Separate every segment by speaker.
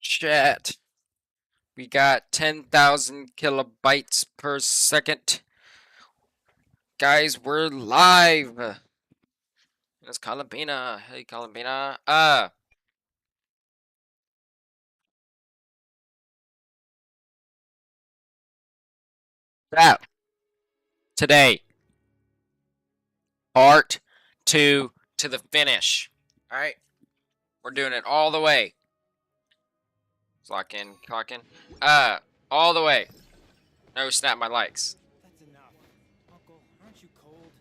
Speaker 1: Chat. We got 10,000 kilobytes per second. Guys, we're live. It's Columbina. Hey, Columbina. That today, part 2 to the finish. All right, we're doing it all the way. Clock in, clock in. All the way. No, snap my likes.
Speaker 2: That's enough. Uncle, aren't you cold?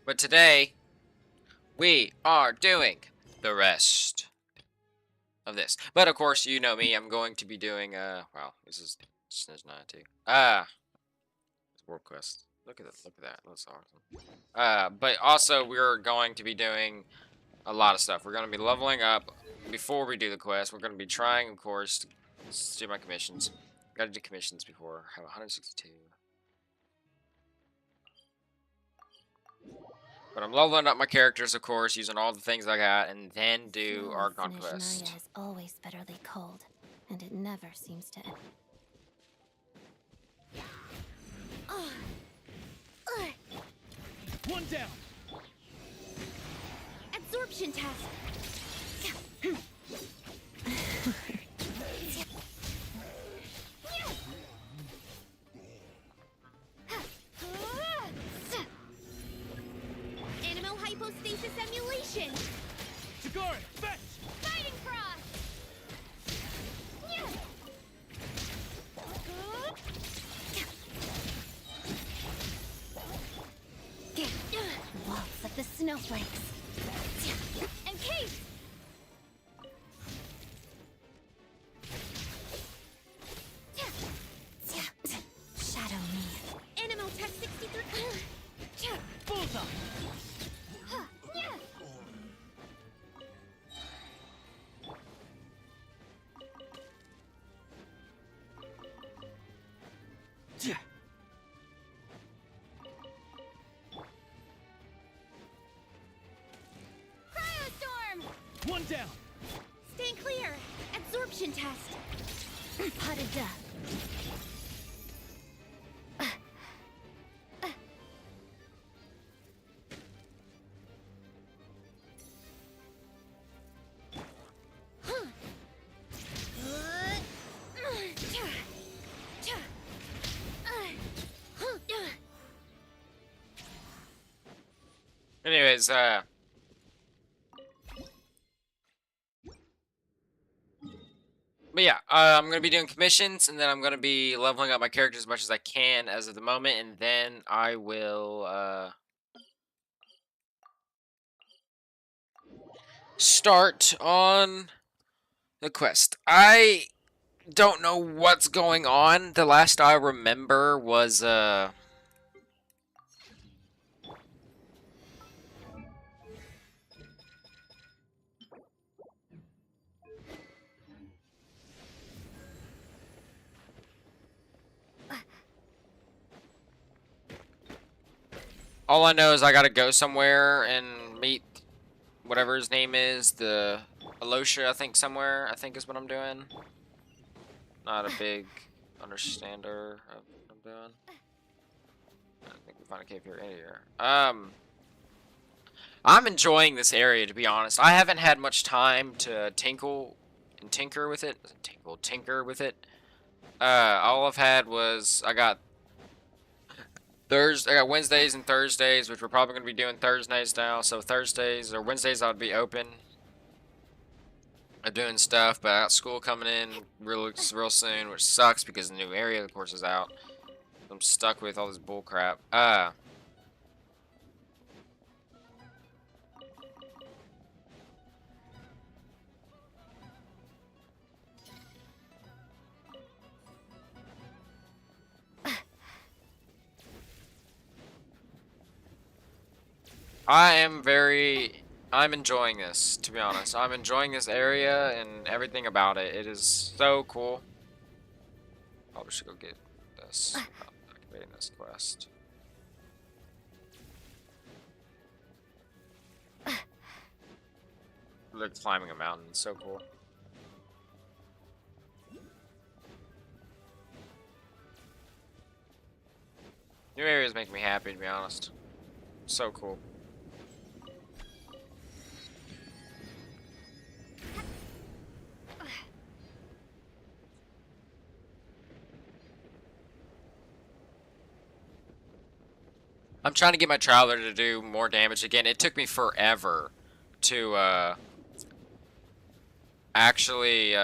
Speaker 1: But today we are doing the rest of this. But of course, you know me. I'm going to be doing wow, this is Snezhnaya too. World quest. Look at that. Look at that. That's awesome. But also we're going to be doing a lot of stuff. We're going to be leveling up before we do the quest. We're going to be trying, of course, to do my commissions. Got to do commissions before. I have 162. But I'm leveling up my characters, of course, using all the things I got, and then do Archon quest.
Speaker 3: Snezhnaya is always bitterly cold, and it never seems to end.
Speaker 2: One down.
Speaker 3: Absorption test. Animal hypostasis emulation.
Speaker 2: Tagari, fetch!
Speaker 3: Fighting cross. Waltz of the snowflakes. And case. Shadow me. Animal tech 63.
Speaker 2: Bullseye!
Speaker 3: Cryostorm.
Speaker 2: One down.
Speaker 3: Stand clear. Absorption test. Potted death.
Speaker 1: Anyways, but yeah, I'm going to be doing commissions, and then I'm going to be leveling up my characters as much as I can as of the moment, and then I will, start on the quest. I don't know what's going on. The last I remember was, all I know is I gotta go somewhere and meet whatever his name is, the Alosha, I think, somewhere, I think is what I'm doing. Not a big understander of what I'm doing. I think we find a cave here. I'm enjoying this area, to be honest. I haven't had much time to tinker with it. Tinker with it. All I've had was I got Wednesdays and Thursdays, which we're probably gonna be doing Thursdays now. So Thursdays or Wednesdays I'll be open. I'm doing stuff, but I got school coming in real soon, which sucks because the new area, of course, is out. I'm stuck with all this bull crap. I am very I'm enjoying this, to be honest. I'm enjoying this area and everything about it. It is so cool. Probably should go get this. Activating this quest. Look, climbing a mountain. It's so cool. New areas make me happy, to be honest. So cool. I'm trying to get my Traveler to do more damage again. It took me forever to, actually,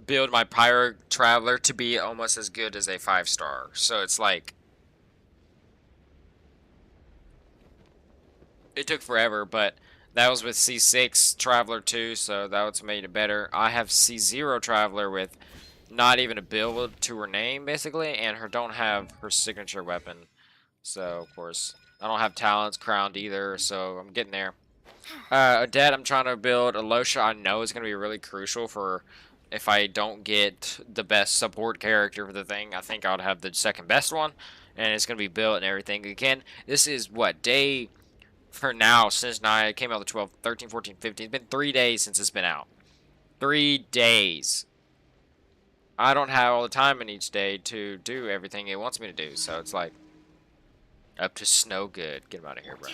Speaker 1: build my Pyro Traveler to be almost as good as a 5-star. So it's like, it took forever, but that was with C6 Traveler too, so that's made it better. I have C0 Traveler with not even a build to her name, basically, and her don't have her signature weapon. So, of course, I don't have talents crowned either, so I'm getting there. Odette, I'm trying to build. Alosha, I know is going to be really crucial for if I don't get the best support character for the thing. I think I'll have the second best one, and it's going to be built and everything. Again, this is, what, day... For now, Snezhnaya came out the 12th, 13, 14, 15. It's been 3 days since it's been out. 3 days. I don't have all the time in each day to do everything it wants me to do, so it's like up to snow good. Get him out of here, bro.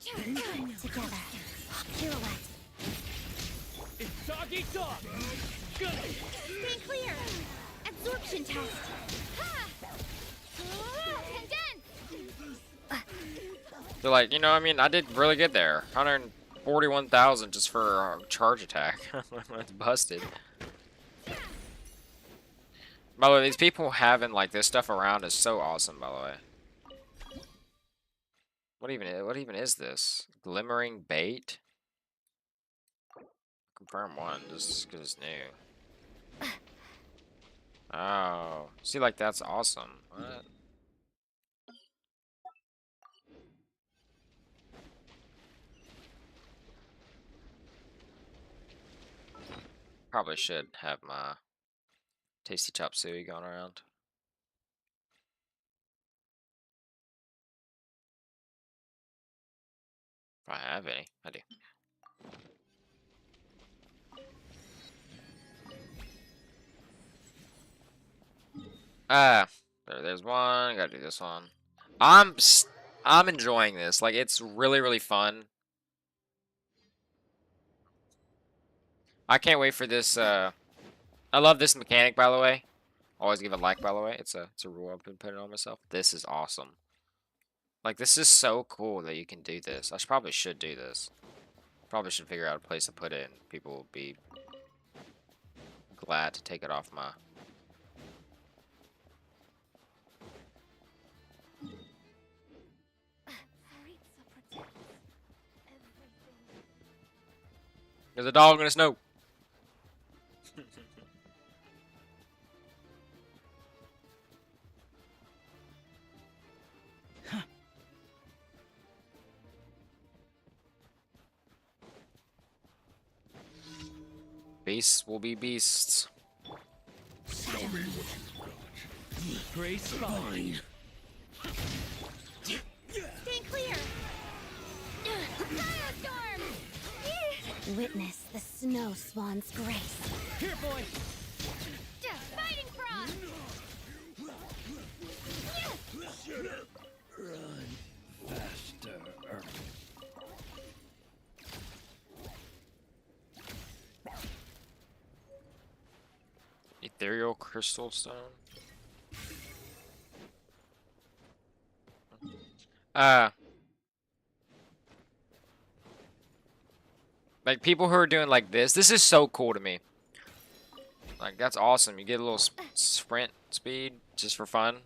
Speaker 3: Together. Pirouette.
Speaker 2: It's dog eat dog. Good.
Speaker 4: Stay clear. Absorption test. Ha! Condense.
Speaker 1: They're like, you know, I mean, I did really good there. 141,000 just for a charge attack. That's busted. By the way, these people having like this stuff around is so awesome. By the way, what even is this? Glimmering bait. Confirm one, just because it's new. Oh, see, like that's awesome. What? Probably should have my tasty chop suey going around. If I have any, I do. There's one. Gotta do this one. I'm enjoying this. Like, it's really, really fun. I can't wait for this. I love this mechanic, by the way. Always give a like, by the way. It's a rule I've been putting on myself. This is awesome. Like, this is so cool that you can do this. Probably should do this. Probably should figure out a place to put it, and people will be glad to take it off my. There's a dog in the snow. Beasts will be beasts.
Speaker 2: Great spot.
Speaker 4: Stay clear. Firestorm.
Speaker 3: Witness the snow swan's grace.
Speaker 2: Here, boy.
Speaker 4: Fighting frog.
Speaker 2: Faster.
Speaker 1: Ethereal crystal stone. Like people who are doing like this is so cool to me. Like that's awesome. You get a little sprint speed just for fun.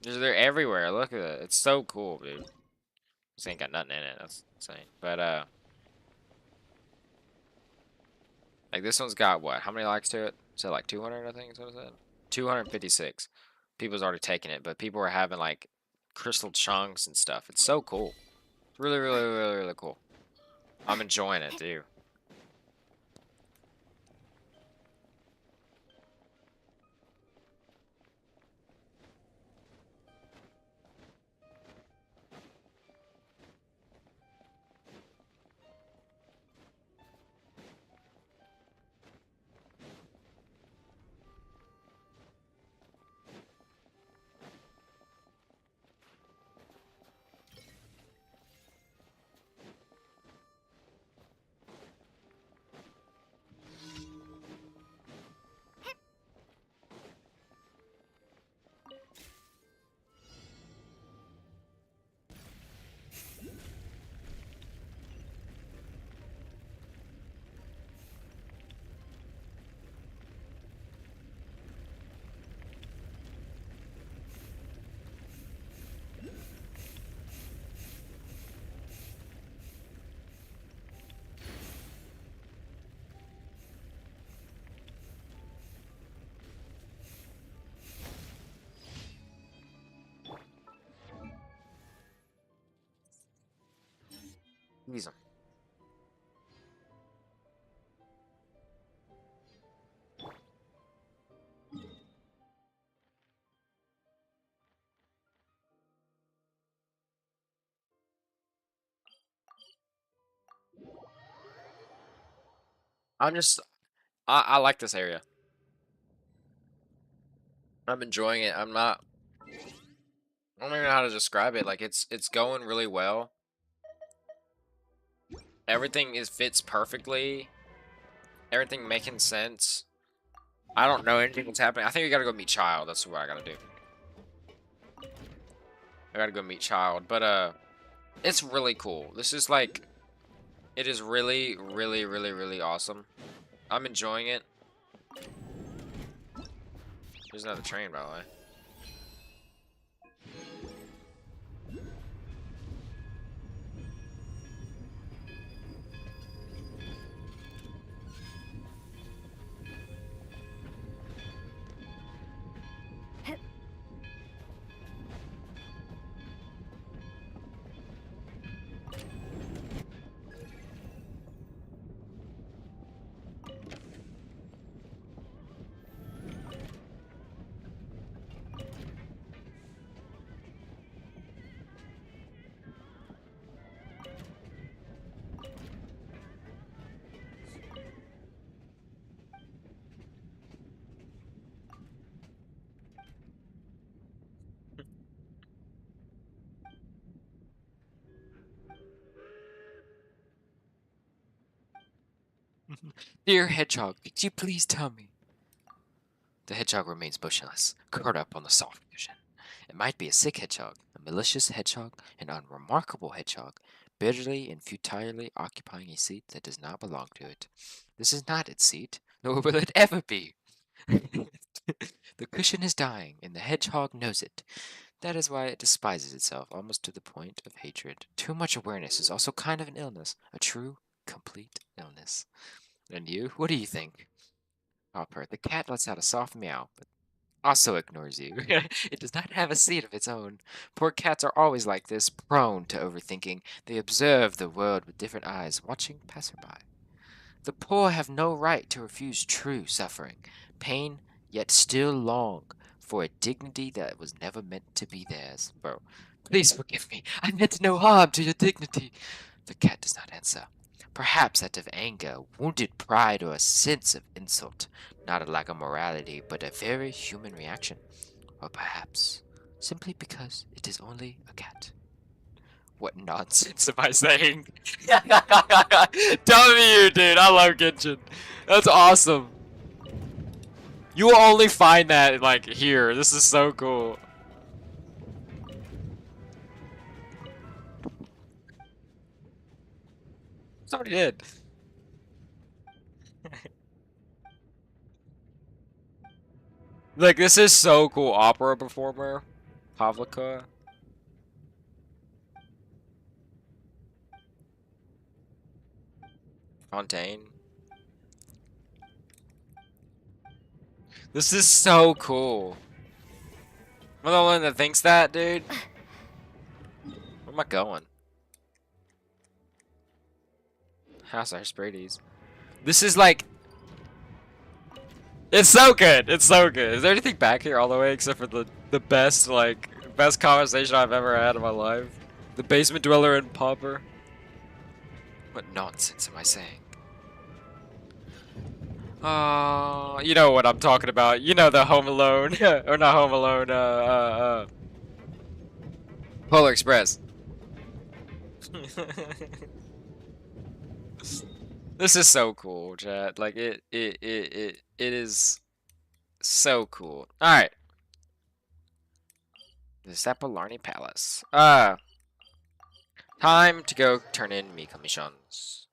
Speaker 1: They're everywhere. Look at it. It's so cool, dude. This ain't got nothing in it. That's insane. But like this one's got what? How many likes to it? Is it like 200? I think is what it said. 256. People's already taken it, but people are having like crystal chunks and stuff. It's so cool. Really, really, really, really cool. I'm enjoying it, too. Use 'em. I like this area. I'm enjoying it. I don't even know how to describe it. Like it's going really well. Everything fits perfectly. Everything making sense. I don't know anything that's happening. I think we gotta go meet Child. That's what I gotta do. I gotta go meet Child. But it's really cool. This is like, it is really, really, really, really awesome. I'm enjoying it. There's another train, by the way. Dear Hedgehog, could you please tell me? The hedgehog remains motionless, curled up on the soft cushion. It might be a sick hedgehog, a malicious hedgehog, an unremarkable hedgehog, bitterly and futilely occupying a seat that does not belong to it. This is not its seat, nor will it ever be. The cushion is dying, and the hedgehog knows it. That is why it despises itself almost to the point of hatred. Too much awareness is also kind of an illness, a true, complete illness. And you? What do you think? Hopper, the cat lets out a soft meow, but also ignores you. It does not have a seat of its own. Poor cats are always like this, prone to overthinking. They observe the world with different eyes, watching passerby. The poor have no right to refuse true suffering, pain, yet still long for a dignity that was never meant to be theirs. Bro, please forgive me. I meant no harm to your dignity. The cat does not answer. Perhaps out of anger, wounded pride, or a sense of insult. Not a lack of morality, but a very human reaction. Or perhaps simply because it is only a cat. What nonsense am I saying? W, dude. I love Genshin. That's awesome. You will only find that, like, here. This is so cool. Somebody did. Like, this is so cool. Opera performer. Pavlika. Fontaine. This is so cool. I'm the one that thinks that, dude. am I going? House Arspades. This is like... It's so good. It's so good. Is there anything back here all the way except for the best, like, best conversation I've ever had in my life? The basement dweller and pauper. What nonsense am I saying? You know what I'm talking about. You know the Home Alone, or not Home Alone, Polar Express. This is so cool, chat. Like it is so cool. All right, the Zapolani Palace. Time to go turn in Mika missions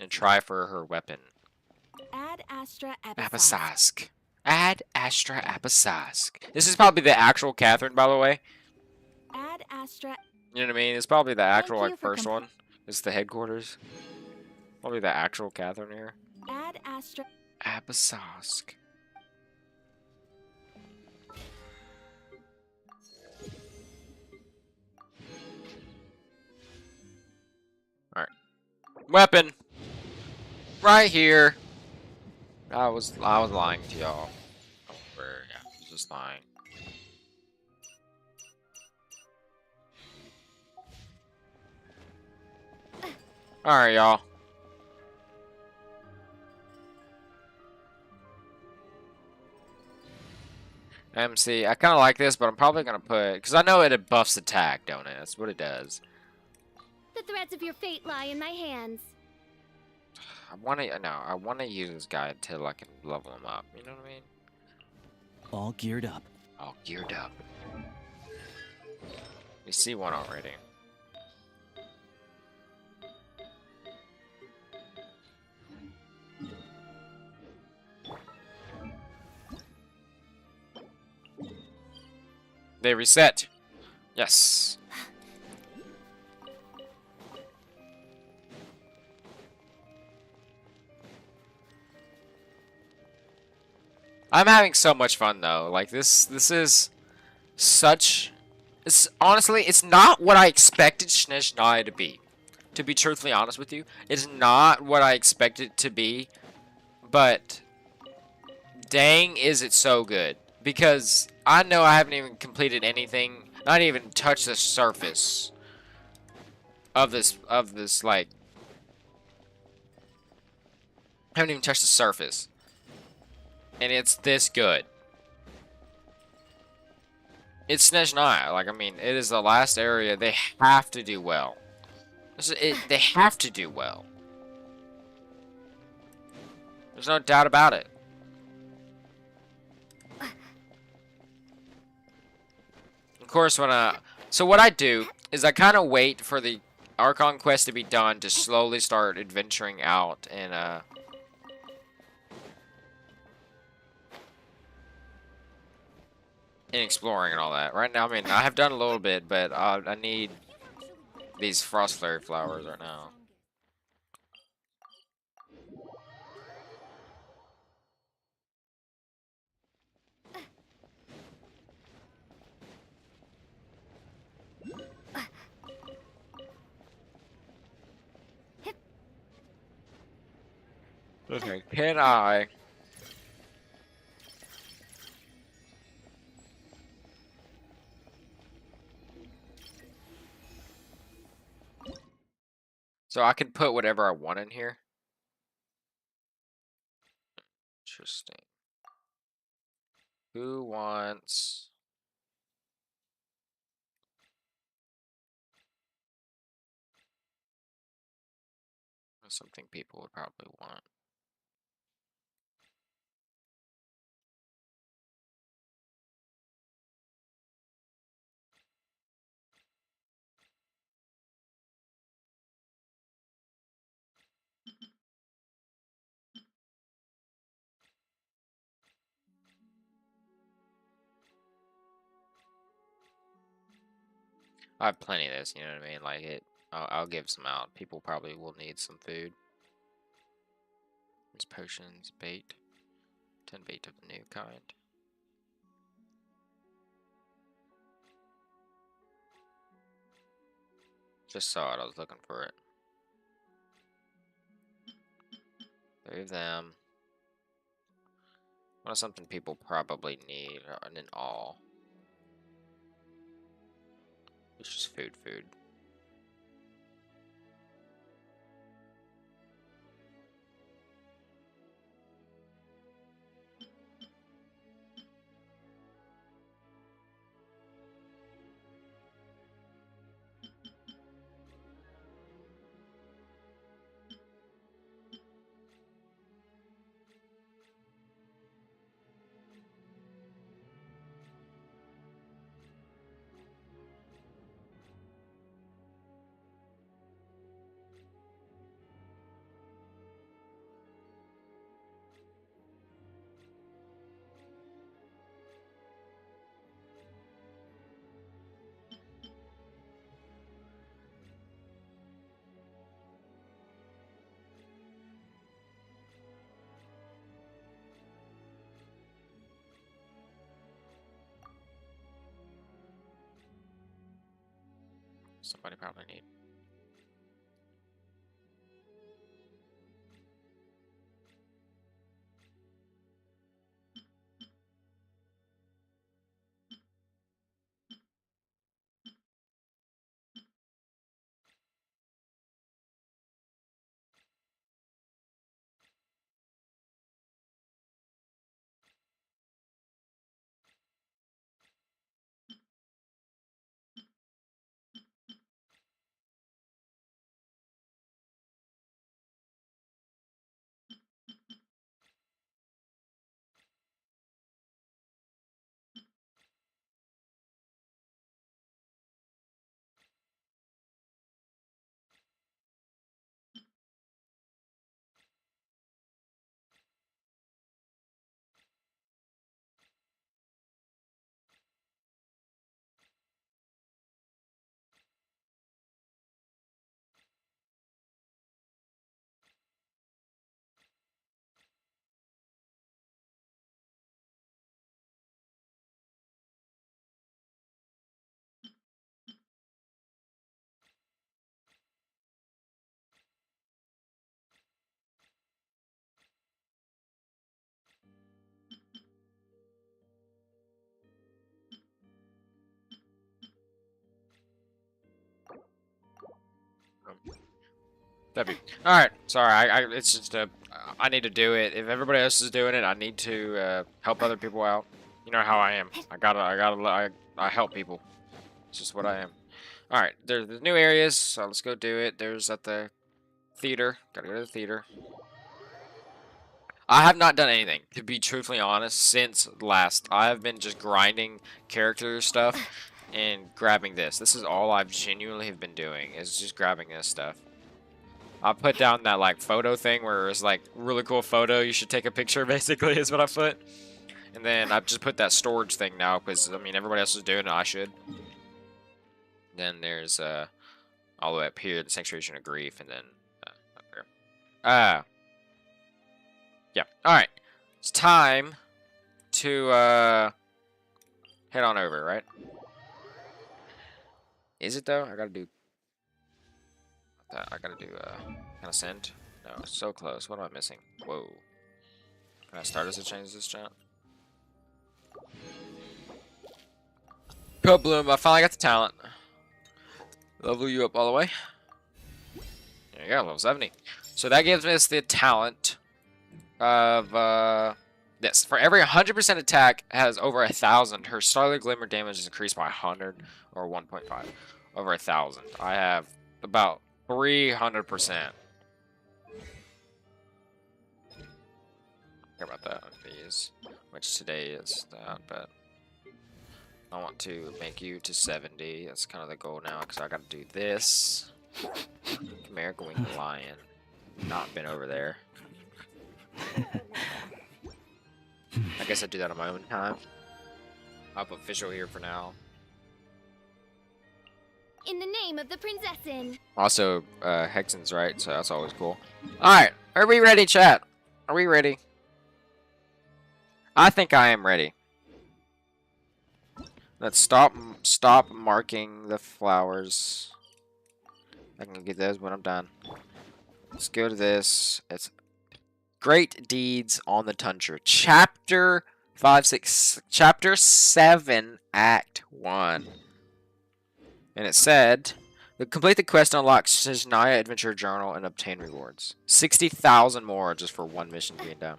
Speaker 1: and try for her weapon.
Speaker 3: Add Astra
Speaker 1: Abasask. Add Astra Abasask. This is probably the actual Catherine, by the way.
Speaker 3: Add Astra.
Speaker 1: You know what I mean? It's probably the actual
Speaker 3: you
Speaker 1: like
Speaker 3: for
Speaker 1: first one. It's the headquarters. Probably the actual Catherine here.
Speaker 3: Add Astra.
Speaker 1: Abasask. Alright. Weapon! Right here! I was lying to y'all. Yeah, I was just lying. Alright, y'all. MC, I kind of like this, but I'm probably going to put... Because I know it buffs attack, don't it? That's what it does.
Speaker 4: The threads of your fate lie in my hands.
Speaker 1: I want to use this guy until I can level him up. You know what I mean?
Speaker 2: All geared up.
Speaker 1: All geared up. We see one already. They reset. Yes. I'm having so much fun though. Like this is such... honestly, it's not what I expected Snezhnaya to be. To be truthfully honest with you, it's not what I expected it to be. But dang, is it so good? Because I know I haven't even completed anything, not even touched the surface of this like, I haven't even touched the surface. And it's this good. It's Snezhnaya. Like, I mean, it is the last area. They have to do well. They have to do well. There's no doubt about it. Of course, so what I do is I kind of wait for the Archon quest to be done to slowly start adventuring out and, and exploring and all that. Right now, I mean, I have done a little bit, but I need these frost flare flowers right now. Okay, can I... So I can put whatever I want in here? Interesting. Who wants... something people would probably want. I have plenty of this, you know what I mean? Like, I'll give some out. People probably will need some food. There's potions, bait. 10 bait of the new kind. Just saw it. I was looking for it. 3 of them. What is something people probably need? And then all. It's just food. Somebody probably need. That'd be all right. Sorry, it's just I need to do it. If everybody else is doing it, I need to help other people out. You know how I am. I help people. It's just what I am. All right, there's new areas, so let's go do it. There's at the theater. Gotta go to the theater. I have not done anything, to be truthfully honest, since last. I have been just grinding character stuff and grabbing this. This is all I've genuinely have been doing, is just grabbing this stuff. I put down that like photo thing where it's like really cool photo. You should take a picture, basically, is what I put. And then I've just put that storage thing now because I mean everybody else is doing it. I should. Then there's all the way up here the Sanctuary of Grief, and then up here. Yeah. All right. It's time to head on over, right? Is it though? I gotta do. I gotta do can I send? No, it's so close. What am I missing? Whoa. Can I start as to change this chant? Go Bloom, I finally got the talent. Level you up all the way. There you go, level 70. So that gives us the talent of this. For every 100% attack has over 1,000. Her Starlit Glimmer damage is increased by 100 or 1.5. Over 1,000. I have about 300%. Care about that on these, which today is that, but I want to make you to 70. That's kind of the goal now, because I got to do this. American Winged Lion. Not been over there. I guess I'd do that on my own time. I'll put visual here for now.
Speaker 4: In the name of the Princessin.
Speaker 1: Also, Hexen's right, so that's always cool. Alright, are we ready, chat? Are we ready? I think I am ready. Let's stop marking the flowers. I can get those when I'm done. Let's go to this. It's Great Deeds on the Tundra. Chapter 7, Act 1. And it said, complete the quest to unlock Snezhnaya Adventure Journal and obtain rewards. 60,000 more just for one mission being done.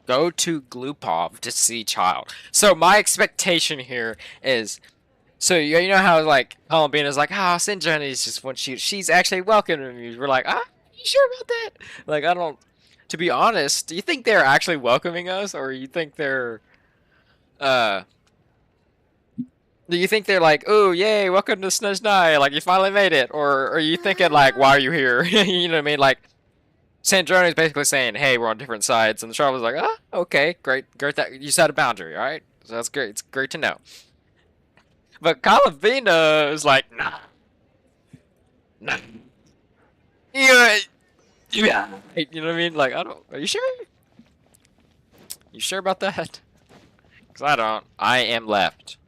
Speaker 1: Go to Glupov to see child. So my expectation here is, so you know how like Columbina's like, oh, Snezhnaya's just one shoot. She's actually welcoming you. We're like, ah, you sure about that? Like, I don't. To be honest, do you think they're actually welcoming us, or you think they're, do you think they're like, oh, yay, welcome to Snezhnaya, like you finally made it, or are you thinking like, why are you here? You know what I mean? Like, Sandrone is basically saying, hey, we're on different sides, and the Traveler's like, ah, okay, great that you set a boundary, alright? So that's great, it's great to know. But Calavina is like, nah. Yeah. You know what I mean? Like, I don't, are you sure? You sure about that? Because I don't. I am left.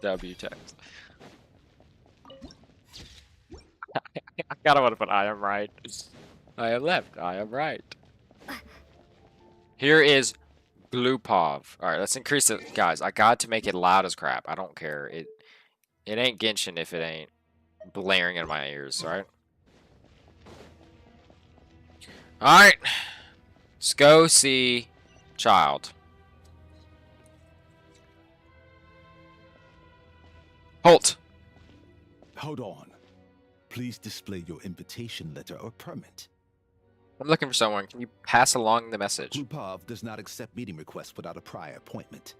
Speaker 1: W text. I kinda want to put I am right. I am left. I am right. Here is Glupov. Alright, let's increase it. Guys, I got to make it loud as crap. I don't care. It ain't Genshin if it ain't blaring in my ears, alright? Alright. Let's go see child. Halt!
Speaker 5: Hold on. Please display your invitation letter or permit.
Speaker 1: I'm looking for someone. Can you pass along the message?
Speaker 5: Glupov does not accept meeting requests without a prior appointment.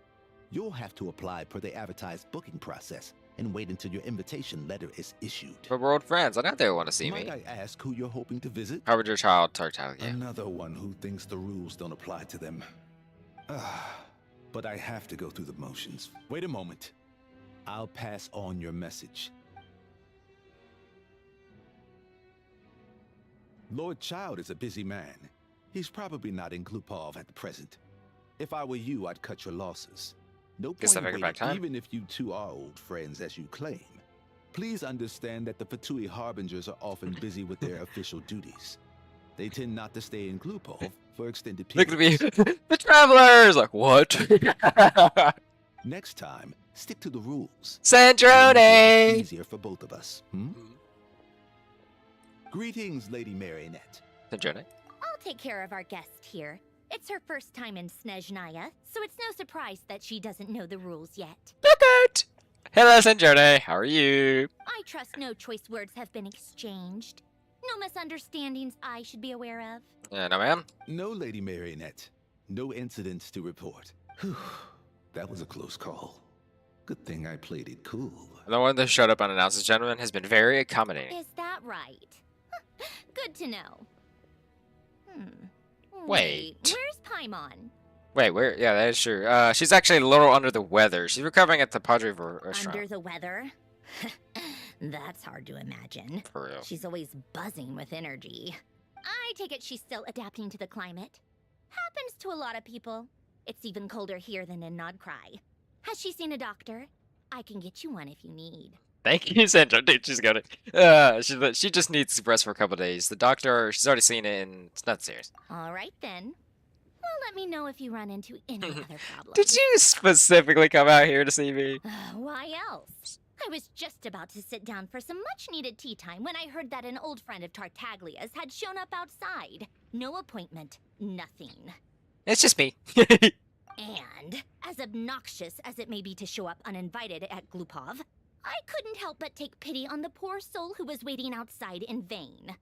Speaker 5: You'll have to apply per the advertised booking process and wait until your invitation letter is issued.
Speaker 1: But we're old friends. I know they want to see
Speaker 5: Might
Speaker 1: me.
Speaker 5: I ask who you're hoping to visit?
Speaker 1: How would your child, Tartaglia?
Speaker 5: Another one who thinks the rules don't apply to them. But I have to go through the motions. Wait a moment. I'll pass on your message. Lord Child is a busy man. He's probably not in Glupov at the present. If I were you, I'd cut your losses. No
Speaker 1: Guess I
Speaker 5: point
Speaker 1: figured
Speaker 5: waiting,
Speaker 1: back time.
Speaker 5: even if you two are old friends as you claim. Please understand that the Fatui Harbingers are often busy with their official duties. They tend not to stay in Glupov for extended
Speaker 1: Look
Speaker 5: periods.
Speaker 1: at me. The Travelers! Like, what?
Speaker 5: Next time, stick to the rules.
Speaker 1: Sandrone!
Speaker 5: Easier for both of us. Greetings, Lady Marionette.
Speaker 1: Sandrone?
Speaker 4: I'll take care of our guest here. It's her first time in Snezhnaya, so it's no surprise that she doesn't know the rules yet.
Speaker 1: Look out! Hello, Sandrone. How are you?
Speaker 4: I trust no choice words have been exchanged. No misunderstandings I should be aware of.
Speaker 1: No, ma'am.
Speaker 5: No, Lady Marionette. No incidents to report. Whew, that was a close call. Good thing I played it cool.
Speaker 1: The one that showed up unannounced, this gentleman has been very accommodating.
Speaker 4: Is that right? Good to know.
Speaker 1: Wait.
Speaker 4: Where's Paimon?
Speaker 1: Wait, where? Yeah, that is true. She's actually a little under the weather. She's recovering at the Padre restaurant.
Speaker 4: Under the weather? That's hard to imagine.
Speaker 1: For real.
Speaker 4: She's always buzzing with energy. I take it she's still adapting to the climate. Happens to a lot of people. It's even colder here than in Nodcry. Has she seen a doctor? I can get you one if you need.
Speaker 1: Thank you, Sandra. Dude, she's got it. She just needs to rest for a couple days. The doctor, she's already seen it, and it's not serious.
Speaker 4: All right, then. Well, let me know if you run into any other problems.
Speaker 1: Did you specifically come out here to see me?
Speaker 4: Why else? I was just about to sit down for some much-needed tea time when I heard that an old friend of Tartaglia's had shown up outside. No appointment, nothing.
Speaker 1: It's just me.
Speaker 4: And, as obnoxious as it may be to show up uninvited at Glupov, I couldn't help but take pity on the poor soul who was waiting outside in vain.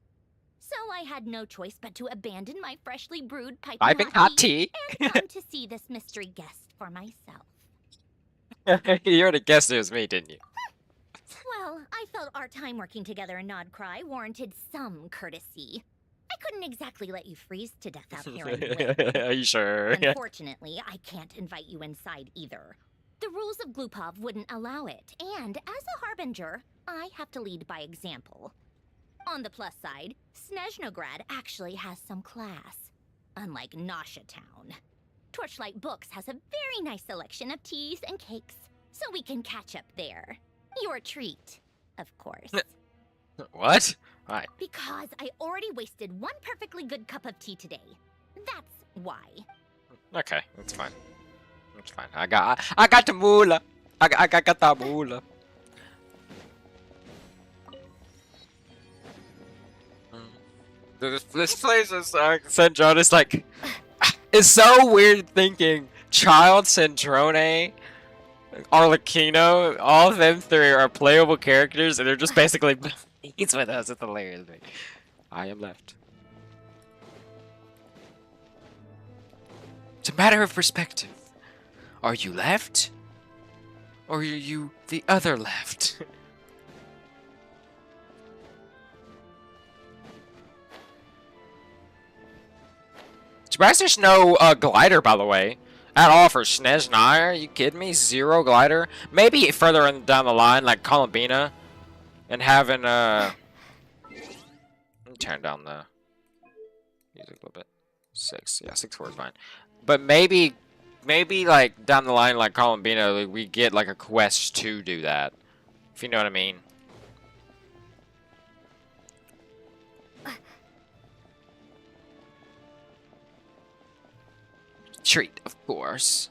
Speaker 4: So I had no choice but to abandon my freshly brewed piping hot tea and come to see this mystery guest for myself.
Speaker 1: You already guessed it was me, didn't you?
Speaker 4: Well, I felt our time working together in Nodcry warranted some courtesy. I couldn't exactly let you freeze to death out here in the wind.
Speaker 1: Are you sure? Yeah.
Speaker 4: Unfortunately, I can't invite you inside either. The rules of Glupov wouldn't allow it, and as a harbinger, I have to lead by example. On the plus side, Snezhnograd actually has some class, unlike Nasha Town. Torchlight Books has a very nice selection of teas and cakes, so we can catch up there. Your treat, of course.
Speaker 1: What? Why?
Speaker 4: Because I already wasted one perfectly good cup of tea today. That's why.
Speaker 1: Okay, that's fine. That's fine. I got the moolah. I got the moolah. This place is St. John is like, it's so weird thinking Child, Centrone, Arlecchino, all of them three are playable characters and they're just basically he's with us. It's hilarious. I am left. It's a matter of perspective. Are you left? Or are you the other left? Surprised there's no glider, by the way, at all for Snezhnaya. Are you kidding me? Zero glider? Maybe further down the line, like Columbina, and having let me turn down the music a little bit. 6, yeah, 6/4 is fine. But maybe like down the line, like Columbina, like, we get like a quest to do that. If you know what I mean. Treat, of course.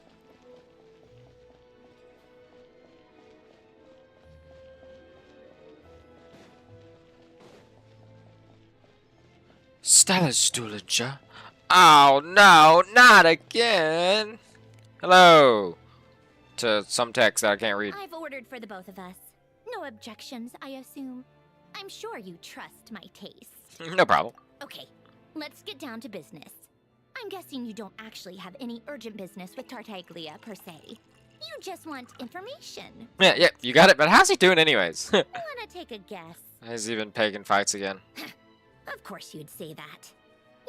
Speaker 1: Stella Stulager. Oh no, not again. Hello. To some text that I can't read.
Speaker 4: I've ordered for the both of us. No objections, I assume. I'm sure you trust my taste.
Speaker 1: No problem.
Speaker 4: Okay, let's get down to business. I'm guessing you don't actually have any urgent business with Tartaglia, per se. You just want information.
Speaker 1: Yeah, you got it. But how's he doing anyways?
Speaker 4: Wanna take a guess?
Speaker 1: Has he been picking fights again?
Speaker 4: Of course you'd say that.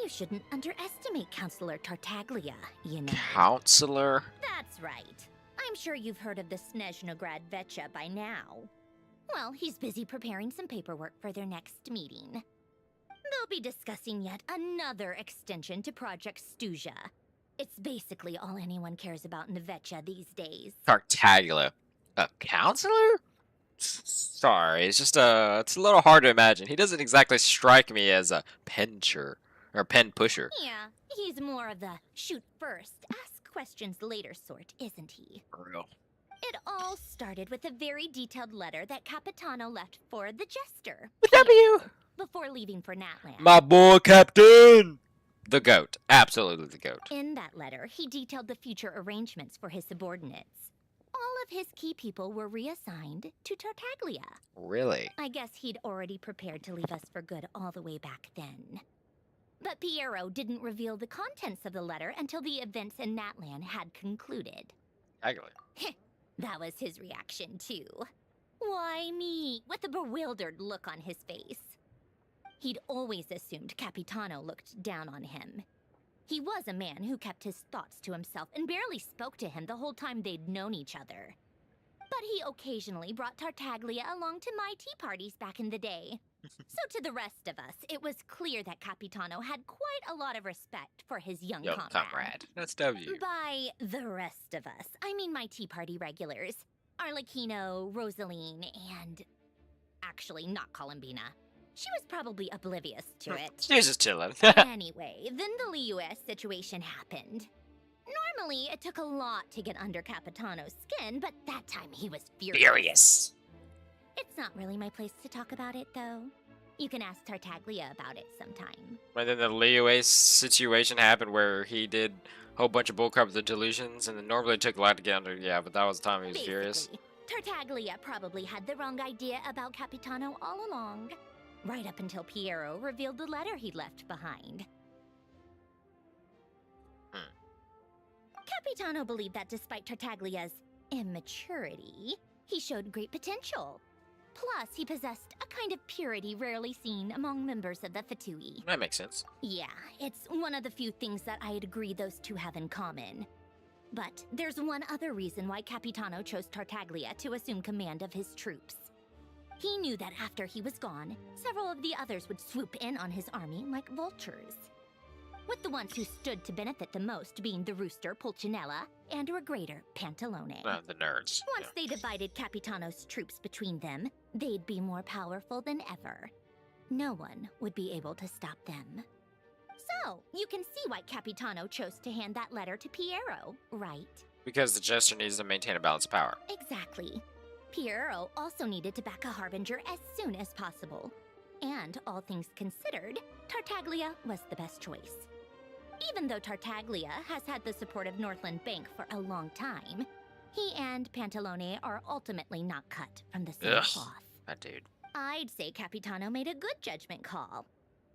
Speaker 4: You shouldn't underestimate Counselor Tartaglia, you know.
Speaker 1: Counselor?
Speaker 4: That's right. I'm sure you've heard of the Snezhnograd Vecha by now. Well, he's busy preparing some paperwork for their next meeting. They'll be discussing yet another extension to Project Stuzha. It's basically all anyone cares about in the Vecha these days.
Speaker 1: Tartaglia. A counselor? Sorry, it's just it's a little hard to imagine. He doesn't exactly strike me as a pencher or pen pusher.
Speaker 4: Yeah, he's more of the shoot first, ask questions later sort, isn't he?
Speaker 1: For real.
Speaker 4: It all started with a very detailed letter that Capitano left for the Jester.
Speaker 1: W.
Speaker 4: Before leaving for Natland.
Speaker 1: My boy, Captain. The goat. Absolutely the goat.
Speaker 4: In that letter, he detailed the future arrangements for his subordinates. All of his key people were reassigned to Tartaglia.
Speaker 1: Really?
Speaker 4: I guess he'd already prepared to leave us for good all the way back then. But Piero didn't reveal the contents of the letter until the events in Natland had concluded.
Speaker 1: Tartaglia.
Speaker 4: That was his reaction, too. Why me? With a bewildered look on his face. He'd always assumed Capitano looked down on him. He was a man who kept his thoughts to himself and barely spoke to him the whole time they'd known each other. But he occasionally brought Tartaglia along to my tea parties back in the day. So to the rest of us, it was clear that Capitano had quite a lot of respect for his young comrade.
Speaker 1: That's W.
Speaker 4: By the rest of us, I mean my tea party regulars. Arlecchino, Rosaline, and... actually, not Columbina. She was probably oblivious to it.
Speaker 1: She was just chilling.
Speaker 4: Anyway, then the Liues situation happened. Normally, it took a lot to get under Capitano's skin, but that time he was furious. It's not really my place to talk about it, though. You can ask Tartaglia about it sometime.
Speaker 1: And then the Leo situation happened where he did a whole bunch of bullcrap with the delusions, and then normally it took a lot to get under. Yeah, but that was the time he was furious.
Speaker 4: Tartaglia probably had the wrong idea about Capitano all along. Right up until Piero revealed the letter he'd left behind. Capitano believed that despite Tartaglia's immaturity, he showed great potential. Plus, he possessed a kind of purity rarely seen among members of the Fatui.
Speaker 1: That makes sense.
Speaker 4: Yeah, it's one of the few things that I'd agree those two have in common. But there's one other reason why Capitano chose Tartaglia to assume command of his troops. He knew that after he was gone, several of the others would swoop in on his army like vultures. With the ones who stood to benefit the most being the rooster Pulcinella and Regrator Pantalone.
Speaker 1: The nerds.
Speaker 4: Once they divided Capitano's troops between them, they'd be more powerful than ever. No one would be able to stop them. So, you can see why Capitano chose to hand that letter to Piero, right?
Speaker 1: Because the Jester needs to maintain a balance of power.
Speaker 4: Exactly. Piero also needed to back a Harbinger as soon as possible. And all things considered, Tartaglia was the best choice. Even though Tartaglia has had the support of Northland Bank for a long time, he and Pantalone are ultimately not cut from the same cloth.
Speaker 1: That dude.
Speaker 4: I'd say Capitano made a good judgment call.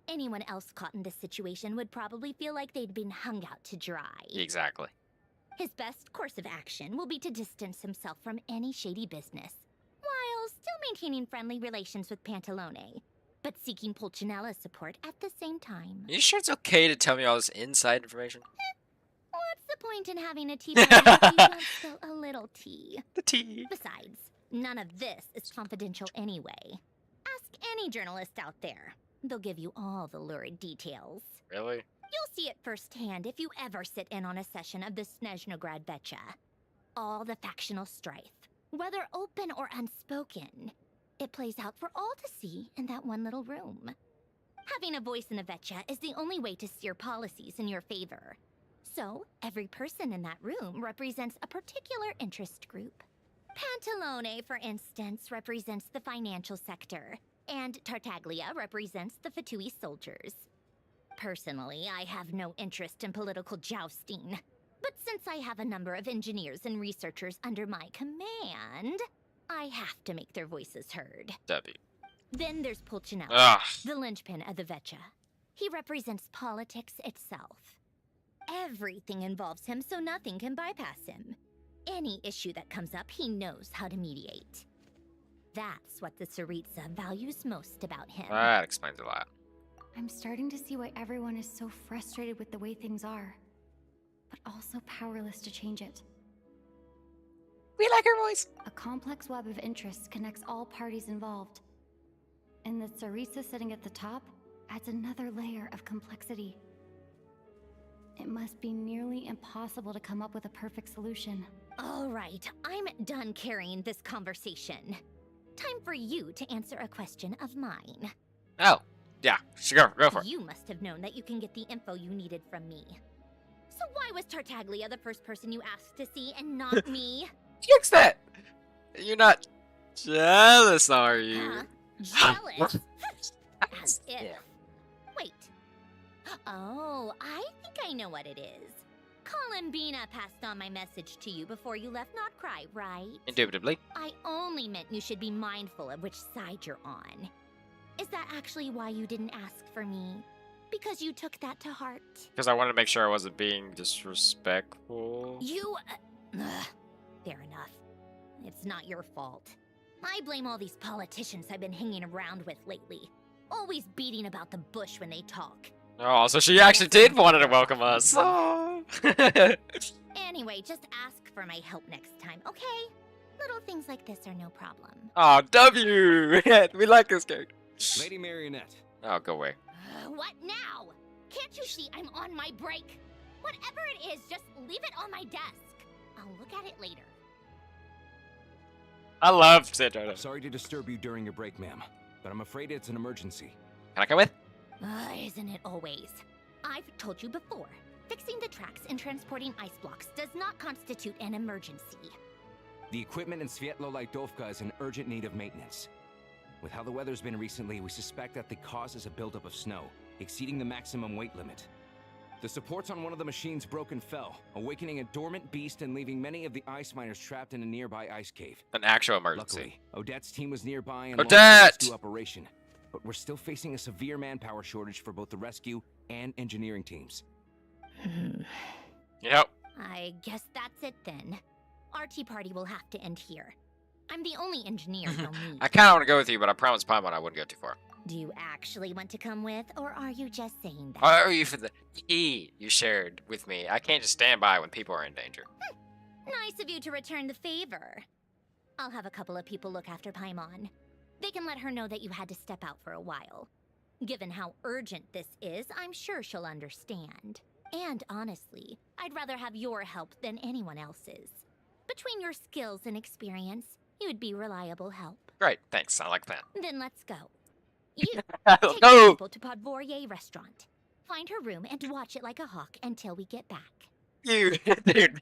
Speaker 4: Anyone else caught in this situation would probably feel like they'd been hung out to dry.
Speaker 1: Exactly.
Speaker 4: His best course of action will be to distance himself from any shady business, while still maintaining friendly relations with Pantalone, but seeking Pulcinella's support at the same time.
Speaker 1: Are you sure it's okay to tell me all this inside information?
Speaker 4: What's the point in having a tea party if you don't spill a little tea?
Speaker 1: The tea.
Speaker 4: Besides, none of this is confidential anyway. Ask any journalist out there. They'll give you all the lurid details.
Speaker 1: Really?
Speaker 4: You'll see it firsthand if you ever sit in on a session of the Snezhnaya Vecha. All the factional strife, whether open or unspoken, it plays out for all to see in that one little room. Having a voice in the Vecha is the only way to steer policies in your favor. So, every person in that room represents a particular interest group. Pantalone, for instance, represents the financial sector, and Tartaglia represents the Fatui soldiers. Personally, I have no interest in political jousting. But since I have a number of engineers and researchers under my command, I have to make their voices heard.
Speaker 1: W.
Speaker 4: Then there's Pulcinella,
Speaker 1: Ugh.
Speaker 4: the linchpin of the Vecha. He represents politics itself. Everything involves him, so nothing can bypass him. Any issue that comes up, he knows how to mediate. That's what the Tsaritsa values most about him.
Speaker 1: That explains a lot.
Speaker 6: I'm starting to see why everyone is so frustrated with the way things are, but also powerless to change it.
Speaker 1: We like her voice.
Speaker 6: A complex web of interests connects all parties involved. And the Tsaritsa sitting at the top adds another layer of complexity. It must be nearly impossible to come up with a perfect solution.
Speaker 4: All right, I'm done carrying this conversation. Time for you to answer a question of mine.
Speaker 1: Oh, yeah. Sure, go for it.
Speaker 4: You must have known that you can get the info you needed from me. So why was Tartaglia the first person you asked to see and not me?
Speaker 1: Fix that. You're not jealous, are you?
Speaker 4: Huh? Jealous? As if.
Speaker 1: Yeah.
Speaker 4: Wait. Oh, I think I know what it is. Columbina passed on my message to you before you left Notcry, right?
Speaker 1: Indubitably.
Speaker 4: I only meant you should be mindful of which side you're on. Is that actually why you didn't ask for me? Because you took that to heart?
Speaker 1: Because I wanted to make sure I wasn't being disrespectful.
Speaker 4: You... fair enough. It's not your fault. I blame all these politicians I've been hanging around with lately. Always beating about the bush when they talk.
Speaker 1: Oh, so she actually did want to welcome us. Oh.
Speaker 4: Anyway, just ask for my help next time, okay? Little things like this are no problem.
Speaker 1: Oh, W! We like this character.
Speaker 7: Lady Marionette.
Speaker 1: Oh, go away.
Speaker 4: What now? Can't you see I'm on my break? Whatever it is, just leave it on my desk. I'll look at it later.
Speaker 1: I love Snezhnaya.
Speaker 7: Sorry to disturb you during your break, ma'am, but I'm afraid it's an emergency.
Speaker 1: Can I come with?
Speaker 4: Isn't it always? I've told you before, fixing the tracks and transporting ice blocks does not constitute an emergency.
Speaker 7: The equipment in Svietlo-Lightovka is in urgent need of maintenance. With how the weather's been recently, we suspect that the cause is a buildup of snow, exceeding the maximum weight limit. The supports on one of the machines broke and fell, awakening a dormant beast and leaving many of the ice miners trapped in a nearby ice cave.
Speaker 1: An actual emergency.
Speaker 7: Luckily, Odette's team was nearby and launched
Speaker 1: Odette!
Speaker 7: a rescue operation. But we're still facing a severe manpower shortage for both the rescue and engineering teams.
Speaker 1: Yep.
Speaker 4: I guess that's it then. Our tea party will have to end here. I'm the only engineer you'll need.
Speaker 1: I kind of want to go with you, but I promised Paimon I wouldn't go too far.
Speaker 4: Do you actually want to come with, or are you just saying that?
Speaker 1: Or are you for the you shared with me? I can't just stand by when people are in danger.
Speaker 4: Nice of you to return the favor. I'll have a couple of people look after Paimon. They can let her know that you had to step out for a while. Given how urgent this is, I'm sure she'll understand. And honestly, I'd rather have your help than anyone else's. Between your skills and experience, you'd be reliable help.
Speaker 1: Great, thanks. I like that.
Speaker 4: Then let's go. You take
Speaker 1: No.
Speaker 4: people to Podvorier restaurant. Find her room and watch it like a hawk until we get back.
Speaker 1: You, dude.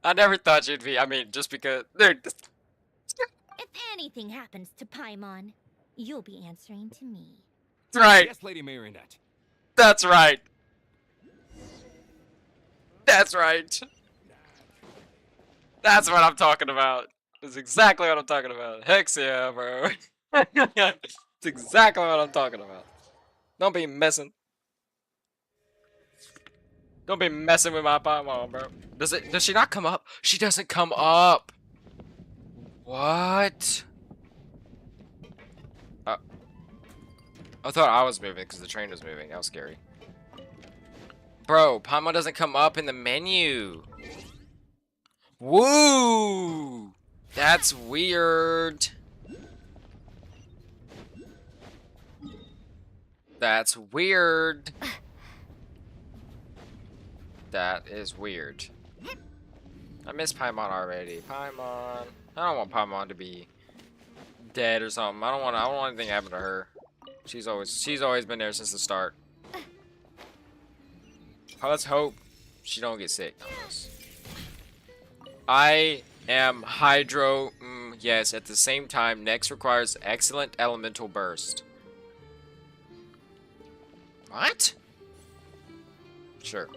Speaker 1: I never thought you'd be. I mean, just because, dude.
Speaker 4: If anything happens to Paimon, you'll be answering to me.
Speaker 1: That's right.
Speaker 7: Yes, Lady Marionette.
Speaker 1: That's right. That's right. That's what I'm talking about. That's exactly what I'm talking about. Hex yeah, bro. That's exactly what I'm talking about. Don't be messing. Don't be messing with my Paimon, bro. Does she not come up? She doesn't come up. What? I thought I was moving because the train was moving. That was scary. Bro, Paimon doesn't come up in the menu. Woo! That's weird. That's weird. That is weird. I miss Paimon already. Paimon. I don't want Paimon to be dead or something. I don't want anything to happen to her. She's always been there since the start. Let's hope she don't get sick. I am Hydro. Yes, at the same time, Nex requires excellent elemental burst. What? Sure.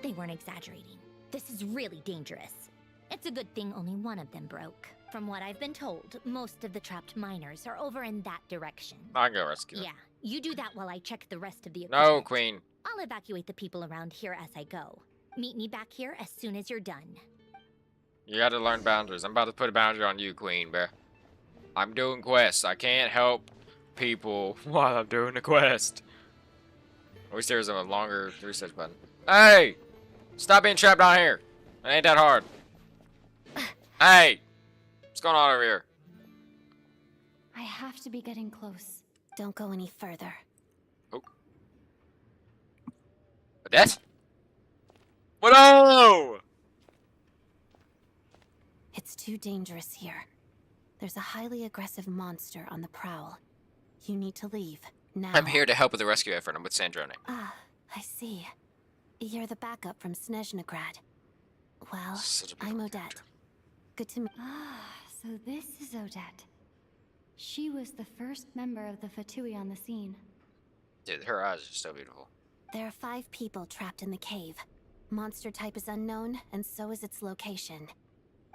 Speaker 4: They weren't exaggerating. This is really dangerous. It's a good thing only one of them broke. From what I've been told, most of the trapped miners are over in that direction.
Speaker 1: I'll go rescue her.
Speaker 4: Yeah, you do that while I check the rest of the equipment.
Speaker 1: No, Queen.
Speaker 4: I'll evacuate the people around here as I go. Meet me back here as soon as you're done.
Speaker 1: You gotta learn boundaries. I'm about to put a boundary on you, Queen, bruh. I'm doing quests. I can't help people while I'm doing the quest. At least there's a longer research button. Hey! Stop being trapped down here. It ain't that hard. Hey! What's going on over here?
Speaker 6: I have to be getting close.
Speaker 3: Don't go any further.
Speaker 1: Oh. Odette? What? No!
Speaker 3: It's too dangerous here. There's a highly aggressive monster on the prowl. You need to leave, now.
Speaker 1: I'm here to help with the rescue effort. I'm with Snezhnaya.
Speaker 3: Ah, I see. You're the backup from Snezhnaya. Well,
Speaker 1: Such a big
Speaker 3: I'm
Speaker 1: old
Speaker 3: Odette.
Speaker 1: character.
Speaker 3: Good to meet.
Speaker 6: Ah, so this is Odette. She was the first member of the Fatui on the scene.
Speaker 1: Dude, her eyes are so beautiful.
Speaker 3: There are 5 people trapped in the cave. Monster type is unknown, and so is its location.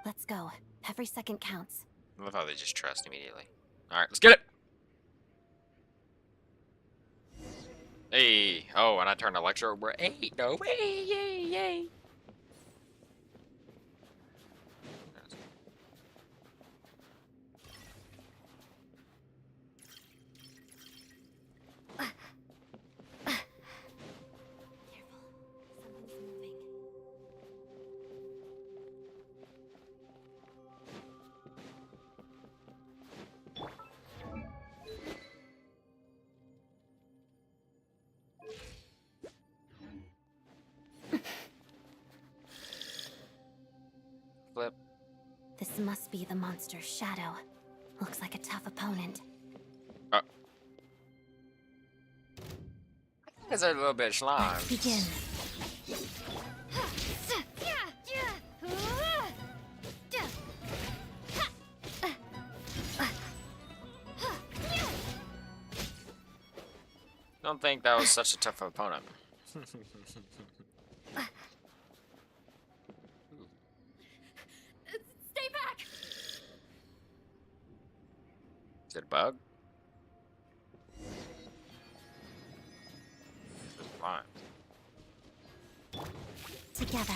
Speaker 3: Let's go. Every second counts.
Speaker 1: I love how they just trust immediately. Alright, let's get it! Hey! Oh, and I turned Electro over. Hey! No way! Yay! Yay!
Speaker 3: Careful. Something's moving.
Speaker 1: Flip.
Speaker 3: This must be the monster's shadow. Looks like a tough opponent.
Speaker 1: Guys are a little bit slime.
Speaker 3: Begin.
Speaker 1: Don't think that was such a tough opponent.
Speaker 4: Stay back!
Speaker 1: Is it a bug? It's fine.
Speaker 3: together.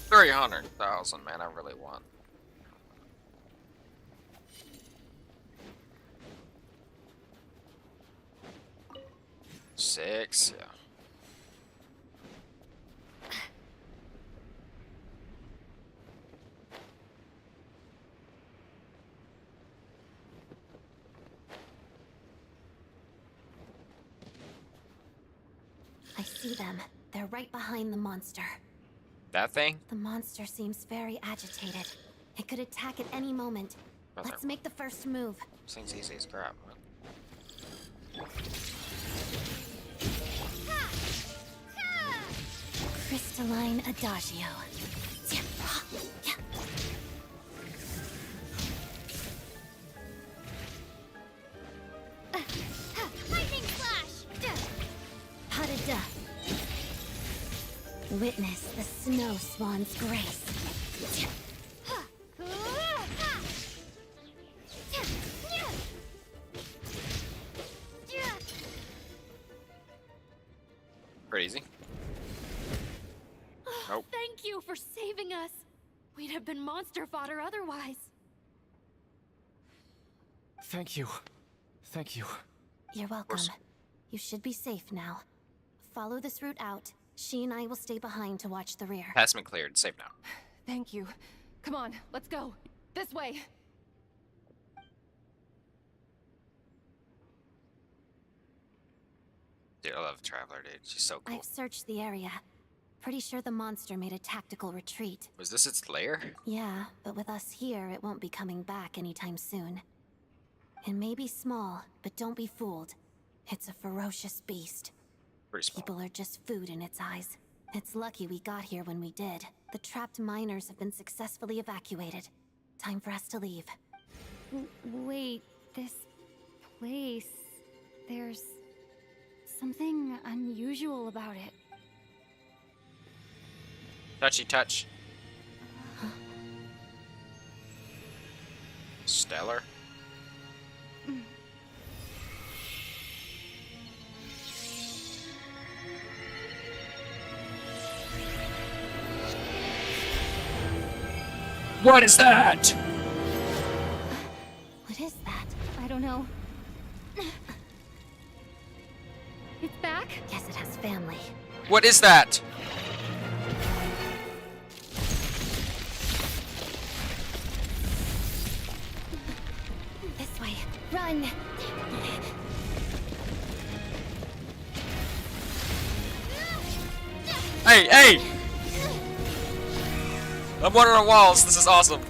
Speaker 1: 300,000, man, I really want. Six, yeah.
Speaker 3: I see them. They're right behind the monster.
Speaker 1: That thing?
Speaker 3: The monster seems very agitated. It could attack at any moment.
Speaker 1: Oh,
Speaker 3: Let's
Speaker 1: there-
Speaker 3: make the first move.
Speaker 1: This thing's easy as crap, man.
Speaker 3: Crystalline Adagio.
Speaker 4: Lightning flash!
Speaker 3: Hadada. Witness the snow swan's grace.
Speaker 1: Pretty easy. Nope.
Speaker 6: Thank you for saving us. We'd have been monster fodder otherwise.
Speaker 2: Thank you. Thank you.
Speaker 3: You're welcome. You should be safe now. Follow this route out. She and I will stay behind to watch the rear.
Speaker 1: Path's been cleared. Safe now.
Speaker 6: Thank you. Come on, let's go. This way.
Speaker 1: Dude, I love Traveler, dude. She's so cool.
Speaker 3: I've searched the area. Pretty sure the monster made a tactical retreat.
Speaker 1: Was this its lair?
Speaker 3: Yeah, but with us here, it won't be coming back anytime soon. It may be small, but don't be fooled. It's a ferocious beast.
Speaker 1: Pretty small.
Speaker 3: People are just food in its eyes. It's lucky we got here when we did. The trapped miners have been successfully evacuated. Time for us to leave.
Speaker 6: Wait, this place... There's... something unusual about it.
Speaker 1: Touchy touch. Stellar. What is that?
Speaker 3: What is that?
Speaker 6: I don't know. It's back?
Speaker 3: Guess it has family.
Speaker 1: What is that?
Speaker 3: This way. Run!
Speaker 1: Hey, hey! I'm wandering on walls. This is awesome.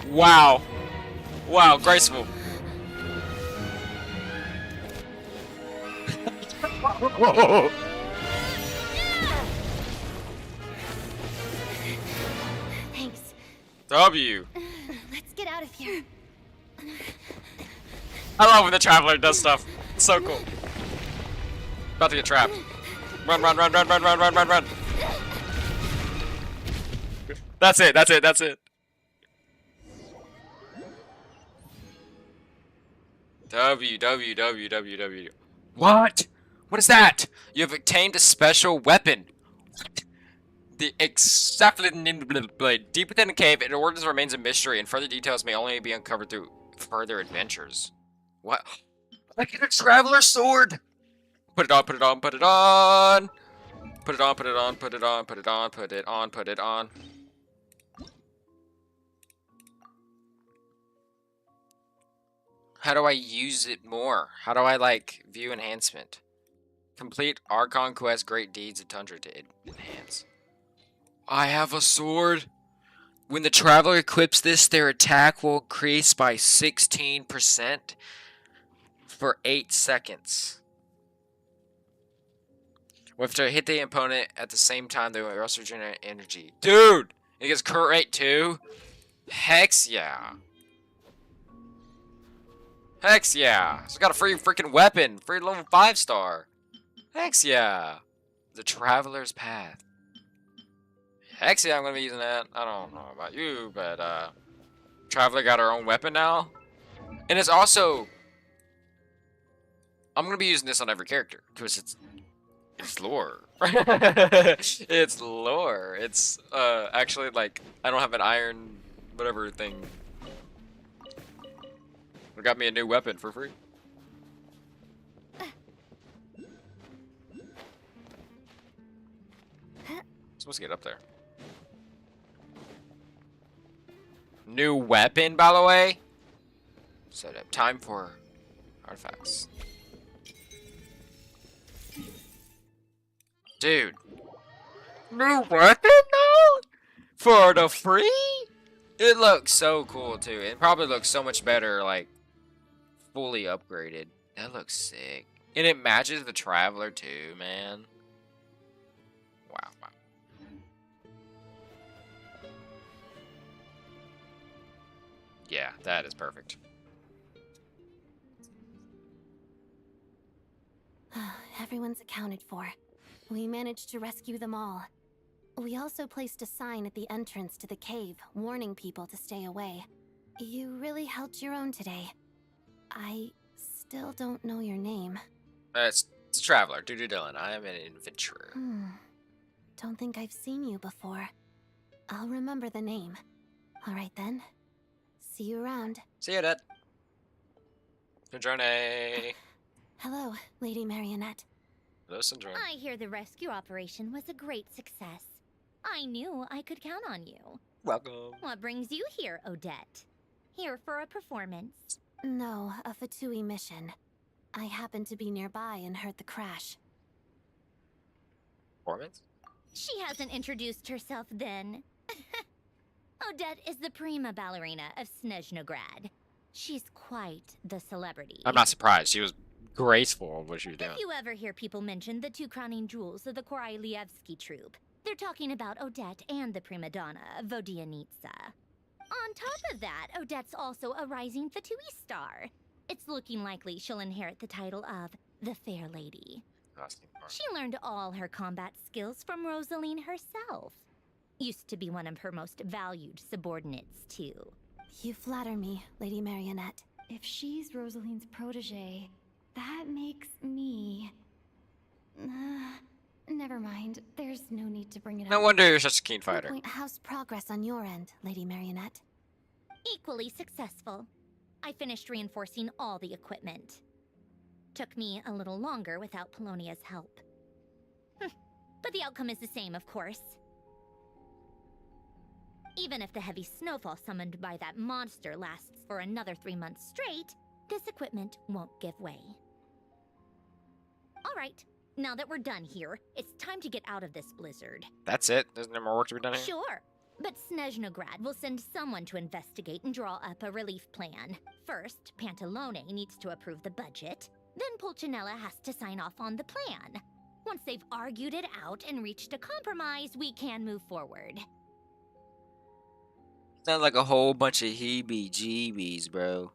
Speaker 1: Wow. Wow, graceful.
Speaker 3: Thanks.
Speaker 1: W.
Speaker 3: Let's get out of here.
Speaker 1: I love when the Traveler does stuff. It's so cool. About to get trapped. Run, run, run, run, run, run, run, run, run. That's it, that's it, that's it. W, W, W, W, W. What? What is that? You have obtained a special weapon. What? The exceptional blade. Deep within the cave, it orders remains a mystery, and further details may only be uncovered through further adventures. What? I get a Traveler sword! Put it on, put it on, put it on! Put it on, put it on, put it on, put it on, put it on, put it on. How do I use it more? How do I, like, view enhancement? Complete Archon quest, great deeds of Tundra to enhance. I have a sword. When the Traveler equips this, their attack will increase by 16% for 8 seconds. If to hit the opponent at the same time, they will also regenerate energy. Dude! It gets crit rate too? Hex yeah. Hex yeah. It's got a free freaking weapon. Free level 5-star. Hex yeah. The Traveler's Path. Heck yeah, I'm gonna be using that. I don't know about you, but Traveler got her own weapon now. And it's also, I'm gonna be using this on every character because it's lore. It's lore. It's actually like I don't have an iron whatever thing. It got me a new weapon for free. Supposed to get up there. New weapon, by the way. Set up time for artifacts. Dude. New weapon now? For the free? It looks so cool too. It probably looks so much better, like fully upgraded. That looks sick. And it matches the Traveler too, man. Wow, wow. Yeah, that is perfect.
Speaker 3: Everyone's accounted for. We managed to rescue them all. We also placed a sign at the entrance to the cave, warning people to stay away. You really held your own today. I still don't know your name.
Speaker 1: It's a Traveler, Dudu Dylan. I am an adventurer.
Speaker 3: Don't think I've seen you before. I'll remember the name. Alright then. See you around.
Speaker 1: See you, Dad. Good journey.
Speaker 3: Hello, Lady Marionette.
Speaker 1: Hello, Syndrome.
Speaker 4: I hear the rescue operation was a great success. I knew I could count on you.
Speaker 1: Welcome.
Speaker 4: What brings you here, Odette? Here for a performance?
Speaker 3: No, a Fatui mission. I happened to be nearby and heard the crash.
Speaker 1: Performance?
Speaker 4: She hasn't introduced herself then. Odette is the prima ballerina of Snezhnograd. She's quite the celebrity.
Speaker 1: I'm not surprised. She was graceful in what she was doing.
Speaker 4: If you ever hear people mention the two crowning jewels of the Korailievsky troupe, they're talking about Odette and the prima donna, Vodianitsa. On top of that, Odette's also a rising Fatui star. It's looking likely she'll inherit the title of the Fair Lady. She learned all her combat skills from Rosaline herself. Used to be one of her most valued subordinates, too.
Speaker 3: You flatter me, Lady Marionette.
Speaker 6: If she's Rosaline's protege, that makes me... never mind. There's no need to bring it up.
Speaker 1: No wonder you're such a keen fighter.
Speaker 3: How's progress on your end, Lady Marionette?
Speaker 4: Equally successful. I finished reinforcing all the equipment. Took me a little longer without Polonia's help. But the outcome is the same, of course. Even if the heavy snowfall summoned by that monster lasts for another 3 months straight, this equipment won't give way. Alright, now that we're done here, it's time to get out of this blizzard.
Speaker 1: That's it? There's no more work to be done here?
Speaker 4: Sure, but Snezhnograd will send someone to investigate and draw up a relief plan. First, Pantalone needs to approve the budget, then Pulcinella has to sign off on the plan. Once they've argued it out and reached a compromise, we can move forward.
Speaker 1: Sounds like a whole bunch of heebie-jeebies, bro.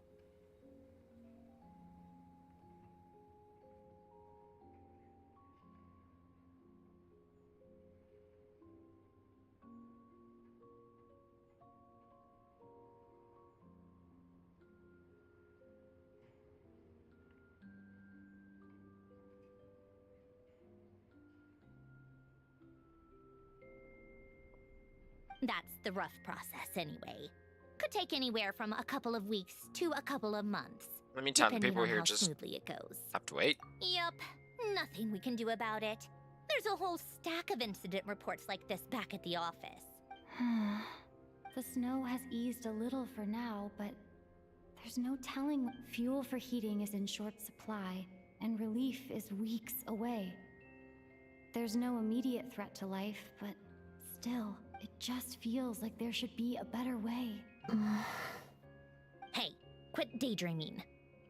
Speaker 4: That's the rough process anyway. Could take anywhere from a couple of weeks to a couple of months.
Speaker 1: In the meantime, the
Speaker 4: depending
Speaker 1: people
Speaker 4: on
Speaker 1: here
Speaker 4: how
Speaker 1: just
Speaker 4: smoothly it goes.
Speaker 1: have to wait.
Speaker 4: Yup, nothing we can do about it. There's a whole stack of incident reports like this back at the office.
Speaker 6: The snow has eased a little for now, but there's no telling. Fuel for heating is in short supply, and relief is weeks away. There's no immediate threat to life, but still, it just feels like there should be a better way.
Speaker 4: Hey, quit daydreaming.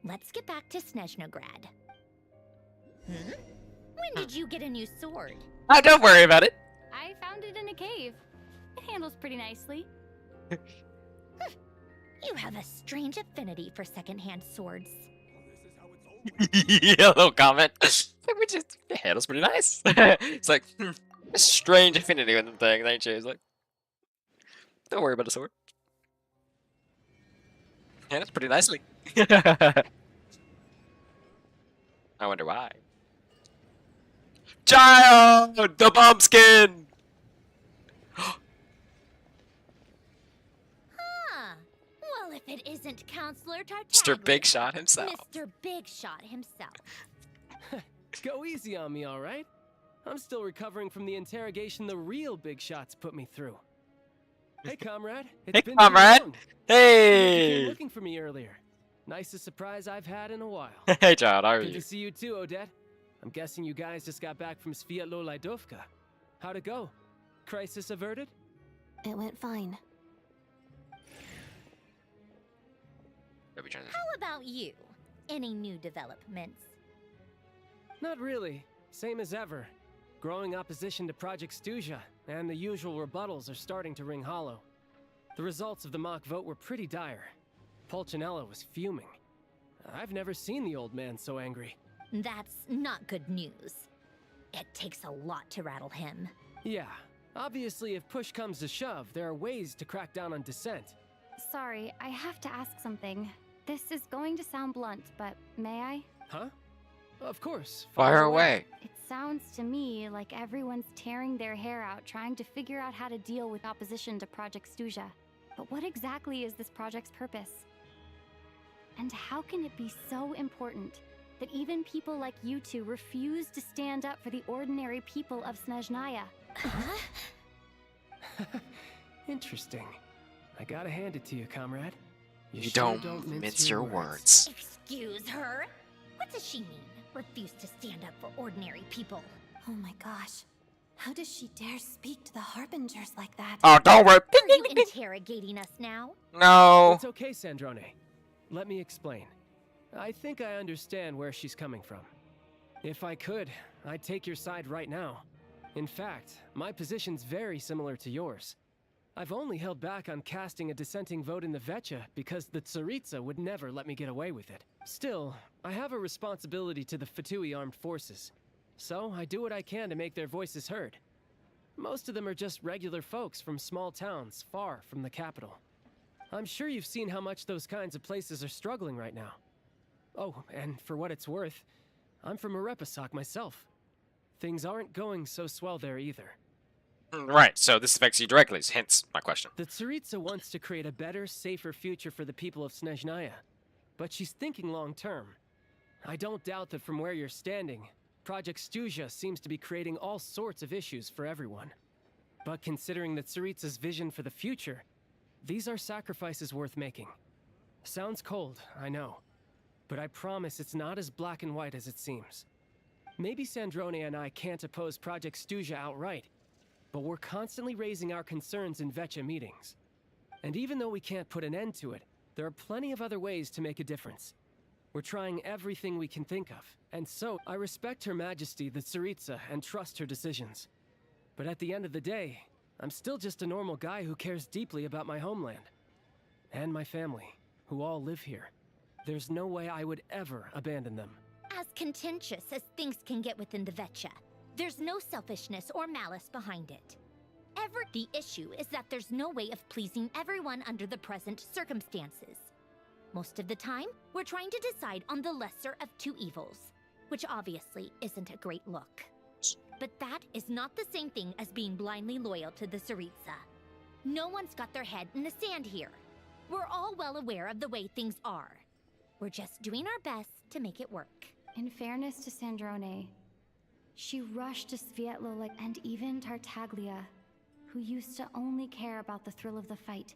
Speaker 4: Let's get back to Snezhnograd. When did you get a new sword?
Speaker 1: Oh, don't worry about it.
Speaker 6: I found it in a cave. It handles pretty nicely.
Speaker 4: You have a strange affinity for secondhand swords.
Speaker 1: Yeah, little comment. Which is, it handles pretty nice. It's like, A strange affinity with the thing, ain't you? It's like, don't worry about the sword. Yeah, that's pretty nicely. I wonder why. Child! The bumpkin!
Speaker 4: Huh. Well, if it isn't Counselor Tartaglia.
Speaker 1: Mr. Big Shot himself.
Speaker 4: Mr. Big Shot himself.
Speaker 2: Go easy on me, all right? I'm still recovering from the interrogation the real big shots put me through. Hey, comrade. It's
Speaker 1: Hey,
Speaker 2: been
Speaker 1: comrade.
Speaker 2: too long. You
Speaker 1: Hey!
Speaker 2: came looking for me earlier. Nicest surprise I've had in a while.
Speaker 1: Hey, child, how are
Speaker 2: Good
Speaker 1: you?
Speaker 2: to see you too, Odette. I'm guessing you guys just got back from Sviatlo Laidovka. How'd it go? Crisis averted?
Speaker 3: It went fine.
Speaker 4: How about you? Any new developments?
Speaker 2: Not really. Same as ever. Growing opposition to Project Stuzha, and the usual rebuttals are starting to ring hollow. The results of the mock vote were pretty dire. Pulcinella was fuming. I've never seen the old man so angry.
Speaker 4: That's not good news. It takes a lot to rattle him.
Speaker 2: Yeah, obviously if push comes to shove, there are ways to crack down on dissent.
Speaker 6: Sorry, I have to ask something. This is going to sound blunt, but may I?
Speaker 2: Huh? Of course.
Speaker 1: Fire away.
Speaker 6: It sounds to me like everyone's tearing their hair out trying to figure out how to deal with opposition to Project Stuzha. But what exactly is this project's purpose? And how can it be so important that even people like you two refuse to stand up for the ordinary people of Snezhnaya?
Speaker 2: Interesting. I gotta hand it to you, comrade.
Speaker 1: You
Speaker 2: sure
Speaker 1: don't mince your words.
Speaker 4: Excuse her? What does she mean? Refuse to stand up for ordinary people.
Speaker 3: Oh my gosh. How does she dare speak to the Harbingers like that?
Speaker 1: Oh, don't worry.
Speaker 4: Are you interrogating us now?
Speaker 1: No.
Speaker 2: It's okay, Sandrone. Let me explain. I think I understand where she's coming from. If I could, I'd take your side right now. In fact, my position's very similar to yours. I've only held back on casting a dissenting vote in the Vecha because the Tsaritsa would never let me get away with it. Still, I have a responsibility to the Fatui armed forces, so I do what I can to make their voices heard. Most of them are just regular folks from small towns far from the capital. I'm sure you've seen how much those kinds of places are struggling right now. Oh, and for what it's worth, I'm from Arepasak myself. Things aren't going so swell there either.
Speaker 1: Right, so this affects you directly, hence my question.
Speaker 2: The Tsaritsa wants to create a better, safer future for the people of Snezhnaya, but she's thinking long-term. I don't doubt that from where you're standing, Project Stuzha seems to be creating all sorts of issues for everyone. But considering the Tsaritsa's vision for the future, these are sacrifices worth making. Sounds cold, I know, but I promise it's not as black and white as it seems. Maybe Sandrone and I can't oppose Project Stuzha outright, but we're constantly raising our concerns in Vecha meetings. And even though we can't put an end to it, there are plenty of other ways to make a difference. We're trying everything we can think of, and so I respect Her Majesty the Tsaritsa and trust her decisions. But at the end of the day, I'm still just a normal guy who cares deeply about my homeland. And my family, who all live here. There's no way I would ever abandon them.
Speaker 4: As contentious as things can get within the Vecha, there's no selfishness or malice behind it. The issue is that there's no way of pleasing everyone under the present circumstances. Most of the time, we're trying to decide on the lesser of two evils, which obviously isn't a great look. But that is not the same thing as being blindly loyal to the Tsaritsa. No one's got their head in the sand here. We're all well aware of the way things are. We're just doing our best to make it work.
Speaker 6: In fairness to Sandrone, she rushed to Sviatlo and even Tartaglia, who used to only care about the thrill of the fight,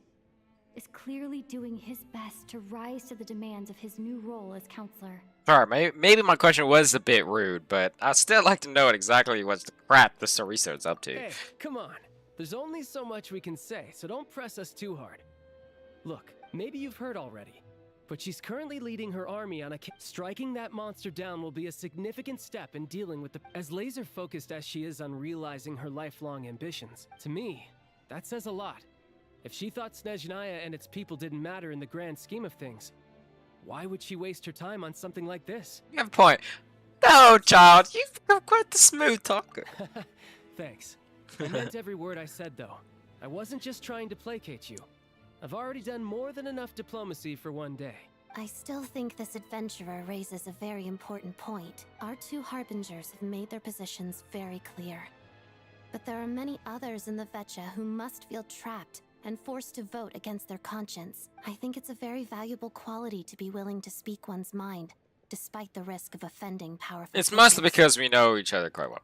Speaker 6: is clearly doing his best to rise to the demands of his new role as counselor.
Speaker 1: Sorry, maybe my question was a bit rude, but I'd still like to know what exactly what the crap the Tsaritsa's up to.
Speaker 2: Hey, come on. There's only so much we can say, so don't press us too hard. Look, maybe you've heard already, but she's currently leading her army on a striking that monster down will be a significant step in dealing with as laser-focused as she is on realizing her lifelong ambitions. To me, that says a lot. If she thought Snezhnaya and its people didn't matter in the grand scheme of things, why would she waste her time on something like this?
Speaker 1: You have a point. No, child, you've become quite the smooth talker.
Speaker 2: Thanks. I meant every word I said, though. I wasn't just trying to placate you. I've already done more than enough diplomacy for one day.
Speaker 3: I still think this adventurer raises a very important point. Our two harbingers have made their positions very clear. But there are many others in the Vetcha who must feel trapped and forced to vote against their conscience. I think it's a very valuable quality to be willing to speak one's mind, despite the risk of offending powerful
Speaker 1: It's mostly
Speaker 3: figures.
Speaker 1: because we know each other quite well.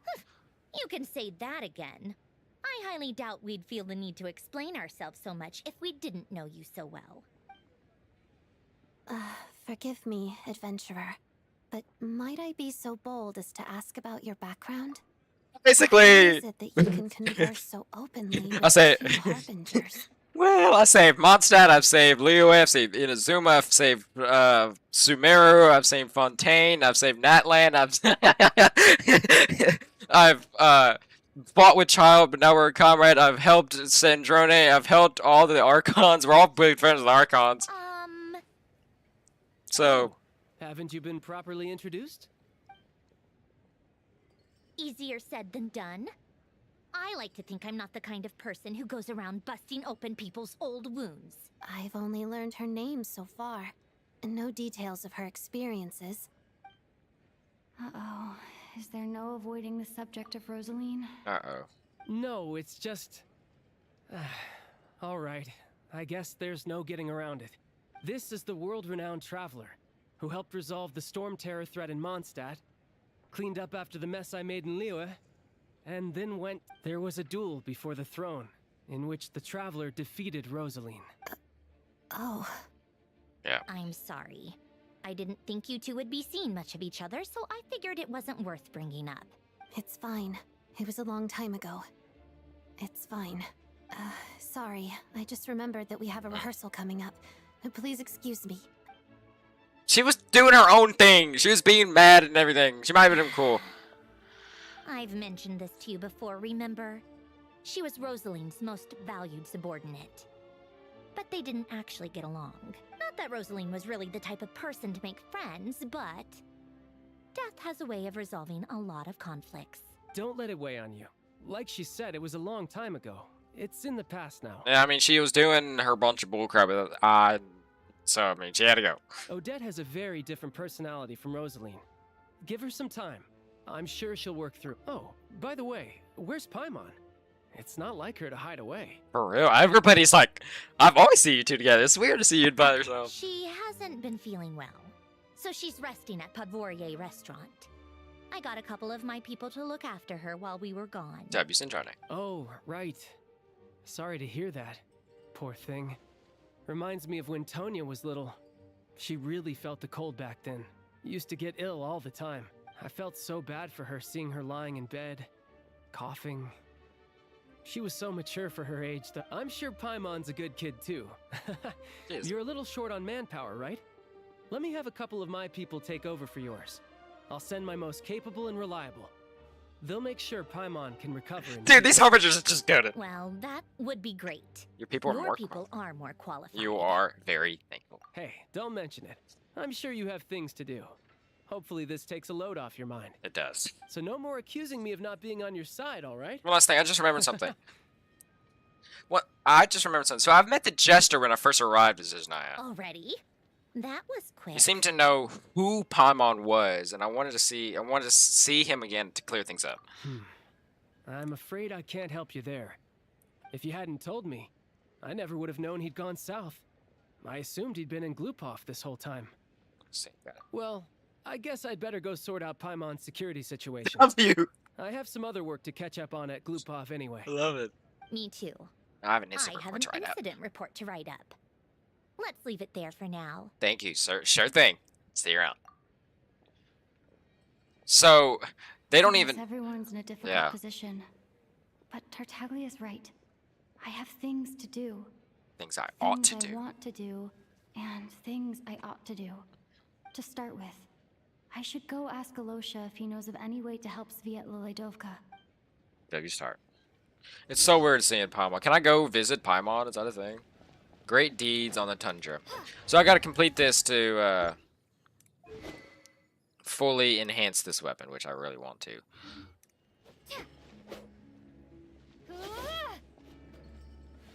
Speaker 4: You can say that again. I highly doubt we'd feel the need to explain ourselves so much if we didn't know you so well.
Speaker 3: Forgive me, adventurer, but might I be so bold as to ask about your background? How
Speaker 1: Basically,
Speaker 3: is it that you can converse so openly with
Speaker 1: I say-
Speaker 3: two harbingers?
Speaker 1: well, I saved Mondstadt, I've saved Liyue, I've saved Inazuma, I've saved Sumeru, I've saved Fontaine, I've saved Natlan, I've fought with Child, but now we're a comrade. I've helped Snezhnaya, I've helped all the Archons. We're all big friends with the Archons. So,
Speaker 2: Haven't you been properly introduced?
Speaker 4: Easier said than done. I like to think I'm not the kind of person who goes around busting open people's old wounds.
Speaker 3: I've only learned her name so far, and no details of her experiences.
Speaker 6: Uh-oh. Is there no avoiding the subject of Rosaline?
Speaker 1: uh-oh.
Speaker 2: No, it's just... all right. I guess there's no getting around it. This is the world-renowned traveler who helped resolve the storm terror threat in Mondstadt, cleaned up after the mess I made in Liyue, and then went... There was a duel before the throne, in which the traveler defeated Rosaline.
Speaker 3: Oh,
Speaker 4: I'm sorry. I didn't think you two would be seeing much of each other, so I figured it wasn't worth bringing up.
Speaker 3: it's fine. It was a long time ago. It's fine. Sorry, I just remembered that we have a rehearsal coming up. Please excuse me.
Speaker 1: She was doing her own thing. She was being mad and everything. She might have been cool.
Speaker 4: I've mentioned this to you before, remember? She was Rosaline's most valued subordinate. But they didn't actually get along. Not that Rosaline was really the type of person to make friends, but... death has a way of resolving a lot of conflicts.
Speaker 2: Don't let it weigh on you. Like she said, it was a long time ago. It's in the past now.
Speaker 1: Yeah, I mean, she was doing her bunch of bullcrap with so, I mean, she had to go.
Speaker 2: Odette has a very different personality from Rosaline. Give her some time. I'm sure she'll work through. Oh, by the way, where's Paimon? It's not like her to hide away.
Speaker 1: For real. Everybody's like, I've always seen you two together. It's weird to see you by yourself.
Speaker 4: She hasn't been feeling well, so she's resting at Podvorier restaurant. I got a couple of my people to look after her while we were gone.
Speaker 1: W. Snezhnaya.
Speaker 2: Oh, right. Sorry to hear that. Poor thing. Reminds me of when Tonya was little. She really felt the cold back then. Used to get ill all the time. I felt so bad for her seeing her lying in bed, coughing. She was so mature for her age that I'm sure Paimon's a good kid too.
Speaker 1: Jeez.
Speaker 2: You're a little short on manpower, right? Let me have a couple of my people take over for yours. I'll send my most capable and reliable. They'll make sure Paimon can recover.
Speaker 1: Dude, these harbingers are just good.
Speaker 4: Well, that would be great.
Speaker 1: Your people are
Speaker 4: Your
Speaker 1: more
Speaker 4: people are more qualified.
Speaker 1: You are very thankful.
Speaker 2: Hey, don't mention it. I'm sure you have things to do. Hopefully this takes a load off your mind.
Speaker 1: It does.
Speaker 2: So no more accusing me of not being on your side, all right?
Speaker 1: One last thing, I just remembered something. What? I just remembered something. So I've met the Jester when I first arrived at Snezhnaya.
Speaker 4: Already? That was quick.
Speaker 1: He seemed to know who Paimon was, and I wanted to see him again to clear things up.
Speaker 2: I'm afraid I can't help you there. If you hadn't told me, I never would have known he'd gone south. I assumed he'd been in Glupov this whole time.
Speaker 1: See, got it.
Speaker 2: Well, I guess I'd better go sort out Paimon's security situation.
Speaker 1: Love you.
Speaker 2: I have some other work to catch up on at Glupov anyway.
Speaker 1: Love it.
Speaker 4: Me too.
Speaker 1: I have an incident
Speaker 4: I have
Speaker 1: report
Speaker 4: an
Speaker 1: to write up.
Speaker 4: incident report to write up. Let's leave it there for now.
Speaker 1: Thank you, sir. Sure thing. See you around. So, they don't
Speaker 6: Yes,
Speaker 1: even...
Speaker 6: Everyone's in a difficult
Speaker 1: Yeah.
Speaker 6: position. But Tartaglia's right. I have things to do.
Speaker 1: Things I ought
Speaker 6: Things
Speaker 1: to
Speaker 6: I
Speaker 1: do.
Speaker 6: want to do, and things I ought to do. To start with, I should go ask Alosha if he knows of any way to help Sviatla Ledovka.
Speaker 1: W start. It's so weird seeing Paimon. Can I go visit Paimon? Is that a thing? Great deeds on the tundra. So I gotta complete this to fully enhance this weapon, which I really want to.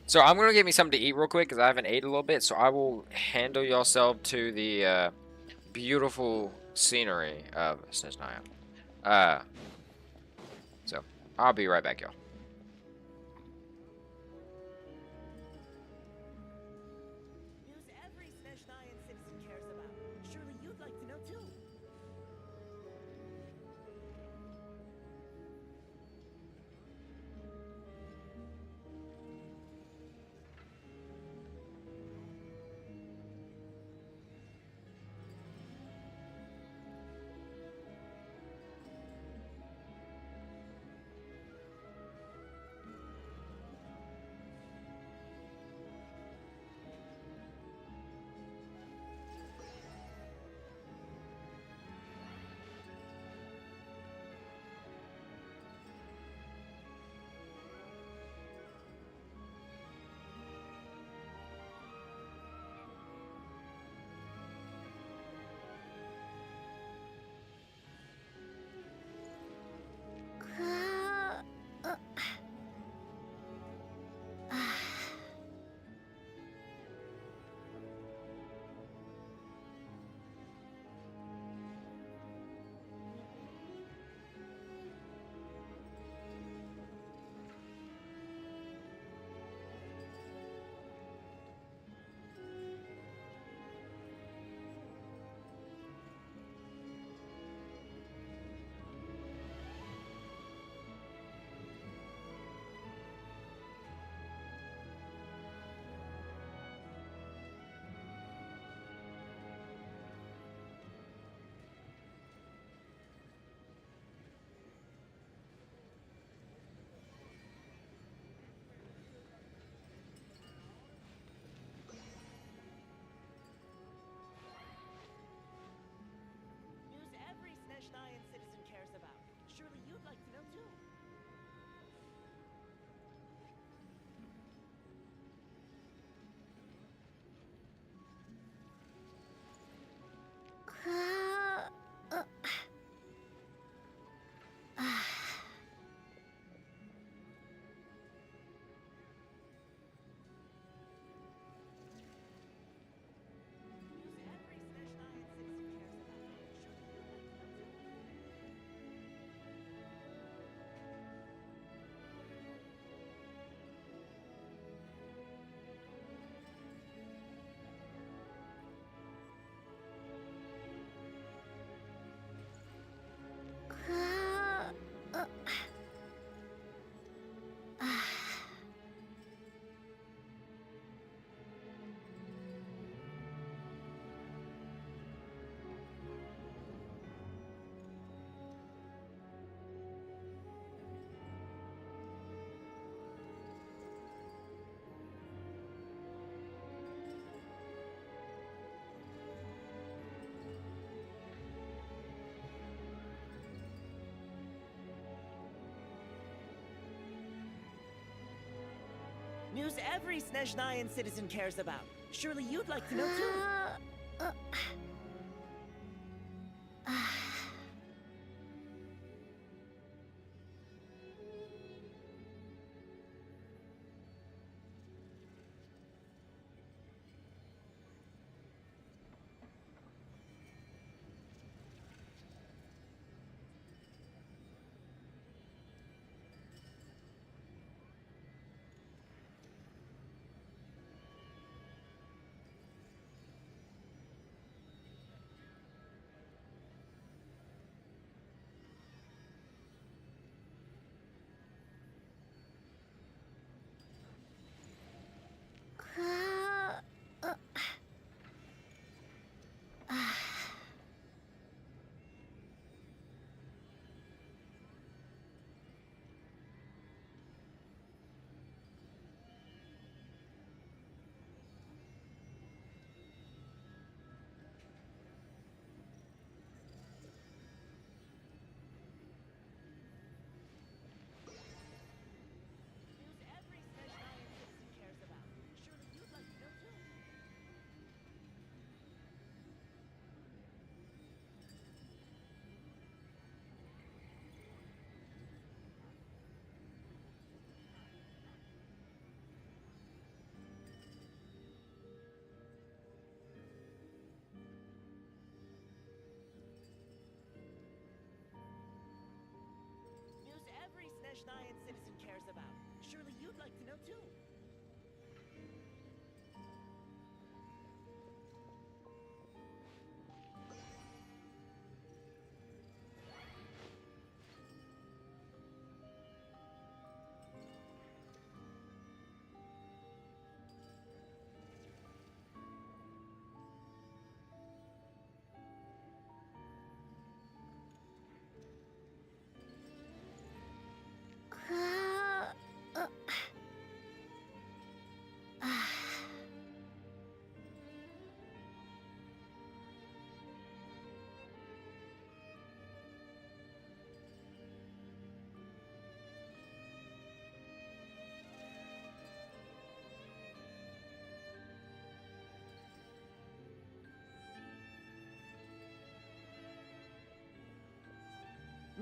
Speaker 1: So I'm gonna get me something to eat real quick because I haven't ate a little bit. So I will handle yourself to the beautiful scenery of Snezhnaya. So I'll be right back, y'all.
Speaker 8: News every Snezhnayan citizen cares about. Surely you'd like to know too. News every Snezhnayan citizen cares about. Surely you'd like to know too. News every Snezhnayan citizen cares about. Surely you'd like to know too. News every Snezhnayan citizen cares about. Surely you'd like to know too.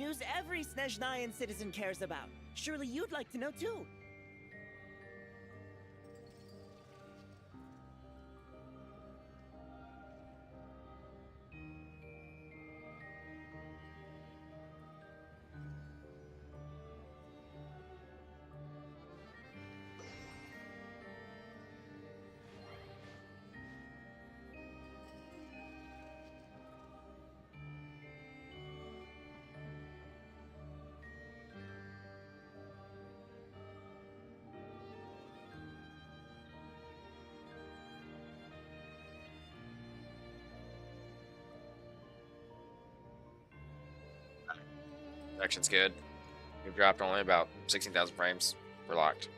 Speaker 8: News every Snezhnayan citizen cares about. Surely you'd like to know too.
Speaker 1: Action's good. We've dropped only about 16,000 frames. We're locked.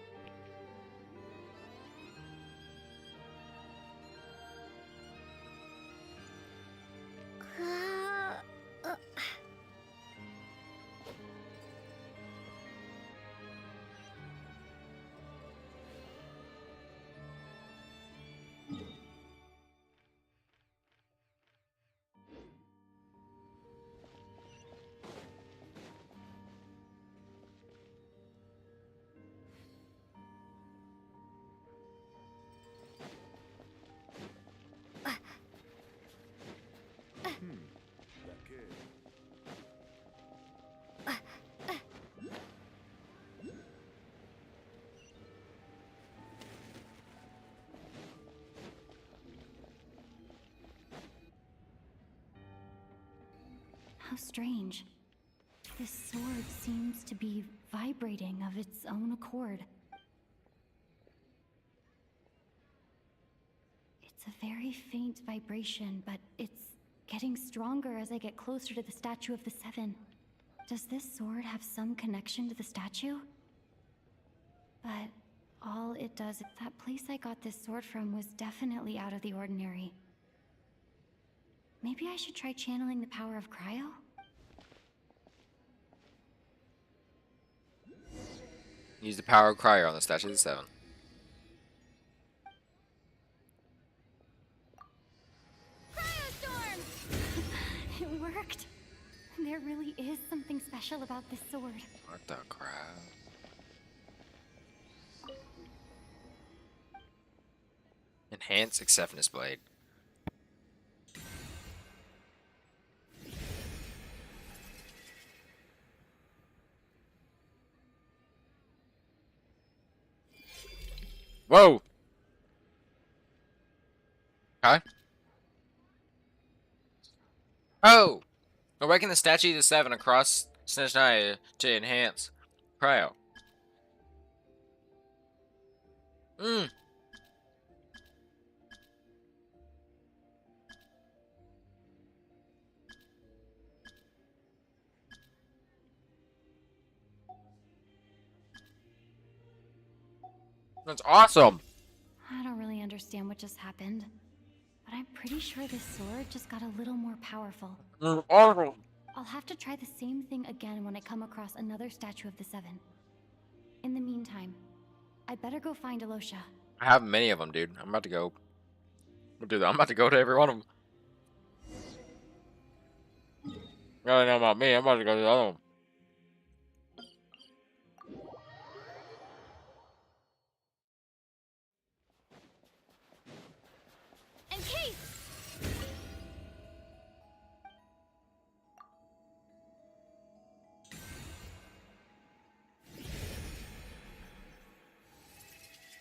Speaker 6: How strange. This sword seems to be vibrating of its own accord. It's a very faint vibration, but it's getting stronger as I get closer to the statue of the Seven. Does this sword have some connection to the statue? But all it does, that place I got this sword from was definitely out of the ordinary. Maybe I should try channeling the power of cryo?
Speaker 1: Use the power of cryo on the statue of the Seven.
Speaker 6: It worked! There really is something special about this sword.
Speaker 1: What the crap? Enhance acceptance blade. Whoa! Huh? Oh! Awaken the statue of the Seven across Snezhnaya to enhance cryo. That's awesome!
Speaker 6: I don't really understand what just happened, but I'm pretty sure this sword just got a little more powerful.
Speaker 1: That's awesome!
Speaker 6: I'll have to try the same thing again when I come across another statue of the Seven. In the meantime, I better go find Alosha.
Speaker 1: I have many of them, dude. I'm about to go. I'm about to go to every one of them. You don't know about me. I'm about to go to the other one.
Speaker 4: And Kate!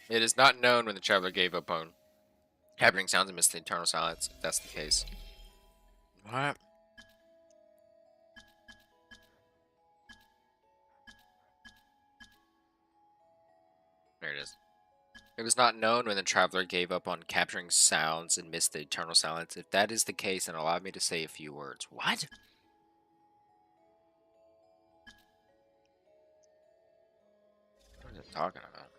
Speaker 1: It is not known when the traveler gave up on happening sounds and missed the eternal silence, if that's the case. What? There it is. It was not known when the traveler gave up on capturing sounds and missed the eternal silence. If that is the case, then allow me to say a few words. What? What is it talking about?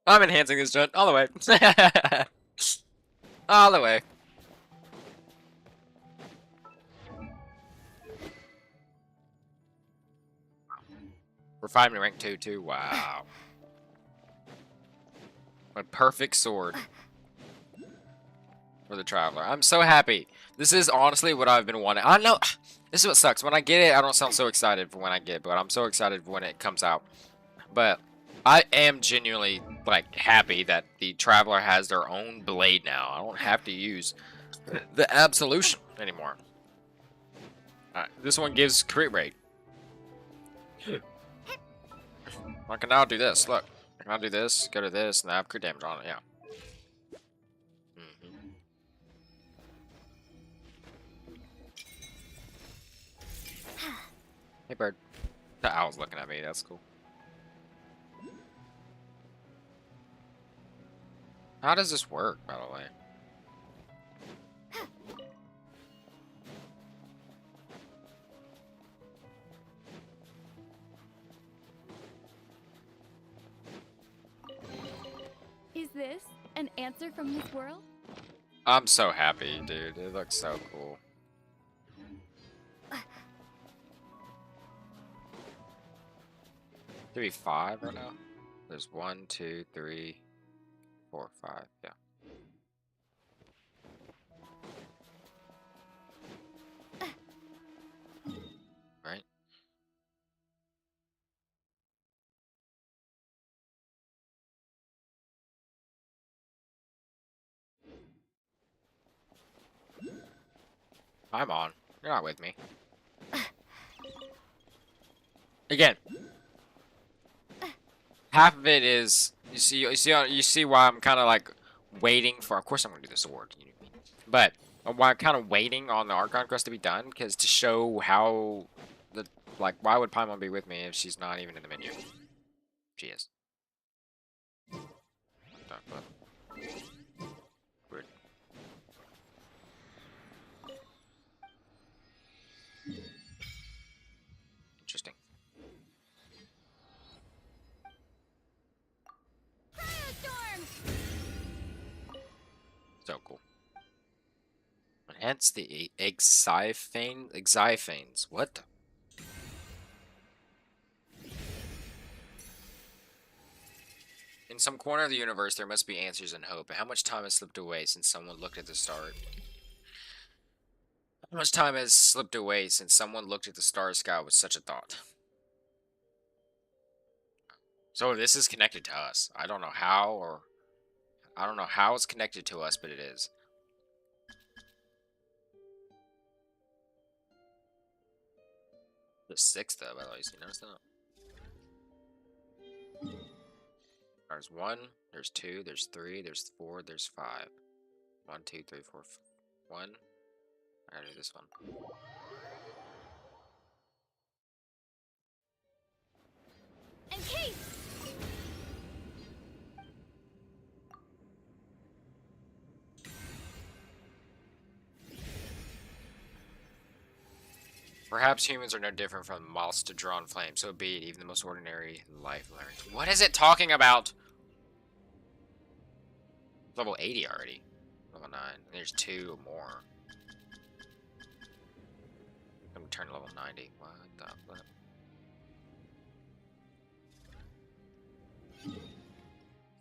Speaker 1: I'm enhancing this joint all the way. All the way. Refinement rank 2 too. Wow. A perfect sword for the traveler. I'm so happy. This is honestly what I've been wanting. I know this is what sucks. When I get it, I don't sound so excited for when I get it, but I'm so excited when it comes out. But I am genuinely like happy that the traveler has their own blade now. I don't have to use the absolution anymore. Alright, this one gives crit rate. I can now do this. Look, I can now do this, go to this, and I have crit damage on it. Yeah. Hey, bird. The owl's looking at me. That's cool. How does this work, by the way?
Speaker 9: Is this an answer from this world?
Speaker 1: I'm so happy, dude. It looks so cool. Should be 5 right now? There's 1, 2, 3, 4, 5. Yeah. Right? I'm on. You're not with me. Again. Half of it is you see why I'm kind of like waiting for. Of course, I'm gonna do the sword, but why I'm kind of waiting on the Archon quest to be done, because to show how the why would Paimon be with me if she's not even in the menu? She is. Weird. Interesting. So cool. And hence the Exiphanes. What the? In some corner of the universe, there must be answers and hope. How much time has slipped away since someone looked at the stars? How much time has slipped away since someone looked at the star sky with such a thought? So this is connected to us. I don't know how, or I don't know how it's connected to us, but it is. There's 6 though, by the way. You notice that? There's 1, there's 2, there's 3, there's 4, there's 5. 1, 2, 3, 4, 1. I gotta do this one.
Speaker 9: And Kate!
Speaker 1: Perhaps humans are no different from moths to drawn flame, so be it. Even the most ordinary life learns. What is it talking about? Level 80 already. Level 9. There's 2 more. I'm gonna turn level 90. What the flip?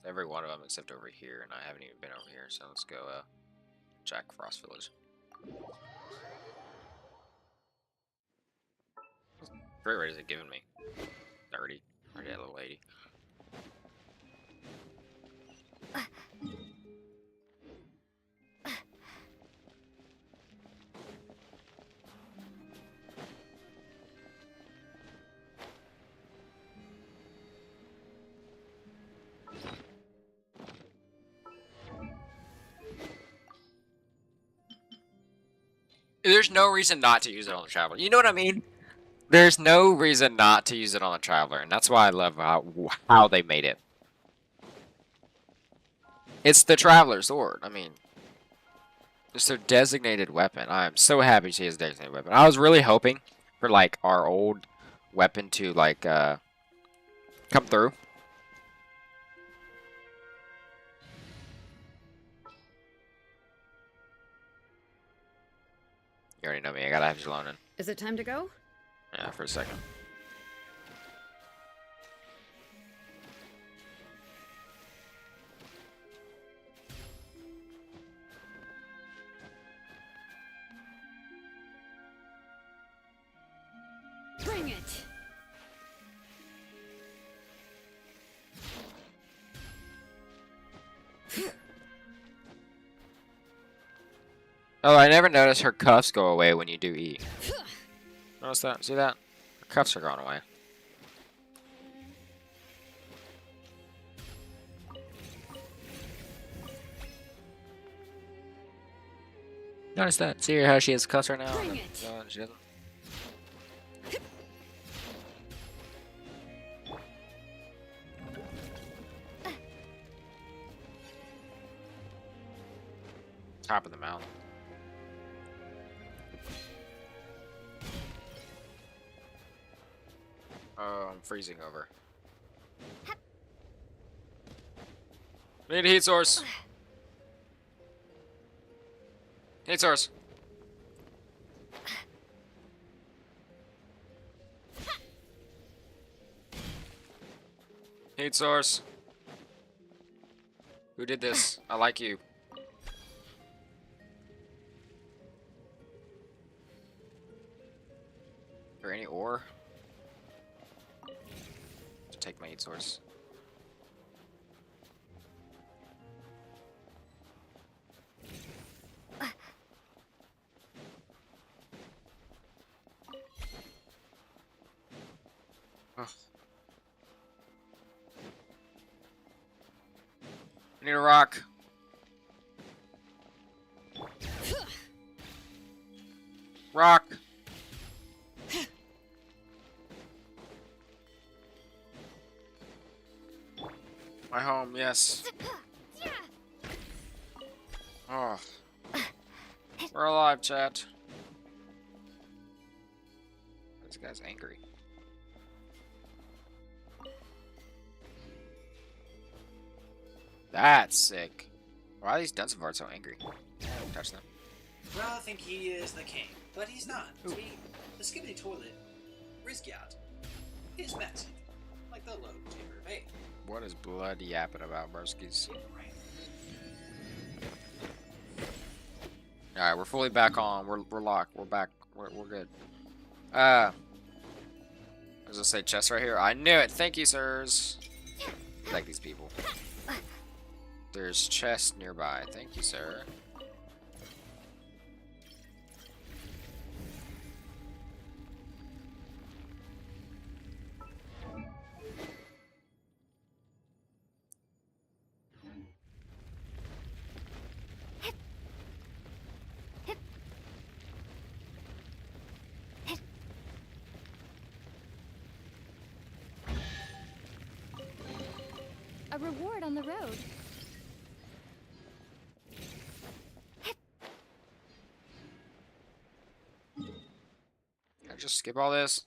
Speaker 1: Every one of them except over here, and I haven't even been over here, so let's go, Jack Frost Village. Great rate is it giving me? 30. Already at level 80. There's no reason not to use it on the Traveler. You know what I mean? There's no reason not to use it on the Traveler, and that's why I love how they made it. It's the Traveler sword. I mean, it's their designated weapon. I am so happy she has a designated weapon. I was really hoping for like our old weapon to like come through. You already know me. I gotta have Jelona.
Speaker 10: Is it time to go?
Speaker 1: Yeah, for a second.
Speaker 9: it!
Speaker 1: Oh, I never noticed her cuffs go away when you do E. Notice that? See that? Her cuffs are gone away. Notice that? See how she has cuffs right now?
Speaker 9: Bring
Speaker 1: and
Speaker 9: it.
Speaker 1: then, she doesn't. Top of the mountain. Oh, I'm freezing over. Need a heat source. Heat source. Heat source. Who did this? I like you. Is there any ore? To take my heat source. Ugh. I need a rock. Rock. My home, yes. Oh. We're alive, chat. This guy's angry. That's sick. Why are these Dunsivars so angry? Don't touch them.
Speaker 10: Well, I think he is the king, but he's not. See, the skibbity toilet, Rizgyat, is massive, like the low chamber of 8.
Speaker 1: What is blood yapping about, broskies?
Speaker 10: Right.
Speaker 1: Alright, we're fully back on. We're locked. We're back. We're good. Does it say chest right here? I knew it. Thank you, sirs. I like these people. There's chest nearby. Thank you, sir.
Speaker 9: A reward on the road.
Speaker 1: Can I just skip all this?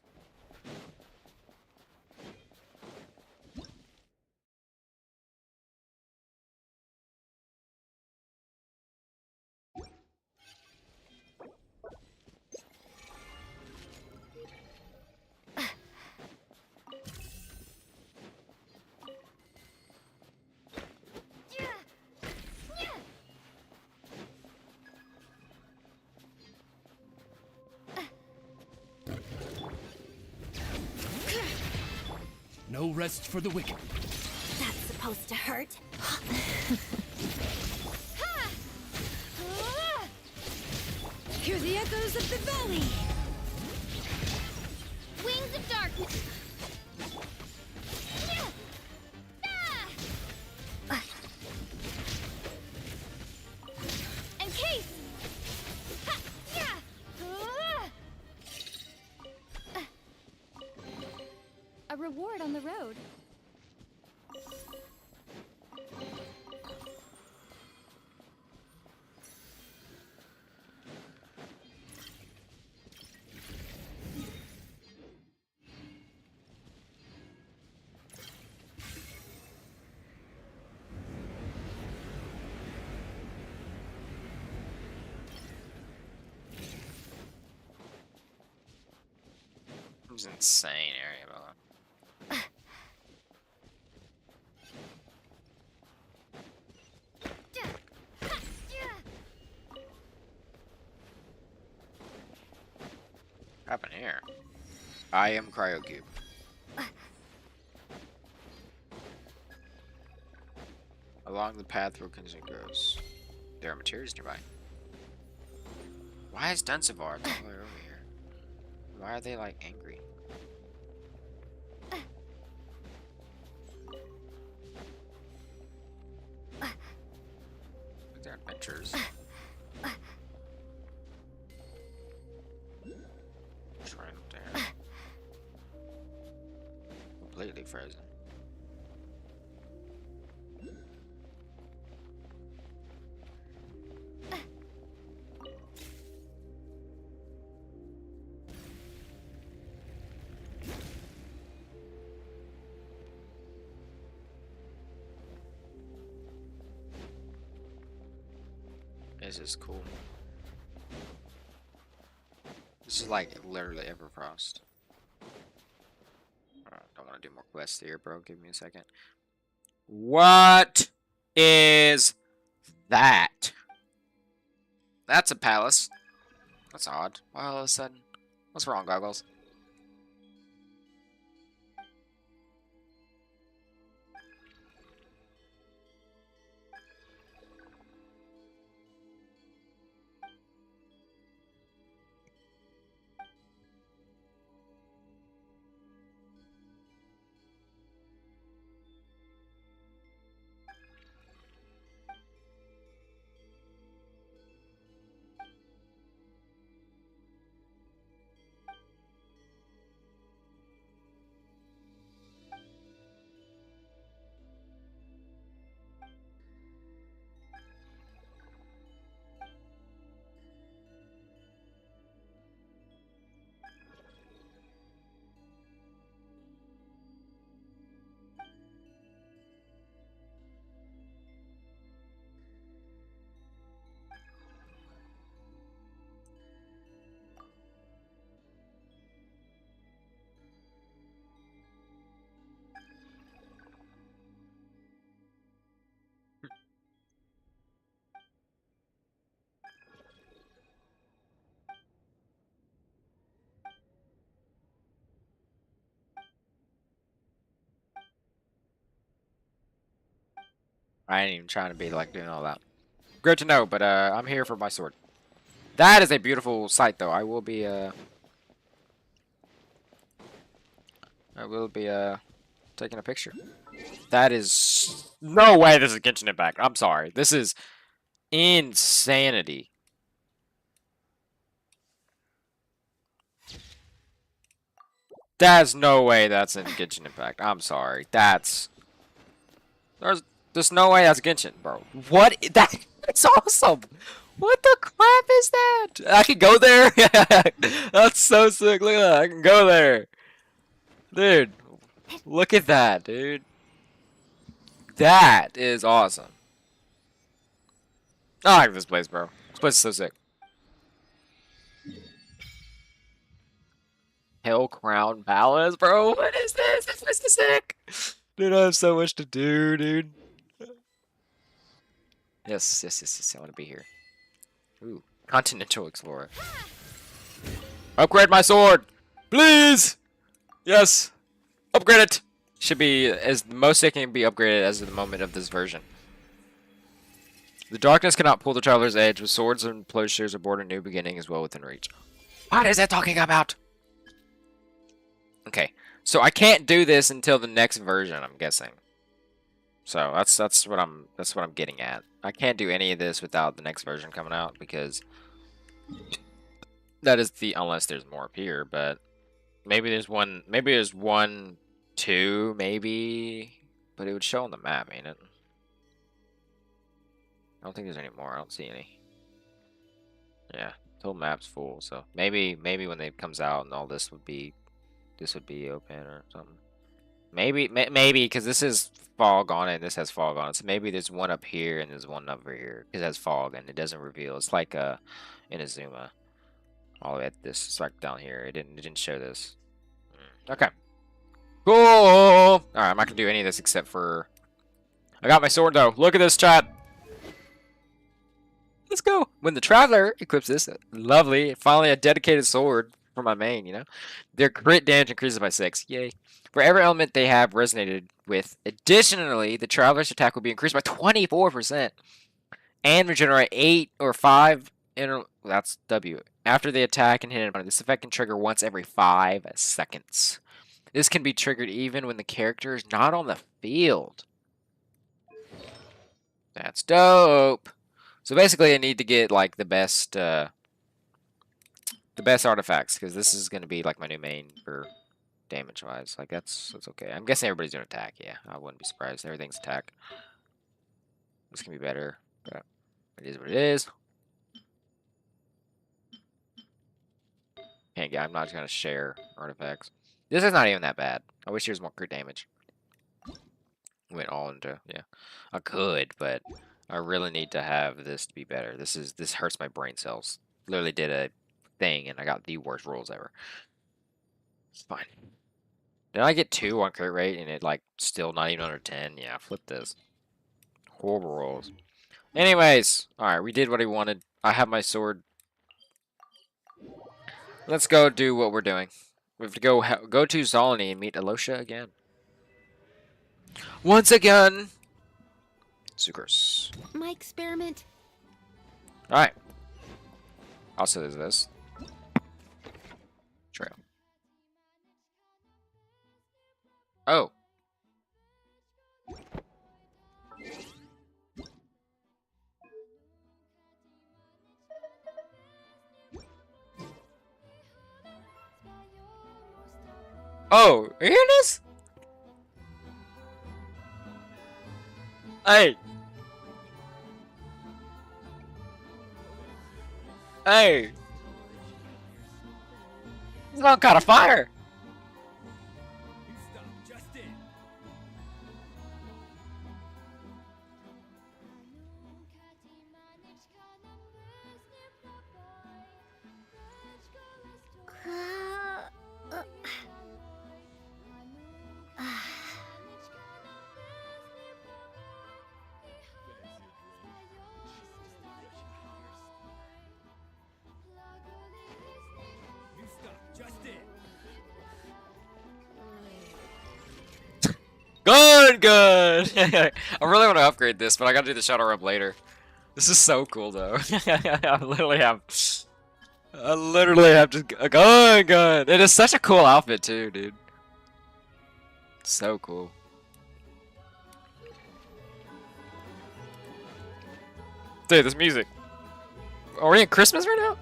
Speaker 2: No rest for the wicked.
Speaker 3: That's supposed to hurt.
Speaker 9: Hear the echoes of the valley.
Speaker 4: Wings of darkness.
Speaker 9: Encase. A reward on the road.
Speaker 1: It's an insane area, bro. What happened here? I am Cryocube. Along the path where Genshin grows, there are materials nearby. Why is Dunsivar all the way over here? Why are they like angry? They're adventures. Shrine up there. Completely frozen. This is cool. This is like literally Everfrost. Don't want to do more quests here, bro. Give me a second. What is that? That's a palace. That's odd. Why all of a sudden? What's wrong, Goggles? I ain't even trying to be like doing all that. Good to know, but I'm here for my sword. That is a beautiful sight, though. I will be taking a picture. That is no way. This is Genshin Impact. I'm sorry. This is insanity. There's no way that's in Genshin Impact. I'm sorry. There's no way that's Genshin, bro. What? That's awesome. What the crap is that? I can go there. That's so sick. Look at that. I can go there, dude. Look at that, dude. That is awesome. I like this place, bro. This place is so sick. Hell Crown Palace, bro. What is this? This place is sick. Dude, I have so much to do, dude. Yes. I want to be here. Ooh, Continental Explorer. Upgrade my sword, please. Yes, upgrade it. Should be as most it can be upgraded as of the moment of this version. The darkness cannot pull the traveler's edge. With swords and plowshares aboard, a new beginning is well within reach. What is it talking about? Okay, so I can't do this until the next version, I'm guessing. So that's what I'm getting at. I can't do any of this without the next version coming out because that is unless there's more up here, but maybe there's one, two, maybe, but it would show on the map, ain't it? I don't think there's any more. I don't see any. Yeah, the whole map's full, so maybe when it comes out and all this would be open or something. Maybe because this is fog on it and this has fog on it, so maybe there's one up here and there's one over here because it has fog and it doesn't reveal. It's like in Azuma. All the way at this, it's like down here. It didn't show this. Okay. Cool. All right, I'm not gonna do any of this except for I got my sword though. Look at this, chat. Let's go. When the traveler equips this, lovely, finally a dedicated sword. for my main, you know? Their crit damage increases by 6. Yay. For every element they have resonated with, additionally, the Traveler's attack will be increased by 24% and regenerate 8 or 5 that's W. After the attack and hit an opponent, this effect can trigger once every 5 seconds. This can be triggered even when the character is not on the field. That's dope. So basically I need to get like the best artifacts, because this is going to be like my new main for damage wise. Like that's okay. I'm guessing everybody's doing attack. Yeah, I wouldn't be surprised. Everything's attack. This can be better, but it is what it is. I'm not just going to share artifacts. This is not even that bad. I wish there was more crit damage. Went all into, yeah. I could, but I really need to have this to be better. This hurts my brain cells. Literally did a thing and I got the worst rolls ever. It's fine. Did I get 2 on crit rate and it like still not even under 10? Yeah, flip this. Horrible rolls. Anyways, alright, we did what he wanted. I have my sword. Let's go do what we're doing. We have to go to Zolony and meet Alosha again. Once again! Sucrose.
Speaker 3: My experiment.
Speaker 1: Alright. Also, there's this. Trail. Oh. Oh, here it is? Hey. Hey. It's not kind of fire. Good. I really want to upgrade this, but I gotta do the shadow rub later. This is so cool, though. I literally have just a gun. It is such a cool outfit, too, dude. So cool. Dude, this music. Are we in Christmas right now?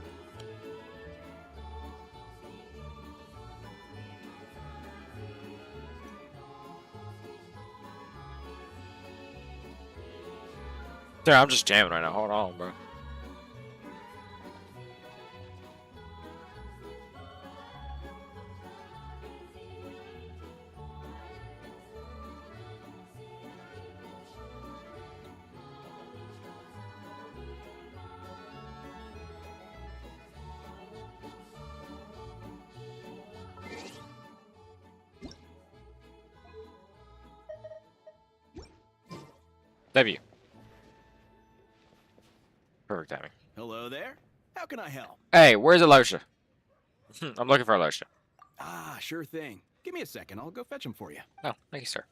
Speaker 1: Dude, I'm just jamming right now. Hold on, bro. W. Perfect timing.
Speaker 11: Hello there. How can I help?
Speaker 1: Hey, where's Alosha? I'm looking for Alosha.
Speaker 11: Ah, sure thing. Give me a second. I'll go fetch him for you.
Speaker 1: Oh, thank you, sir.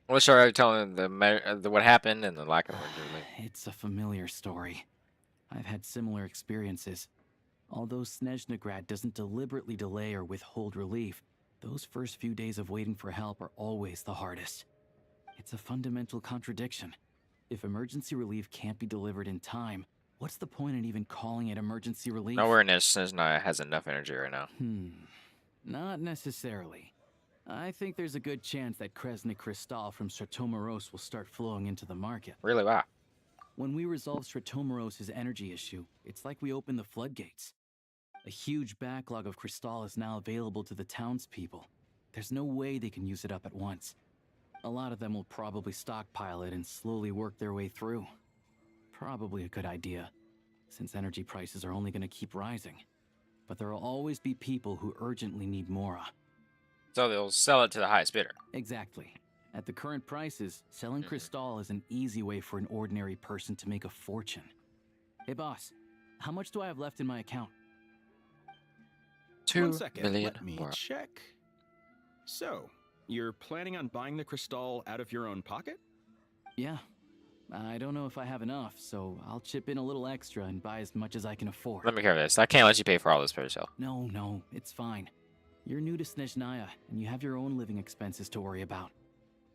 Speaker 1: Well, sure, I telling the what happened and the lack of orderly.
Speaker 12: It's a familiar story. I've had similar experiences. Although Snezhnaya doesn't deliberately delay or withhold relief, those first few days of waiting for help are always the hardest. It's a fundamental contradiction. If emergency relief can't be delivered in time, what's the point in even calling it emergency relief?
Speaker 1: Nowhere in Snezhnaya has enough energy right now.
Speaker 12: Not necessarily. I think there's a good chance that Kresnik Crystal from Stratomeros will start flowing into the market.
Speaker 1: Really? Wow.
Speaker 12: When we resolve Stratomeros' energy issue, it's like we open the floodgates. A huge backlog of Crystal is now available to the townspeople. There's no way they can use it up at once. A lot of them will probably stockpile it and slowly work their way through. Probably a good idea, since energy prices are only going to keep rising. But there will always be people who urgently need Mora.
Speaker 1: So they'll sell it to the highest bidder.
Speaker 12: Exactly. At the current prices, selling Crystal is an easy way for an ordinary person to make a fortune. Hey boss, how much do I have left in my account?
Speaker 1: 2
Speaker 11: 1 second,
Speaker 1: million
Speaker 11: let me
Speaker 1: more.
Speaker 11: check. So, you're planning on buying the Crystal out of your own pocket?
Speaker 12: Yeah. I don't know if I have enough, so I'll chip in a little extra and buy as much as I can afford.
Speaker 1: Let me hear this. I can't let you pay for all this for yourself.
Speaker 12: No, it's fine. You're new to Snezhnaya, and you have your own living expenses to worry about.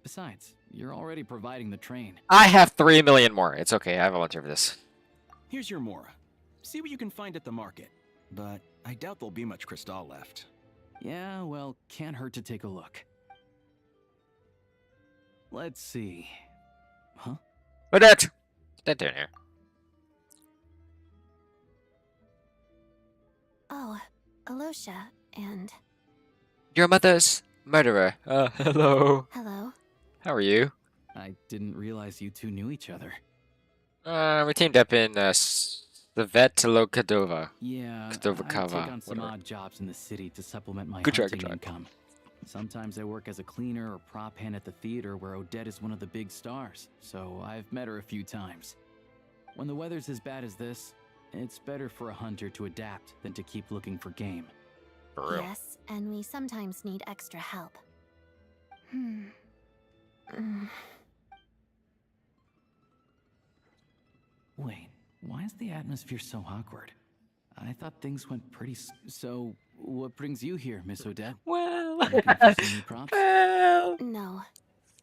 Speaker 12: Besides, you're already providing the train.
Speaker 1: I have 3 million more. It's okay. I volunteer for this.
Speaker 11: Here's your Mora. See what you can find at the market. But I doubt there'll be much Crystal left.
Speaker 12: Yeah, well, can't hurt to take a look. Let's see. Huh?
Speaker 1: What that? What's that doing here?
Speaker 3: Oh, Alosha, and
Speaker 1: Your mother's murderer. Hello.
Speaker 3: hello.
Speaker 1: How are you?
Speaker 12: I didn't realize you two knew each other.
Speaker 1: We teamed up in Svetlokadova.
Speaker 12: Yeah, I
Speaker 1: Kdovakava,
Speaker 12: take on some
Speaker 1: whatever.
Speaker 12: odd jobs in the city to supplement my
Speaker 1: Good try,
Speaker 12: hunting
Speaker 1: good try.
Speaker 12: income. Sometimes I work as a cleaner or prop hand at the theater where Odette is one of the big stars, so I've met her a few times. When the weather's as bad as this, it's better for a hunter to adapt than to keep looking for game.
Speaker 1: For real.
Speaker 3: Yes, and we sometimes need extra help.
Speaker 12: Wait, why is the atmosphere so awkward? I thought things went pretty so, what brings you here, Miss Odette?
Speaker 1: Well,
Speaker 12: Looking for some new props?
Speaker 1: well.
Speaker 3: No.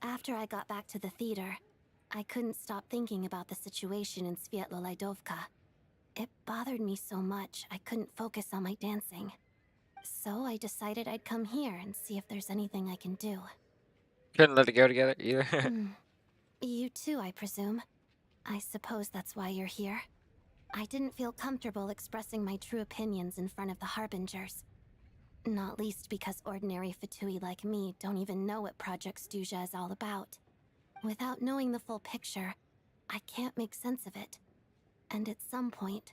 Speaker 3: After I got back to the theater, I couldn't stop thinking about the situation in Svietlolaidovka. It bothered me so much I couldn't focus on my dancing. So I decided I'd come here and see if there's anything I can do.
Speaker 1: Couldn't let it go together either.
Speaker 3: You too, I presume. I suppose that's why you're here. I didn't feel comfortable expressing my true opinions in front of the Harbingers. Not least because ordinary Fatui like me don't even know what Project Stuja is all about. Without knowing the full picture, I can't make sense of it. And at some point,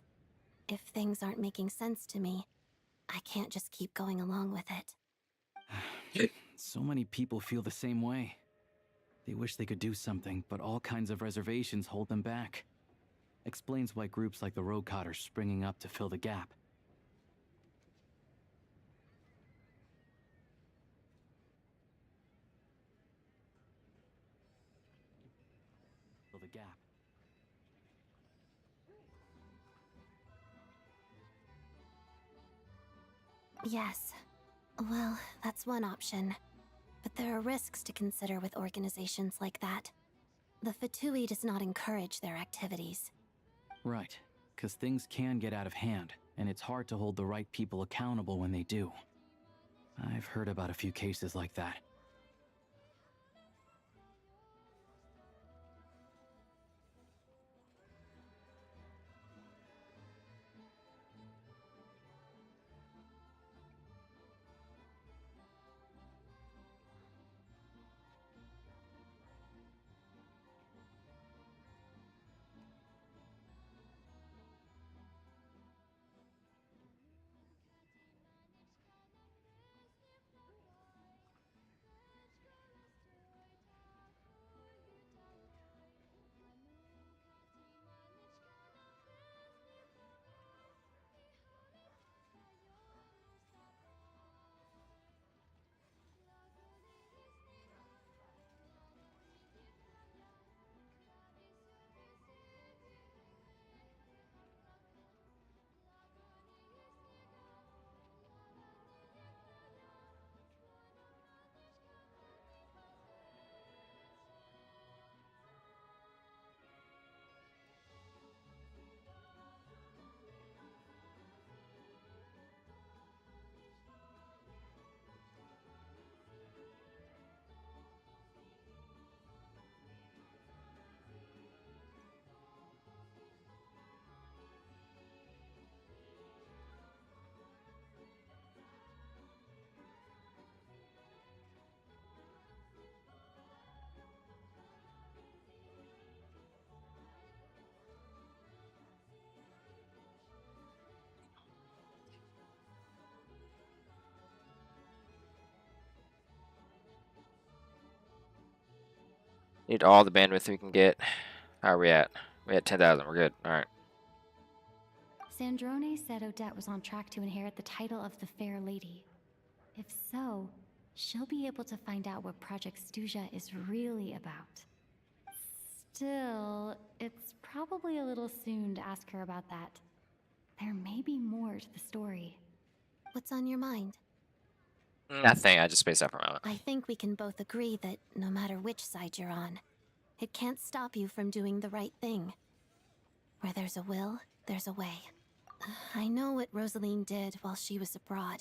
Speaker 3: if things aren't making sense to me, I can't just keep going along with it.
Speaker 12: So many people feel the same way. They wish they could do something, but all kinds of reservations hold them back. Explains why groups like the Rokot are springing up to fill the gap. Fill the gap.
Speaker 3: Yes. Well, that's one option. But there are risks to consider with organizations like that. The Fatui does not encourage their activities.
Speaker 12: Right, because things can get out of hand, and it's hard to hold the right people accountable when they do. I've heard about a few cases like that.
Speaker 1: Need all the bandwidth we can get. How are we at? We at 10,000. We're good. All right.
Speaker 6: Sandrone said Odette was on track to inherit the title of the Fair Lady. If so, she'll be able to find out what Project Stuja is really about. Still, it's probably a little soon to ask her about that. There may be more to the story.
Speaker 3: What's on your mind?
Speaker 1: Nothing. I just spaced out for a moment.
Speaker 3: I think we can both agree that no matter which side you're on, it can't stop you from doing the right thing. Where there's a will, there's a way. I know what Rosaline did while she was abroad.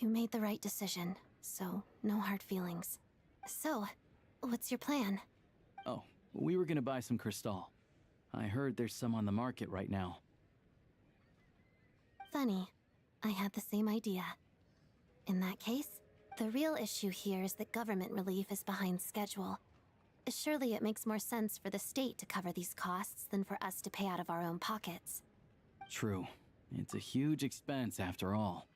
Speaker 3: You made the right decision, so no hard feelings. So, what's your plan?
Speaker 12: Oh, we were gonna buy some Crystal. I heard there's some on the market right now.
Speaker 3: Funny. I had the same idea. In that case, the real issue here is that government relief is behind schedule. Surely it makes more sense for the state to cover these costs than for us to pay out of our own pockets.
Speaker 12: True. It's a huge expense after all.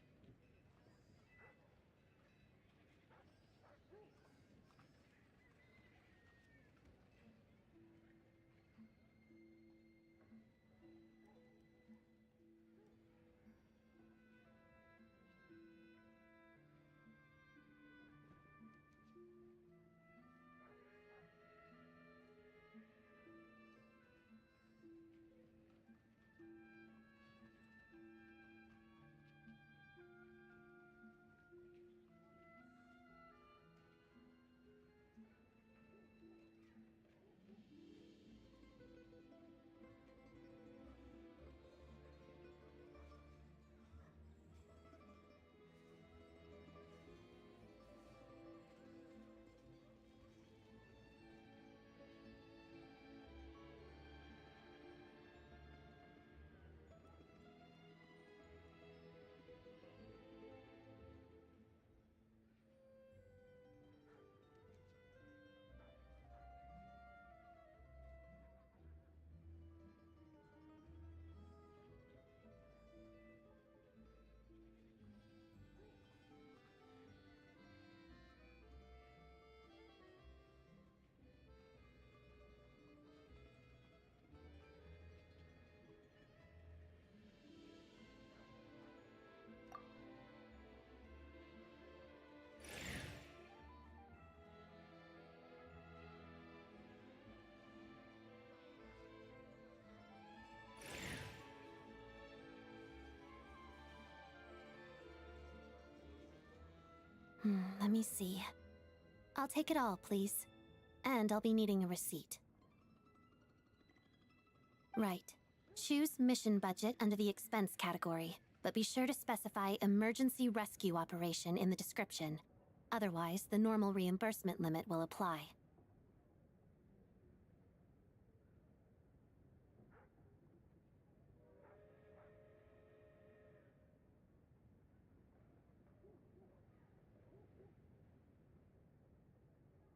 Speaker 3: Let me see. I'll take it all, please. And I'll be needing a receipt. Right. Choose mission budget under the expense category, but be sure to specify emergency rescue operation in the description. Otherwise, the normal reimbursement limit will apply.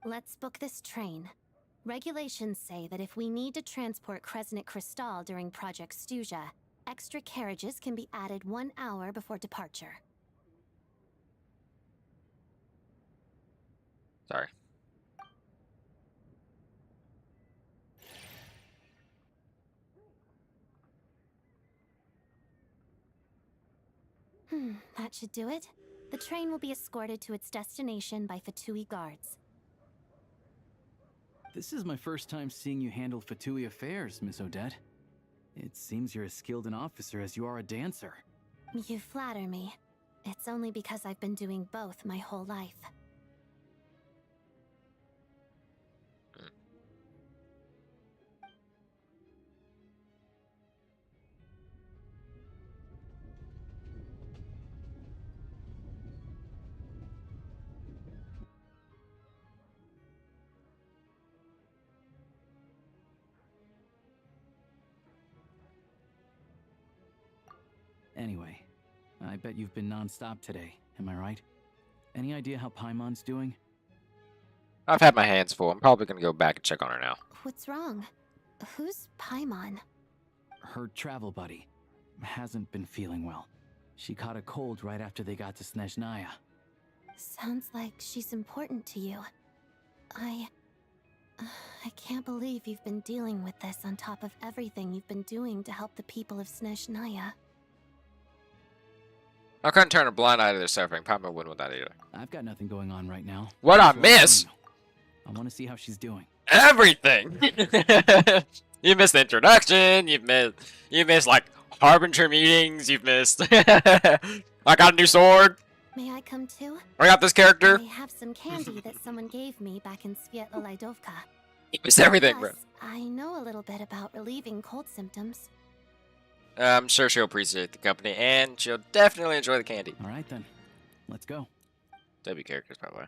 Speaker 3: Let's book this train. Regulations say that if we need to transport Kresnik Crystal during Project Stuja, extra carriages can be added 1 hour before departure.
Speaker 1: Sorry.
Speaker 3: That should do it. The train will be escorted to its destination by Fatui guards.
Speaker 12: This is my first time seeing you handle Fatui affairs, Miss Odette. It seems you're as skilled an officer as you are a dancer.
Speaker 3: You flatter me. It's only because I've been doing both my whole life.
Speaker 12: Anyway, I bet you've been non-stop today, am I right? Any idea how Paimon's doing?
Speaker 1: I've had my hands full. I'm probably going to go back and check on her now.
Speaker 3: What's wrong? Who's Paimon?
Speaker 12: Her travel buddy hasn't been feeling well. She caught a cold right after they got to Snezhnaya.
Speaker 3: Sounds like she's important to you. can't believe you've been dealing with this on top of everything you've been doing to help the people of Snezhnaya.
Speaker 1: I couldn't turn a blind eye to their suffering. Papa wouldn't with that either.
Speaker 12: I've got nothing going on right now.
Speaker 1: What I
Speaker 12: So
Speaker 1: miss?
Speaker 12: I want to see how she's doing.
Speaker 1: Everything. You missed the introduction. You missed like Harbinger meetings. You've missed. I got a new sword.
Speaker 3: May I come too?
Speaker 1: I got this character.
Speaker 3: I have some candy that someone gave me back in Svietlolaidovka.
Speaker 1: You missed everything, bro.
Speaker 3: Plus, I know a little bit about relieving cold symptoms.
Speaker 1: I'm sure she'll appreciate the company, and she'll definitely enjoy the candy.
Speaker 12: All right then, let's go.
Speaker 1: W characters, by the way.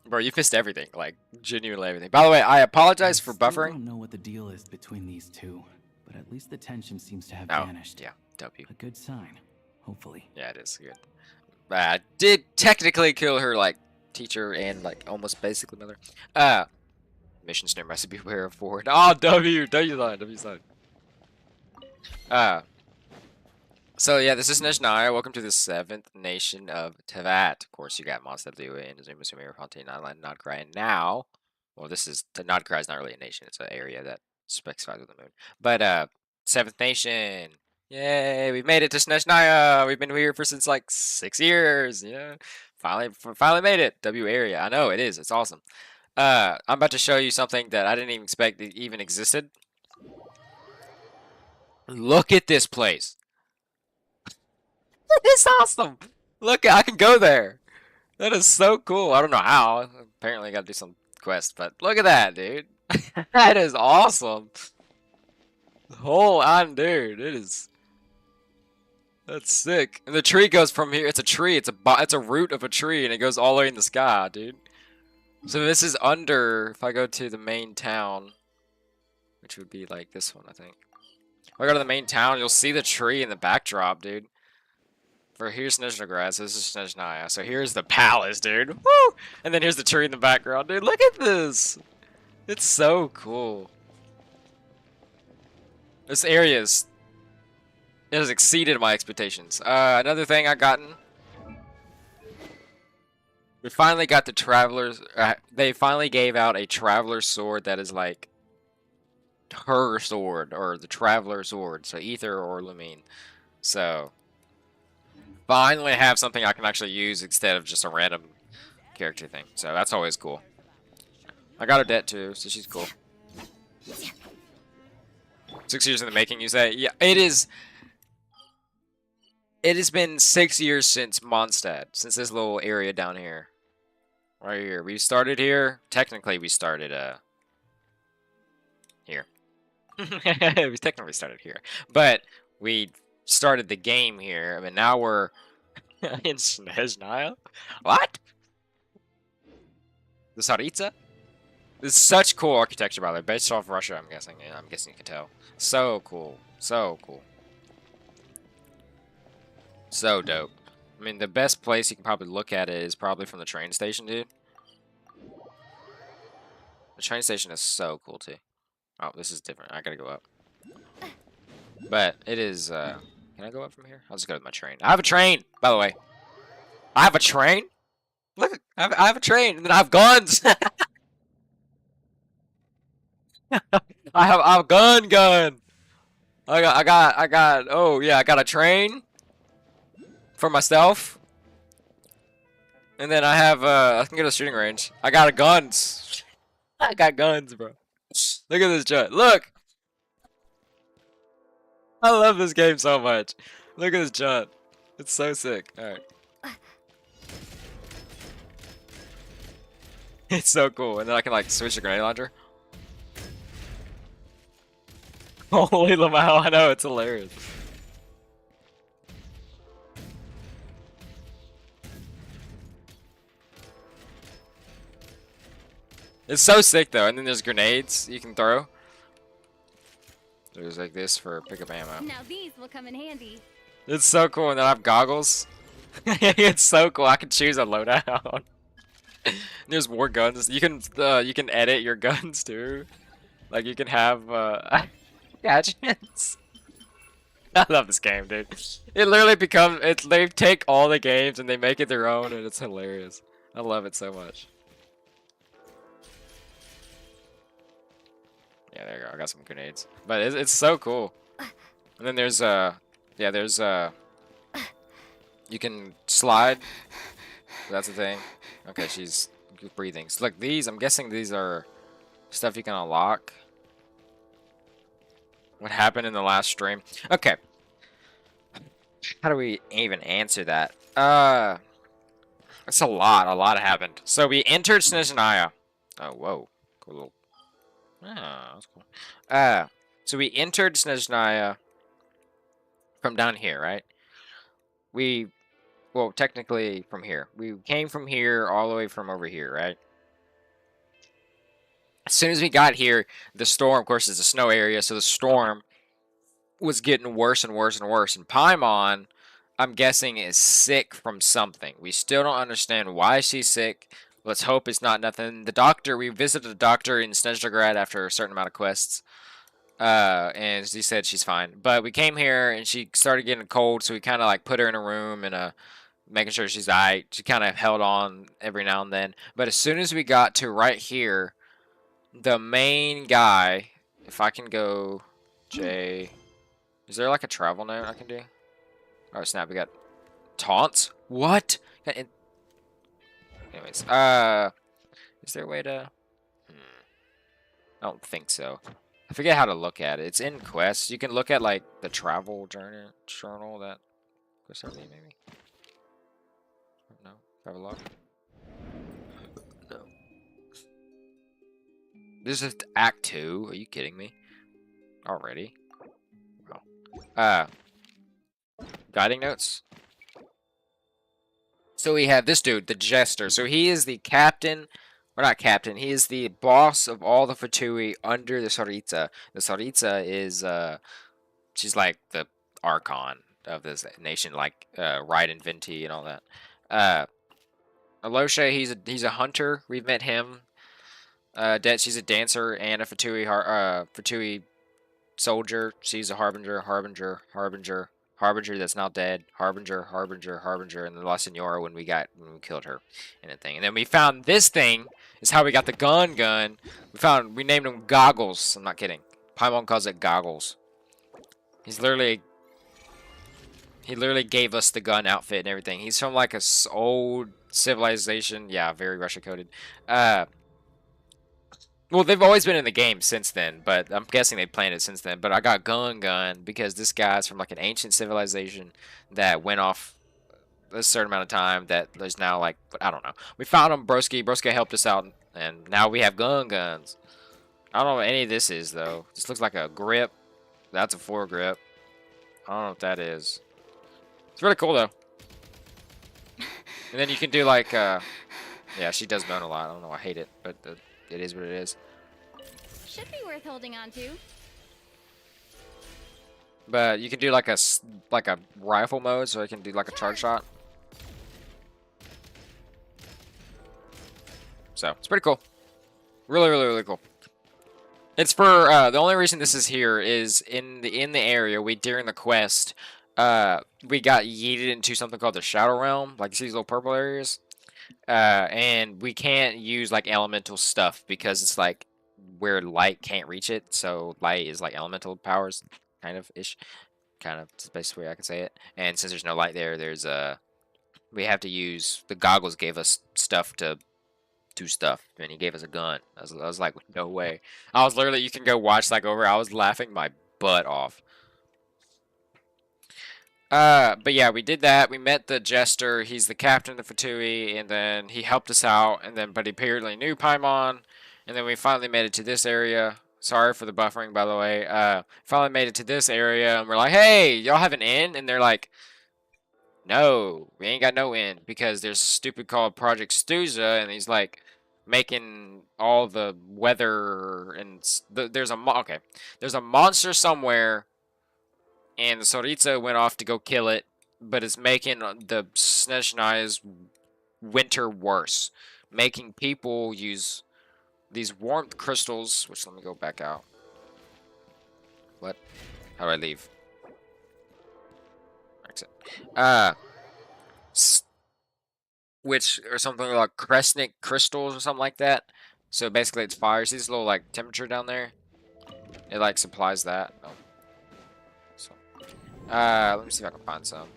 Speaker 1: Bro, you've missed everything, like genuinely everything. By the way, I apologize for buffering.
Speaker 12: I don't know what the deal is between these two, but at least the tension seems to have
Speaker 1: Oh,
Speaker 12: vanished.
Speaker 1: yeah, W.
Speaker 12: A good sign, hopefully.
Speaker 1: Yeah, it is good. I did technically kill her, like, teacher and, like, almost basically mother. Mission snare recipe beware of forward. Oh, W sign. So yeah, this is Snezhnaya. Welcome to the 7th nation of Tevat. Of course, you got Mondstadt, Liyue, and Azuma, Sumeru, Fontaine, Island, Nodcry, and now, well, this is, Nodcry is not really a nation. It's an area that specifies with the moon. But, 7th nation. Yay, we made it to Snezhnaya. We've been here for since like 6 years. Yeah, finally made it. W area. I know it is. It's awesome. I'm about to show you something that I didn't even expect that even existed. Look at this place. It's awesome. Look, I can go there. That is so cool. I don't know how. Apparently, I got to do some quest, but look at that, dude. That is awesome. Dude, it is. That's sick. And the tree goes from here. It's a tree. It's a root of a tree, and it goes all the way in the sky, dude. So this is under. If I go to the main town, which would be like this one, I think. If I go to the main town, you'll see the tree in the backdrop, dude. For here's Snezhnaya, so this is Snezhnaya. So here's the palace, dude. Woo! And then here's the tree in the background, dude. Look at this. It's so cool. This area is. It has exceeded my expectations. Another thing I gotten. We finally got the travelers. They finally gave out a traveler sword that is like her sword or the traveler sword. So Ether or Lumine. So finally have something I can actually use instead of just a random character thing. So that's always cool. I got a debt too, so she's cool. 6 years in the making, you say? Yeah, it is. It has been 6 years since Mondstadt, since this little area down here. Right here. We started here. Technically, we started, here. We technically started here. But we started the game here. I mean, now we're in Snezhnaya? What? The Tsaritsa? This is such cool architecture, by the way. Based off Russia, I'm guessing. Yeah, I'm guessing you can tell. So cool. So cool. So dope. I mean, the best place you can probably look at it is probably from the train station, dude. The train station is so cool, too. Oh, this is different. I gotta go up. But it is, can I go up from here? I'll just go to my train. I have a train, by the way. I have a train? Look, I have a train, and then I have guns! I have gun. I got, oh, yeah, I got a train. For myself. And then I have, I can get a shooting range. I got guns. I got guns, bro. Look at this jet. Look! I love this game so much. Look at this jet. It's so sick. Alright. It's so cool. And then I can, like, switch the grenade launcher. Holy Lamau, I know, it's hilarious. It's so sick though, and then there's grenades you can throw. There's like this for pickup ammo.
Speaker 9: Now these will come in handy.
Speaker 1: It's so cool, and then I have goggles. It's so cool. I can choose a loadout. There's more guns. You can edit your guns too. Like you can have gadgets. I love this game, dude. It literally they take all the games and they make it their own, and it's hilarious. I love it so much. Yeah, there you go. I got some grenades. But it's so cool. And then there's yeah, there's you can slide. That's the thing. Okay, she's breathing. So look, these, I'm guessing these are stuff you can unlock. What happened in the last stream? Okay. How do we even answer that? It's a lot. A lot happened. So we entered Snezhnaya. Oh, whoa. Cool. Ah, that's cool. So we entered Snezhnaya from down here, right? Well, technically from here. We came from here all the way from over here, right? As soon as we got here, the storm, of course, is a snow area, so the storm was getting worse and worse and worse. And Paimon, I'm guessing, is sick from something. We still don't understand why she's sick. Let's hope it's not nothing. The doctor, we visited the doctor in Snezhnaya after a certain amount of quests. And she said she's fine. But we came here and she started getting cold, so we kind of like put her in a room and making sure she's alright. She kind of held on every now and then. But as soon as we got to right here, the main guy, if I can go, J. Is there like a travel note I can do? Oh snap! We got taunts. What? Anyways, is there a way to? I don't think so. I forget how to look at it. It's in quests. You can look at like the travel journal that was something maybe. No, travel log. No. This is Act 2. Are you kidding me? Already? Oh. Guiding notes. So we have this dude, the Jester. So he is the captain, or not captain, he is the boss of all the Fatui under the Tsaritsa. The Tsaritsa is, she's like the Archon of this nation, like, Raiden Venti and all that. Alosha, he's a hunter. We've met him. She's a dancer and a Fatui soldier. She's a harbinger that's now dead. Harbinger, and the La Senora when we killed her and the thing. And then we found this thing. Is how we got the gun. We named him Goggles. I'm not kidding. Paimon calls it Goggles. He literally gave us the gun outfit and everything. He's from like a old civilization. Yeah, very Russia coded. Well, they've always been in the game since then, but I'm guessing they planned it since then. But I got Gun because this guy's from like an ancient civilization that went off a certain amount of time that is now like, I don't know. We found him, Broski. Broski helped us out, and now we have guns. I don't know what any of this is, though. This looks like a grip. That's a foregrip. I don't know what that is. It's really cool, though. And then you can do like, yeah, she does moan a lot. I don't know, I hate it, but it is what it is.
Speaker 9: Should be worth holding on to.
Speaker 1: But you can do like a rifle mode, so I can do like a charge shot. So it's pretty cool. Really cool. It's for the only reason this is here is in the area during the quest, we got yeeted into something called the Shadow Realm, like you see these little purple areas. And we can't use like elemental stuff because it's like where light can't reach it. So light is like elemental powers, kind of ish. Kind of, it's the best way I can say it. And since there's no light there, we have to use, the Goggles gave us stuff to do stuff, and he gave us a gun. I was like, no way. I was literally, you can go watch like over, I was laughing my butt off. But yeah, we did that. We met the Jester. He's the captain of the Fatui, and then he helped us out. But he apparently knew Paimon, and then we finally made it to this area. Sorry for the buffering, by the way. Finally made it to this area, and we're like, hey, y'all have an inn? And they're like, no, we ain't got no inn because there's a stupid called Project Stuja, and he's like making all the weather and there's a monster somewhere. And the Tsaritsa went off to go kill it, but it's making the Snezhnaya's winter worse. Making people use these warmth crystals, which let me go back out. What? How do I leave? Exit. Which are something like Kresnik crystals or something like that. So basically it's fire. See this little like temperature down there? It like supplies that. Oh. So, let me see if I can find some.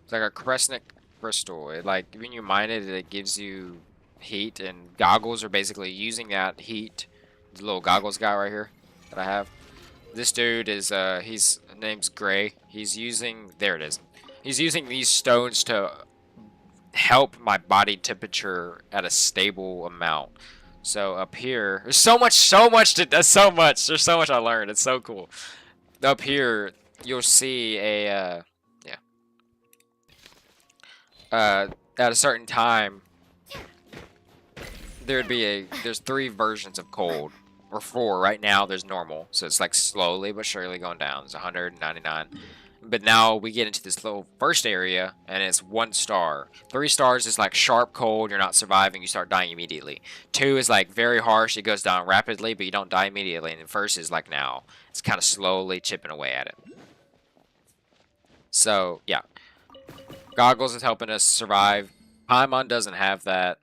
Speaker 1: It's like a crescent crystal. It like when you mine it, it gives you heat, and goggles are basically using that heat. The little goggles guy right here that I have. This dude is his name's Gray. He's using there it is. He's using these stones to help my body temperature at a stable amount. So up here, there's so much, there's so much I learned. It's so cool. Up here, you'll see a yeah. At a certain time, there's 3 versions of cold, or 4 right now. There's normal, so it's like slowly but surely going down. There's 199, but now we get into this little first area, and it's 1 star. 3 stars is like sharp cold, you're not surviving, you start dying immediately. 2 is like very harsh, it goes down rapidly, but you don't die immediately. And the first is like now, it's kind of slowly chipping away at it. So yeah, goggles is helping us survive. Paimon doesn't have that.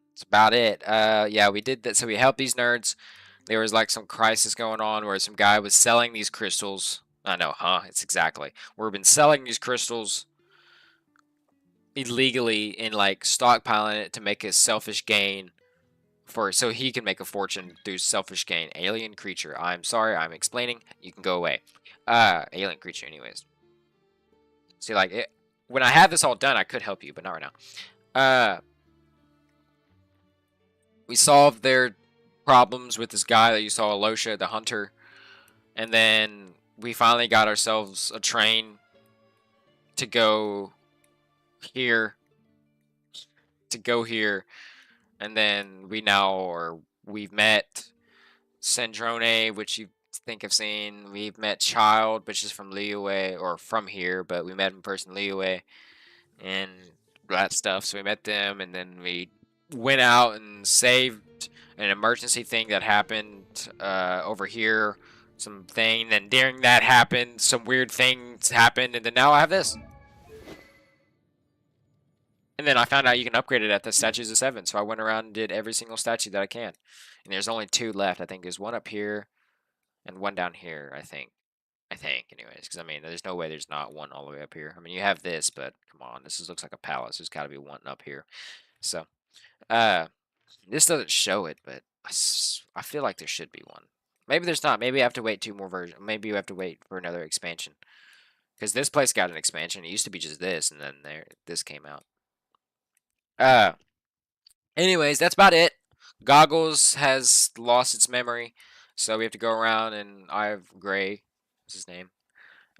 Speaker 1: That's about it. Yeah, we did that. So we helped these nerds. There was like some crisis going on where some guy was selling these crystals. I know, huh? It's exactly. We've been selling these crystals illegally and like stockpiling it to make a selfish gain so he can make a fortune through selfish gain. Alien creature. I'm sorry, I'm explaining. You can go away. Alien creature anyways. See, like when I have this all done, I could help you, but not right now. We solved their problems with this guy that you saw, Alosha, the hunter. And then we finally got ourselves a train to go here. And then we've met Snezhnaya, which you think I've seen. We've met Child, which is from Liyue, or from here, but we met in person Liyue. And that stuff. So we met them, and then we went out and saved an emergency thing that happened over here. Something, and during that happened, some weird things happened, and then now I have this. And then I found out you can upgrade it at the Statues of 7, so I went around and did every single statue that I can. And there's only 2 left. I think there's 1 up here and 1 down here, I think. Anyways, because I mean, there's no way there's not 1 all the way up here. I mean, you have this, but come on, looks like a palace. There's got to be 1 up here. So, this doesn't show it, but I feel like there should be 1. Maybe there's not. Maybe I have to wait 2 more versions. Maybe you have to wait for another expansion. Because this place got an expansion. It used to be just this, and then this came out. Anyways, that's about it. Goggles has lost its memory, so we have to go around, and I have Gray, what's his name,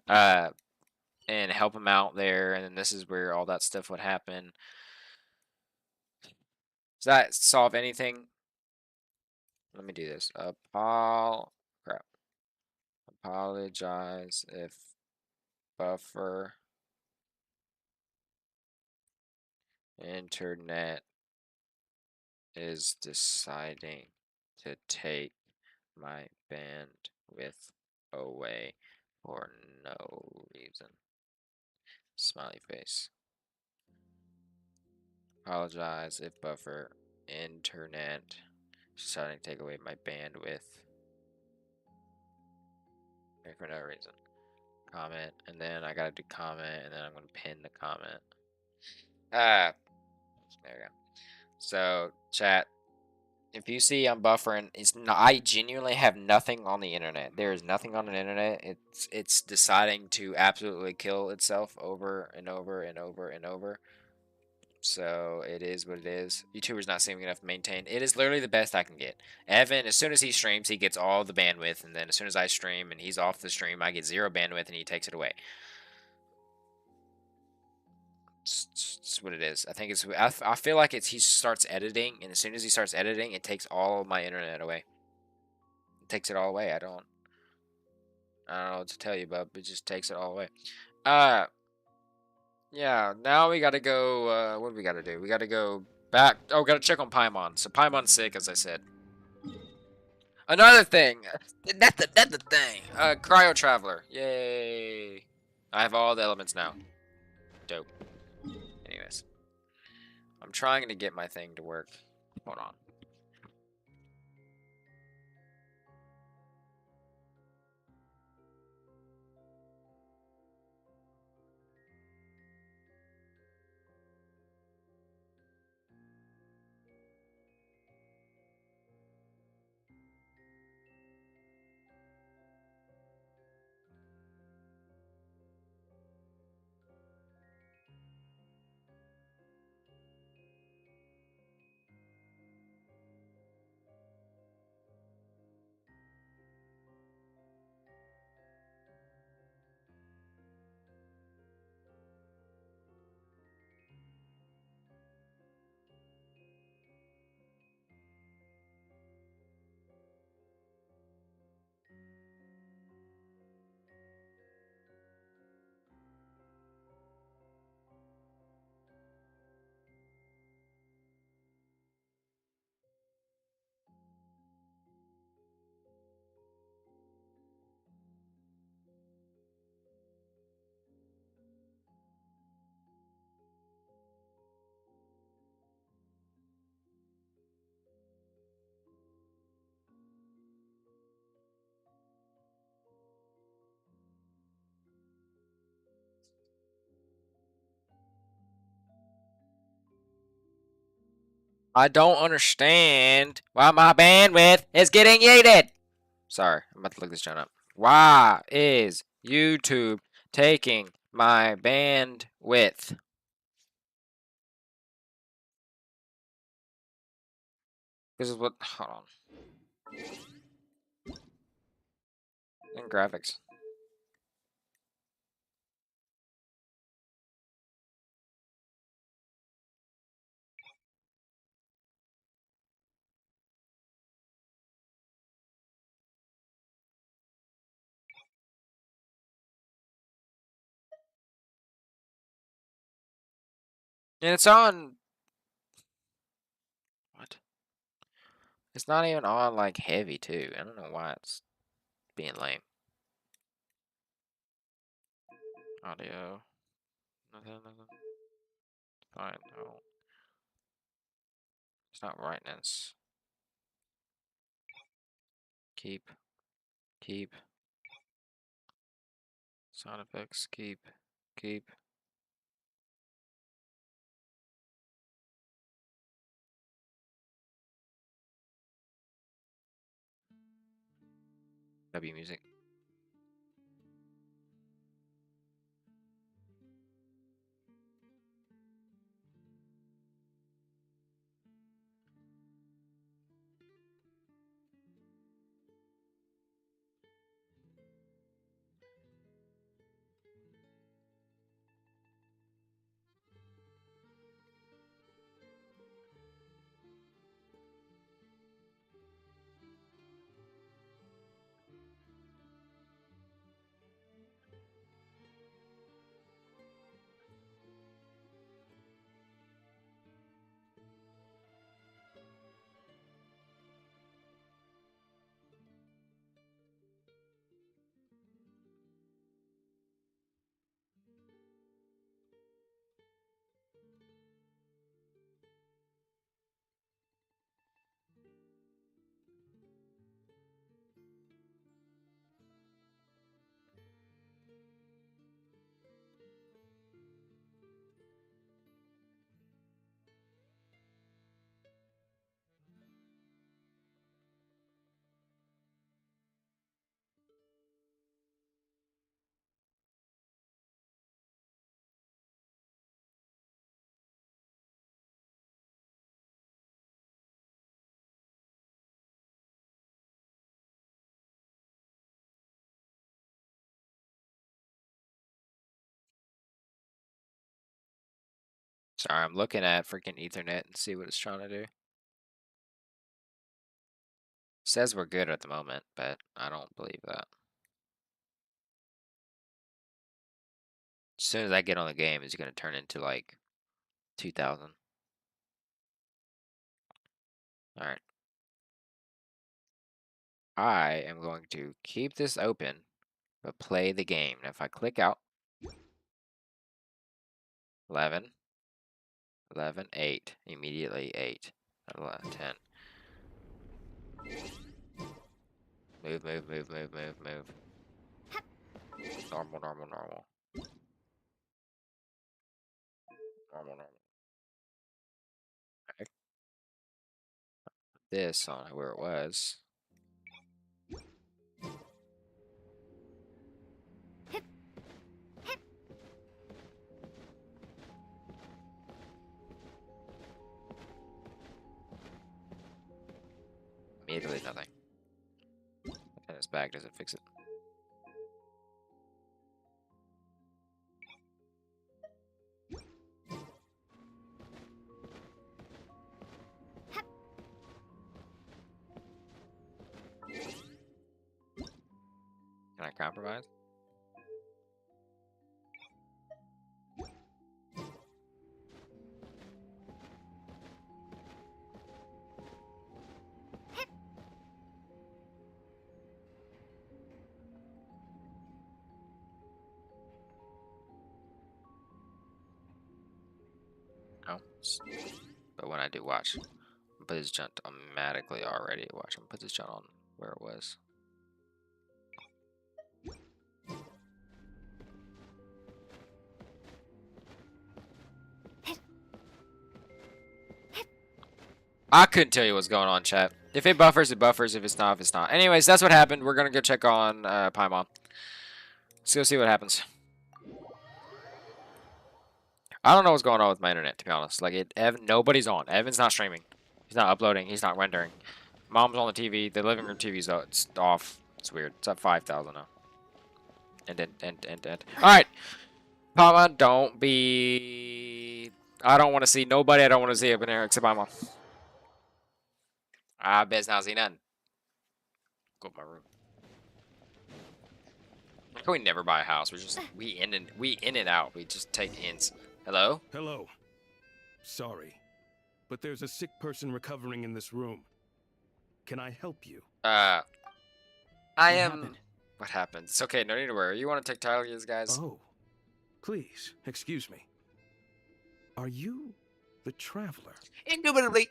Speaker 1: and help him out there, and then this is where all that stuff would happen. Does that solve anything? Let me do this. Apologize if buffer internet is deciding to take my bandwidth away for no reason. Smiley face. Apologize if buffer internet is deciding to take away my bandwidth for no reason. Comment, and then I gotta do comment, and then I'm gonna pin the comment. There we go. So, chat, if you see I'm buffering, I genuinely have nothing on the internet. There is nothing on the internet. It's deciding to absolutely kill itself over and over and over and over. So it is what it is. YouTuber's not seeming enough to maintain. It is literally the best I can get. Evan, as soon as he streams, he gets all the bandwidth, and then as soon as I stream and he's off the stream, I get 0 bandwidth and he takes it away. It's what it is. I think it's. I feel like he starts editing, and as soon as he starts editing, it takes all of my internet away. It takes it all away. I don't know what to tell you, but it just takes it all away. Yeah. Now we gotta go. What do we gotta do? We gotta go back. Oh, gotta check on Paimon. So Paimon's sick, as I said. Another thing. That's the thing. Cryo Traveler. Yay! I have all the elements now. Dope. Anyways, I'm trying to get my thing to work. Hold on. I don't understand why my bandwidth is getting yeeted. Sorry, I'm about to look this John up. Why is YouTube taking my bandwidth? This is what. Hold on. And graphics. And it's on. What? It's not even on like heavy too. I don't know why it's being lame. Audio. Nothing. Fine. No. It's not brightness. Keep. Keep. Sound effects. Keep. Keep. W music. Sorry, I'm looking at freaking Ethernet and see what it's trying to do. Says we're good at the moment, but I don't believe that. As soon as I get on the game, it's gonna turn into like 2000. Alright. I am going to keep this open, but play the game. Now if I click out 11, 11, 8, immediately 8, 11, 10. Move, move, move, move, move, move. Normal, normal, normal. Normal, normal. Okay. This on where it was. Immediately nothing. And it's back, does it fix it? Can I compromise? No. But when I do watch, put this jump automatically already. Watch him put this jump on where it was. I couldn't tell you what's going on, chat. If it buffers, it buffers. If it's not, it's not. Anyways, that's what happened. We're gonna go check on Paimon. Let's go see what happens. I don't know what's going on with my internet, to be honest. Like, nobody's on. Evan's not streaming. He's not uploading. He's not rendering. Mom's on the TV. The living room TV's it's off. It's weird. It's at 5,000 now. And. Alright. Paimon, don't be... I don't want to see nobody. I don't want to see up in here except Paimon. I bet not see nothing. Go to my room. Can we never buy a house? We in and out. We just take ins. Hello?
Speaker 13: Hello. Sorry, but there's a sick person recovering in this room. Can I help you?
Speaker 1: I am.
Speaker 12: happened?
Speaker 1: What happened? It's okay. No need to worry. You want to take title, you guys?
Speaker 13: Oh, please excuse me. Are you the traveler?
Speaker 1: Indubitably.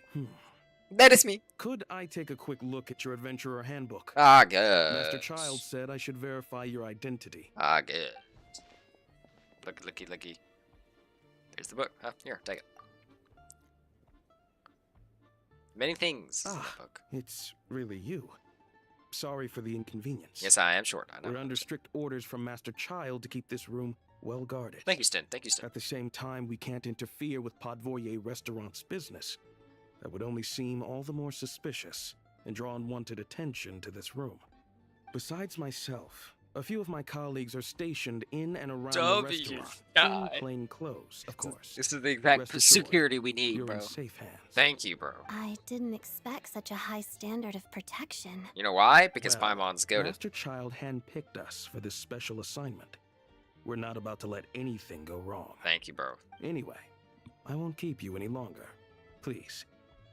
Speaker 1: That is me.
Speaker 13: Could I take a quick look at your adventurer handbook?
Speaker 1: Ah, good.
Speaker 13: Master Child said I should verify your identity.
Speaker 1: Ah, good. Looky. There's the book. Here, take it. Many things in the book.
Speaker 13: It's really you. Sorry for the inconvenience.
Speaker 1: Yes, I am short. I know.
Speaker 13: We're under strict orders from Master Child to keep this room well guarded.
Speaker 1: Thank you, Sten. Thank you, Sten.
Speaker 13: At the same time, we can't interfere with Podvoye Restaurant's business. That would only seem all the more suspicious and draw unwanted attention to this room. Besides myself, a few of my colleagues are stationed in and around the restaurant in plain clothes, of course.
Speaker 1: This is the exact security we need,
Speaker 13: you're
Speaker 1: bro.
Speaker 13: in safe hands.
Speaker 1: Thank you, bro.
Speaker 3: I didn't expect such a high standard of protection.
Speaker 1: You know why? Because
Speaker 13: Well,
Speaker 1: Paimon's goated.
Speaker 13: Master Child handpicked us for this special assignment. We're not about to let anything go wrong.
Speaker 1: Thank you, bro.
Speaker 13: Anyway, I won't keep you any longer. Please,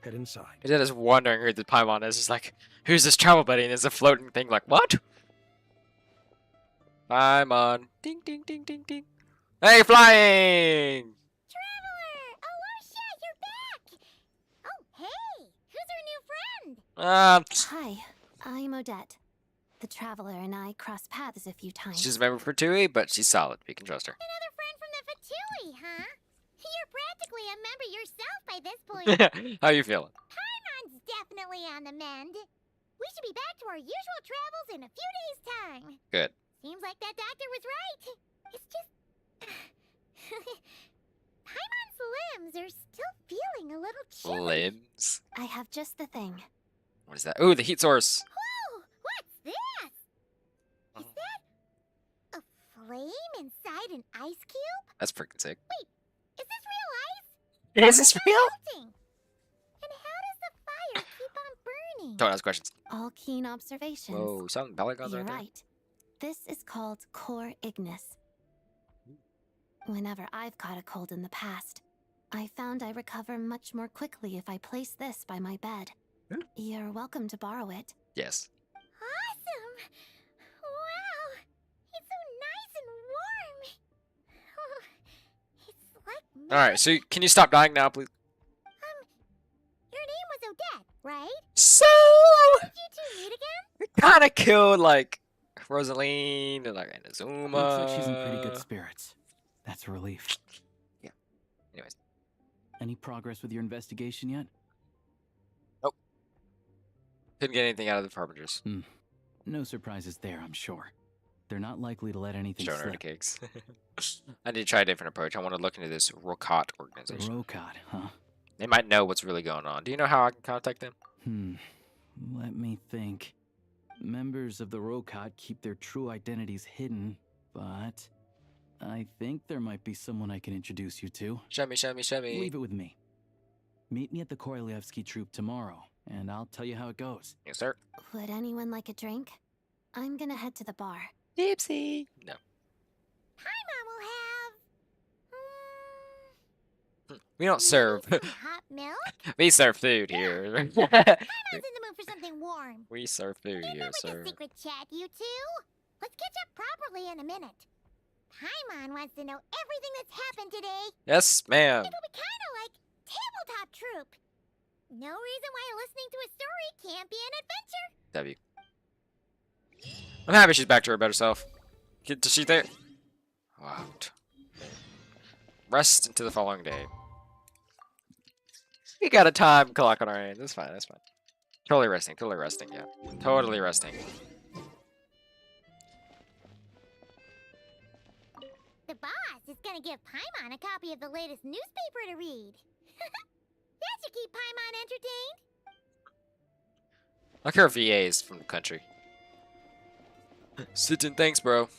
Speaker 13: head inside.
Speaker 1: You're just wondering who the Paimon is. It's like, who's this travel buddy? And there's a floating thing like, what? Paimon. Ding, ding, ding, ding, ding. Hey, flying!
Speaker 4: Traveler! Oh, shit, you're back! Oh, hey! Who's our new friend?
Speaker 3: Hi, I'm Odette. The Traveler and I crossed paths a few times.
Speaker 1: She's a member for Tui, but she's solid. We can trust her.
Speaker 4: Another friend from the Fatui, huh? You're practically a member yourself by this point.
Speaker 1: How you feeling?
Speaker 4: Paimon's definitely on the mend. We should be back to our usual travels in a few days' time.
Speaker 1: Good.
Speaker 4: Seems like that doctor was right. It's just... Paimon's limbs are still feeling a little chilly.
Speaker 1: Limbs?
Speaker 3: I have just the thing.
Speaker 1: What is that? Ooh, the heat source.
Speaker 4: Whoa! What's this? Is that a flame inside an ice cube?
Speaker 1: That's freaking sick.
Speaker 4: Wait, is this real ice?
Speaker 1: Is this real?
Speaker 4: Melting. And how does the fire keep on burning?
Speaker 1: Don't ask questions.
Speaker 3: All keen observations.
Speaker 1: Whoa, something polygons
Speaker 3: You're
Speaker 1: right there.
Speaker 3: right. This is called core ignis. Whenever I've caught a cold in the past, I found I recover much more quickly if I place this by my bed.
Speaker 1: Hmm?
Speaker 3: You're welcome to borrow it.
Speaker 1: Yes.
Speaker 4: Awesome! Wow! It's so nice and warm! Oh, it's like
Speaker 1: Alright, so can you stop dying now, please?
Speaker 4: Your name was Odette, right?
Speaker 1: So...
Speaker 4: Did you two meet again?
Speaker 1: We kind of killed, like, Rosaline and, like, Inazuma.
Speaker 12: Looks like she's in pretty good spirits. That's a relief.
Speaker 1: Yeah. Anyways.
Speaker 12: Any progress with your investigation yet?
Speaker 1: Nope. Couldn't get anything out of the Harbingers.
Speaker 12: No surprises there, I'm sure. They're not likely to let anything
Speaker 1: Showing her the
Speaker 12: slip.
Speaker 1: cakes. I need to try a different approach. I want to look into this Rokot organization.
Speaker 12: Rokot, huh?
Speaker 1: They might know what's really going on. Do you know how I can contact them?
Speaker 12: Let me think. Members of the Rokot keep their true identities hidden, but I think there might be someone I can introduce you to.
Speaker 1: Show me.
Speaker 12: Leave it with me. Meet me at the Korolyevsky troop tomorrow, and I'll tell you how it goes.
Speaker 1: Yes, sir.
Speaker 3: Would anyone like a drink? I'm gonna head to the bar.
Speaker 1: Dipsy. No.
Speaker 4: Paimon will have...
Speaker 1: We don't serve.
Speaker 4: some hot milk?
Speaker 1: We serve food here.
Speaker 4: Paimon's in the mood for something warm.
Speaker 1: We serve food here,
Speaker 4: Enough with
Speaker 1: sir.
Speaker 4: the secret chat, you two. Let's catch up properly in a minute. Paimon wants to know everything that's happened today.
Speaker 1: Yes, ma'am.
Speaker 4: It'll be kind of like Tabletop Troop. No reason why listening to a story can't be an adventure.
Speaker 1: W. I'm happy she's back to her better self. Does she there? Wow. Rest into the following day. We got a time clock on our hand. That's fine. That's fine. Totally resting. Totally resting. Yeah. Totally resting.
Speaker 14: The boss is gonna give Paimon a copy of the latest newspaper to read. That should keep Paimon entertained.
Speaker 1: Like her VAs from the country. Sit-in, thanks, bro.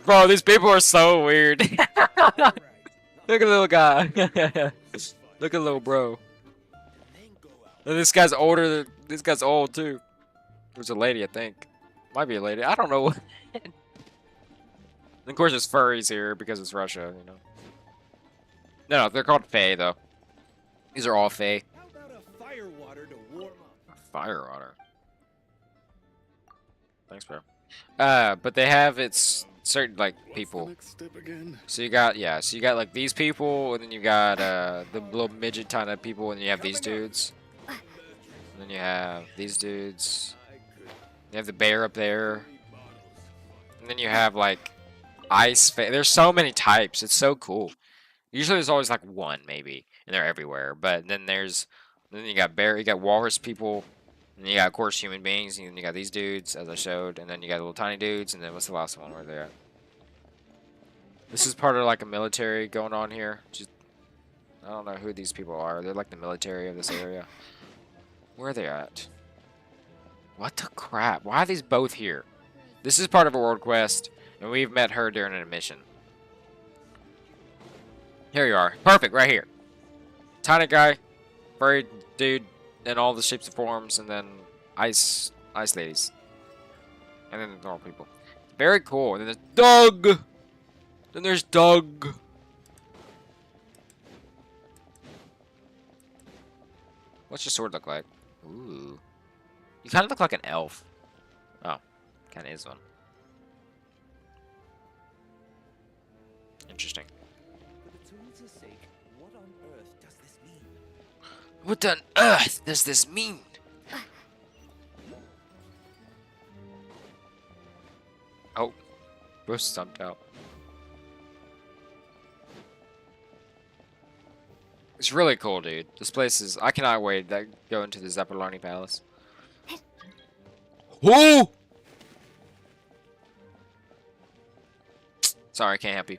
Speaker 1: Bro, these people are so weird. Look at the little guy. Look at little bro. And this guy's older. This guy's old too. There's a lady, I think. Might be a lady. I don't know. And of course, there's furries here because it's Russia, you know. No, they're called Fae though. These are all Fae.
Speaker 13: How about a fire water to warm up?
Speaker 1: Fire water. Thanks, bro. But they have its certain like people. So you got so you got like these people, and then you got the little midget kind of people, and you have these dudes. And then you have these dudes. You have the bear up there. And then you have like ice. There's so many types. It's so cool. Usually there's always like one maybe, and they're everywhere. But then you got bear, you got walrus people, and you got of course human beings, and then you got these dudes as I showed, and then you got little tiny dudes, and then what's the last one? Where they're at? This is part of like a military going on here. Just I don't know who these people are. They're like the military of this area. Where are they at? What the crap? Why are these both here? This is part of a world quest, and we've met her during an mission. Here you are. Perfect, right here. Tiny guy, furry dude, in all the shapes and forms, and then ice ladies. And then the normal people. Very cool. And then there's Doug! Then there's Doug. What's your sword look like? Ooh. You kind of look like an elf. Oh, kind of is one. Interesting. What on earth does this mean? Oh, Bruce stumped out. It's really cool, dude. This place is... I cannot wait to go into the Zeppelarni Palace. Whoa! Sorry, I can't help you.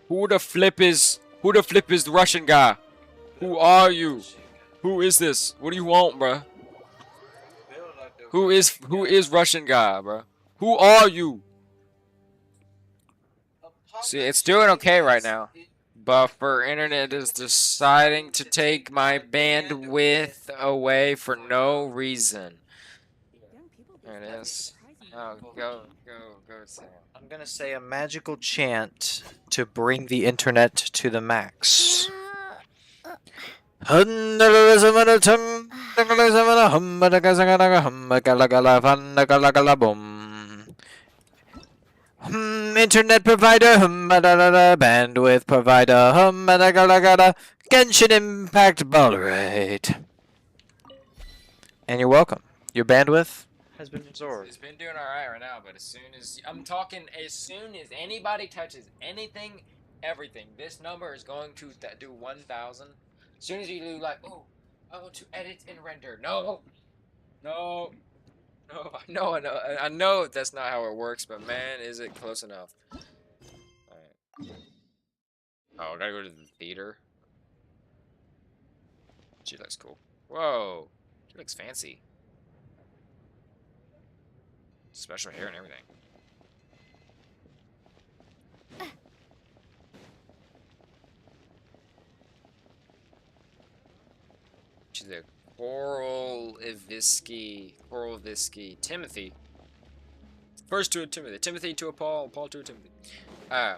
Speaker 1: Who the flip is the Russian guy? Who are you? Who is this? What do you want, bruh? Who is Russian guy, bruh? Who are you? See, it's doing okay right now. Buffer internet is deciding to take my bandwidth away for no reason. There it is. Oh, go, Sam.
Speaker 10: I'm gonna say a magical chant to bring the internet to the max. Internet provider, bandwidth provider, Genshin Impact ball rate. And you're welcome. Your bandwidth has been absorbed.
Speaker 1: It's been doing alright right now, but as soon as anybody touches anything, everything, this number is going to do 1,000. As soon as you do like, oh, I want to edit and render. No, I know that's not how it works, but man, is it close enough. Alright. Oh, I gotta go to the theater. She looks cool. Whoa, she looks fancy. Special hair and everything. She's a Coral Visky, Timothy. First to a Timothy, Timothy to a Paul, Paul to a Timothy.
Speaker 12: Ah,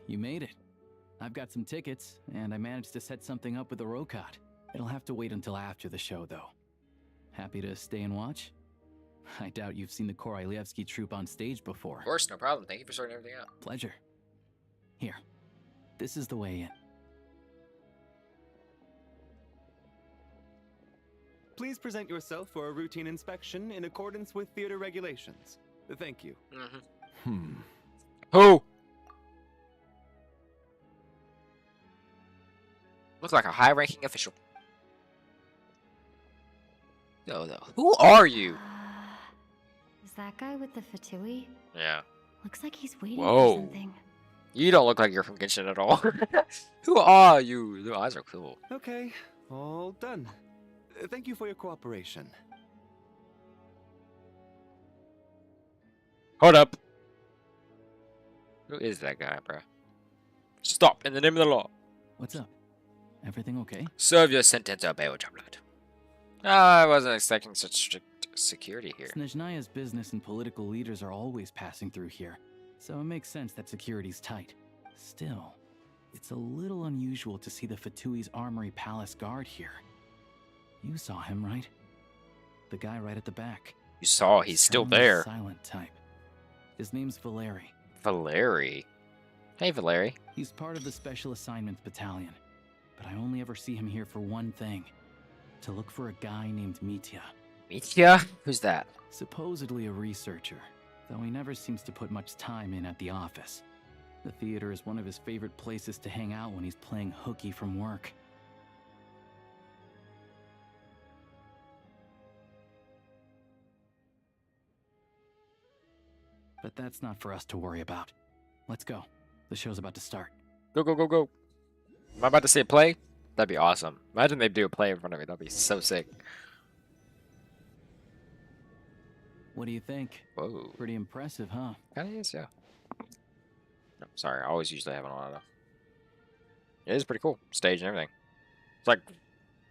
Speaker 12: you made it. I've got some tickets, and I managed to set something up with the Rokot. It'll have to wait until after the show, though. Happy to stay and watch? I doubt you've seen the Korolyevsky troupe on stage before.
Speaker 1: Of course, no problem. Thank you for sorting everything out.
Speaker 12: Pleasure. Here, this is the way in.
Speaker 15: Please present yourself for a routine inspection in accordance with theater regulations. Thank you.
Speaker 1: Who? Looks like a high-ranking official. No. Who are you?
Speaker 6: Is that guy with the fatui?
Speaker 1: Yeah.
Speaker 6: Looks like he's waiting
Speaker 1: Whoa.
Speaker 6: for something.
Speaker 1: You don't look like you're from Genshin at all. Who are you? Your eyes are cool.
Speaker 15: Okay, all done. Thank you for your cooperation.
Speaker 1: Hold up. Who is that guy, bruh? Stop in the name of the law.
Speaker 12: What's up? Everything okay?
Speaker 1: Serve your sentence or obey what you're blood. I wasn't expecting such strict security here.
Speaker 12: Snezhnaya's business and political leaders are always passing through here, so it makes sense that security's tight. Still, it's a little unusual to see the Fatui's Armory Palace guard here. You saw him, right? The guy right at the back.
Speaker 1: You saw he's still
Speaker 12: Silent,
Speaker 1: there.
Speaker 12: Silent type. His name's Valeri.
Speaker 1: Valeri? Hey, Valeri.
Speaker 12: He's part of the Special Assignments Battalion, but I only ever see him here for one thing. To look for a guy named Mitya.
Speaker 1: Mitya? Who's that?
Speaker 12: Supposedly a researcher, though he never seems to put much time in at the office. The theater is one of his favorite places to hang out when he's playing hooky from work. But that's not for us to worry about. Let's go. The show's about to start.
Speaker 1: Go, go, go, go. Am I about to say play? That'd be awesome. Imagine they do a play in front of me. That'd be so sick.
Speaker 12: What do you think?
Speaker 1: Whoa.
Speaker 12: Pretty impressive, huh?
Speaker 1: Kinda is, yeah. No, sorry, I always usually have an auto. It is pretty cool. Stage and everything.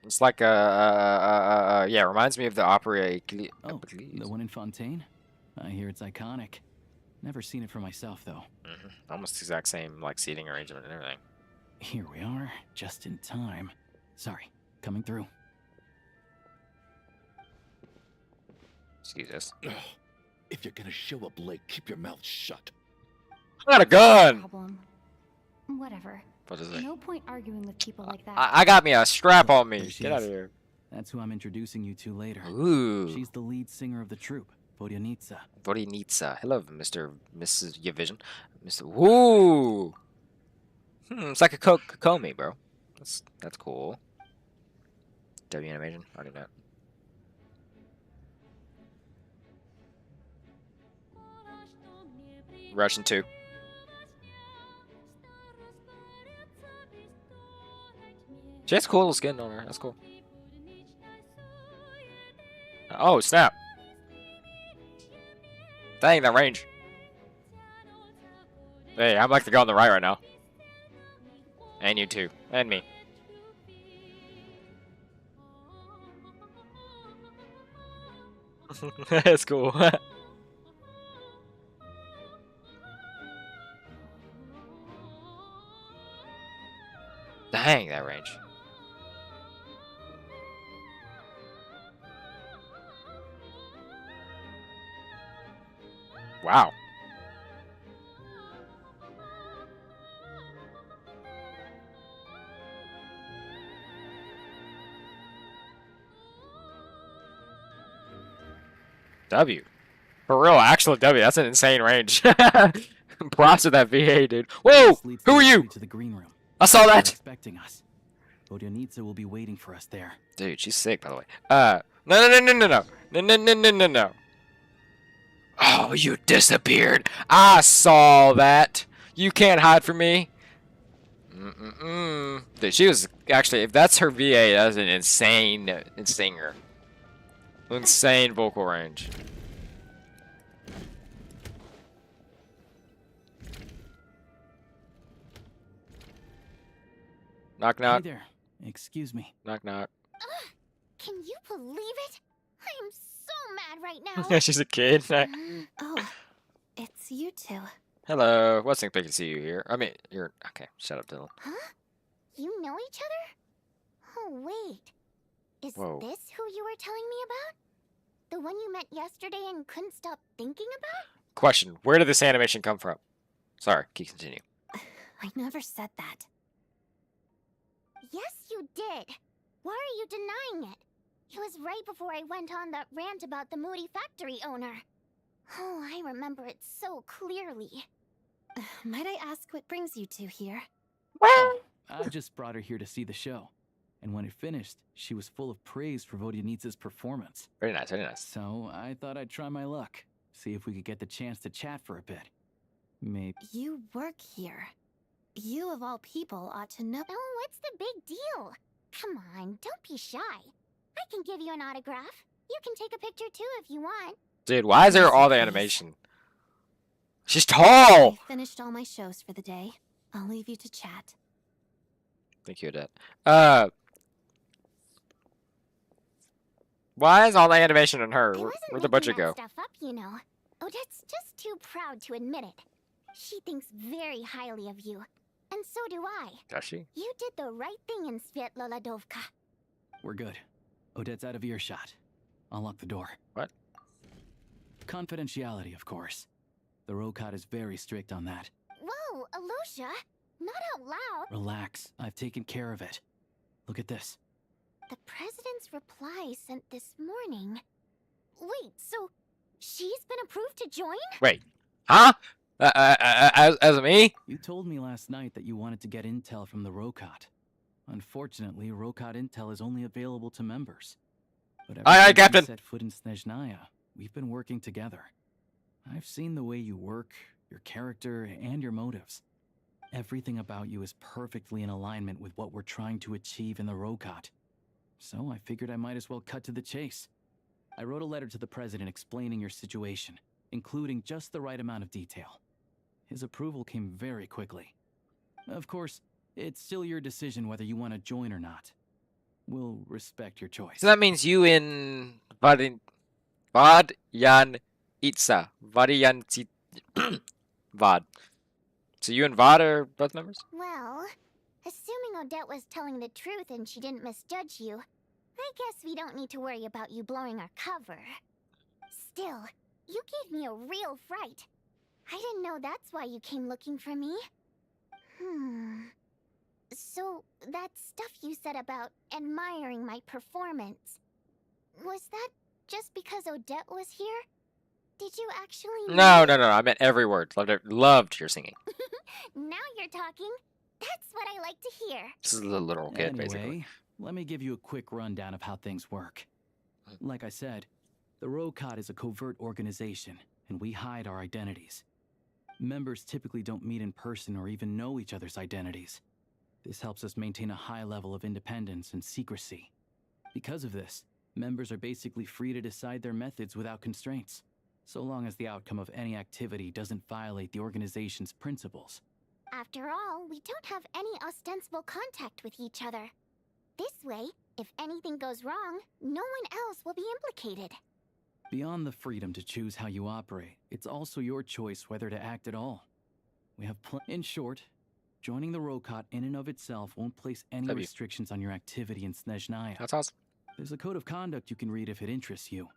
Speaker 1: It's like yeah, it reminds me of the opera.
Speaker 12: Oh, the one in Fontaine? I hear it's iconic. Never seen it for myself, though.
Speaker 1: Almost the exact same, like, seating arrangement and everything.
Speaker 12: Here we are, just in time. Sorry, coming through.
Speaker 1: Excuse us.
Speaker 5: If you're gonna show up late, keep your mouth shut.
Speaker 1: I got a gun!
Speaker 6: Problem. Whatever.
Speaker 1: What is it?
Speaker 6: No point arguing with people like that.
Speaker 1: I got me a strap on me.
Speaker 12: There she
Speaker 1: Get out
Speaker 12: is.
Speaker 1: of here.
Speaker 12: That's who I'm introducing you to later.
Speaker 1: Ooh.
Speaker 12: She's the lead singer of the troupe, Vodyanitsa.
Speaker 1: Vodyanitsa. Hello, Mrs. Yavision. Mr. Woo! It's like a Kokomi, bro. That's cool. W animation. Already know. Russian 2. She has cool little skin on her. That's cool. Oh, snap. Dang, that range. Hey, I'm like the guy on the right now. And you too. And me. That's cool. Dang, that range. Wow. W. For real, actual W. That's an insane range. Props to that VA, dude. Whoa! Who are you?
Speaker 12: To the green room.
Speaker 1: I saw that.
Speaker 12: They're expecting us. Vodyanitsa will be waiting for us there.
Speaker 1: Dude, she's sick, by the way. No. Oh, you disappeared. I saw that. You can't hide from me. Dude, she was actually, if that's her VA, that's an insane singer. Insane vocal range. Knock, knock.
Speaker 12: Hey there. Excuse me.
Speaker 1: Knock, knock.
Speaker 14: Can you believe it? I am so mad right now.
Speaker 1: She's a kid.
Speaker 3: Oh, it's you two.
Speaker 1: Hello. Wasn't expecting to see you here. I mean, you're... Okay, shut up, Dylan.
Speaker 14: Huh? You know each other? Oh, wait. Is
Speaker 1: Whoa.
Speaker 14: this who you were telling me about? The one you met yesterday and couldn't stop thinking about?
Speaker 1: Question: where did this animation come from? Sorry, keep continue.
Speaker 3: I never said that.
Speaker 14: Yes, you did. Why are you denying it? It was right before I went on that rant about the moody factory owner. Oh, I remember it so clearly.
Speaker 3: Might I ask what brings you two here?
Speaker 12: Oh, I just brought her here to see the show. And when it finished, she was full of praise for Vodyanitsa's performance.
Speaker 1: Very nice, very nice.
Speaker 12: So I thought I'd try my luck. See if we could get the chance to chat for a bit. Maybe.
Speaker 3: You work here. You of all people ought to know.
Speaker 14: Oh, what's the big deal? Come on, don't be shy. I can give you an autograph. You can take a picture too if you want.
Speaker 1: Dude, why is there all the animation? She's tall!
Speaker 3: I finished all my shows for the day. I'll leave you to chat.
Speaker 1: Thank you, Odette. Why is all the animation on her? Where'd the budget go?
Speaker 14: Stuff up, you know. Odette's just too proud to admit it. She thinks very highly of you. And so do I.
Speaker 1: Does she?
Speaker 14: You did the right thing in Svietloladovka.
Speaker 12: We're good. Odette's out of earshot. I'll lock the door.
Speaker 1: What?
Speaker 12: Confidentiality, of course. The Rokat is very strict on that.
Speaker 14: Whoa, Alosha! Not out loud!
Speaker 12: Relax. I've taken care of it. Look at this.
Speaker 14: The president's reply sent this morning. Wait, so she's been approved to join?
Speaker 1: Wait. Huh? As me?
Speaker 12: You told me last night that you wanted to get intel from the Rokat. Unfortunately, Rokat intel is only available to members. But ever since
Speaker 1: Captain.
Speaker 12: we set foot in Snezhnaya, we've been working together. I've seen the way you work, your character, and your motives. Everything about you is perfectly in alignment with what we're trying to achieve in the Rokat. So I figured I might as well cut to the chase. I wrote a letter to the president explaining your situation, including just the right amount of detail. His approval came very quickly. Of course, it's still your decision whether you want to join or not. We'll respect your choice.
Speaker 1: So that means you in Vadyan Itza. Vadyan Vad. So you and Vad are both members?
Speaker 14: Well, assuming Odette was telling the truth and she didn't misjudge you, I guess we don't need to worry about you blowing our cover. Still, you gave me a real fright. I didn't know that's why you came looking for me. So, that stuff you said about admiring my performance, was that just because Odette was here? Did you actually
Speaker 1: No. I meant every word. Loved your singing.
Speaker 14: Now you're talking. That's what I like to hear.
Speaker 1: This is a literal kid,
Speaker 12: Anyway,
Speaker 1: basically.
Speaker 12: let me give you a quick rundown of how things work. Like I said, the Rokat is a covert organization, and we hide our identities. Members typically don't meet in person or even know each other's identities. This helps us maintain a high level of independence and secrecy. Because of this, members are basically free to decide their methods without constraints, so long as the outcome of any activity doesn't violate the organization's principles.
Speaker 14: After all, we don't have any ostensible contact with each other. This way, if anything goes wrong, no one else will be implicated.
Speaker 12: Beyond the freedom to choose how you operate, it's also your choice whether to act at all. We have in short, joining the Rokat in and of itself won't place any restrictions on your activity in Snezhnaya.
Speaker 1: That's awesome.
Speaker 12: There's a code of conduct you can read if it interests you.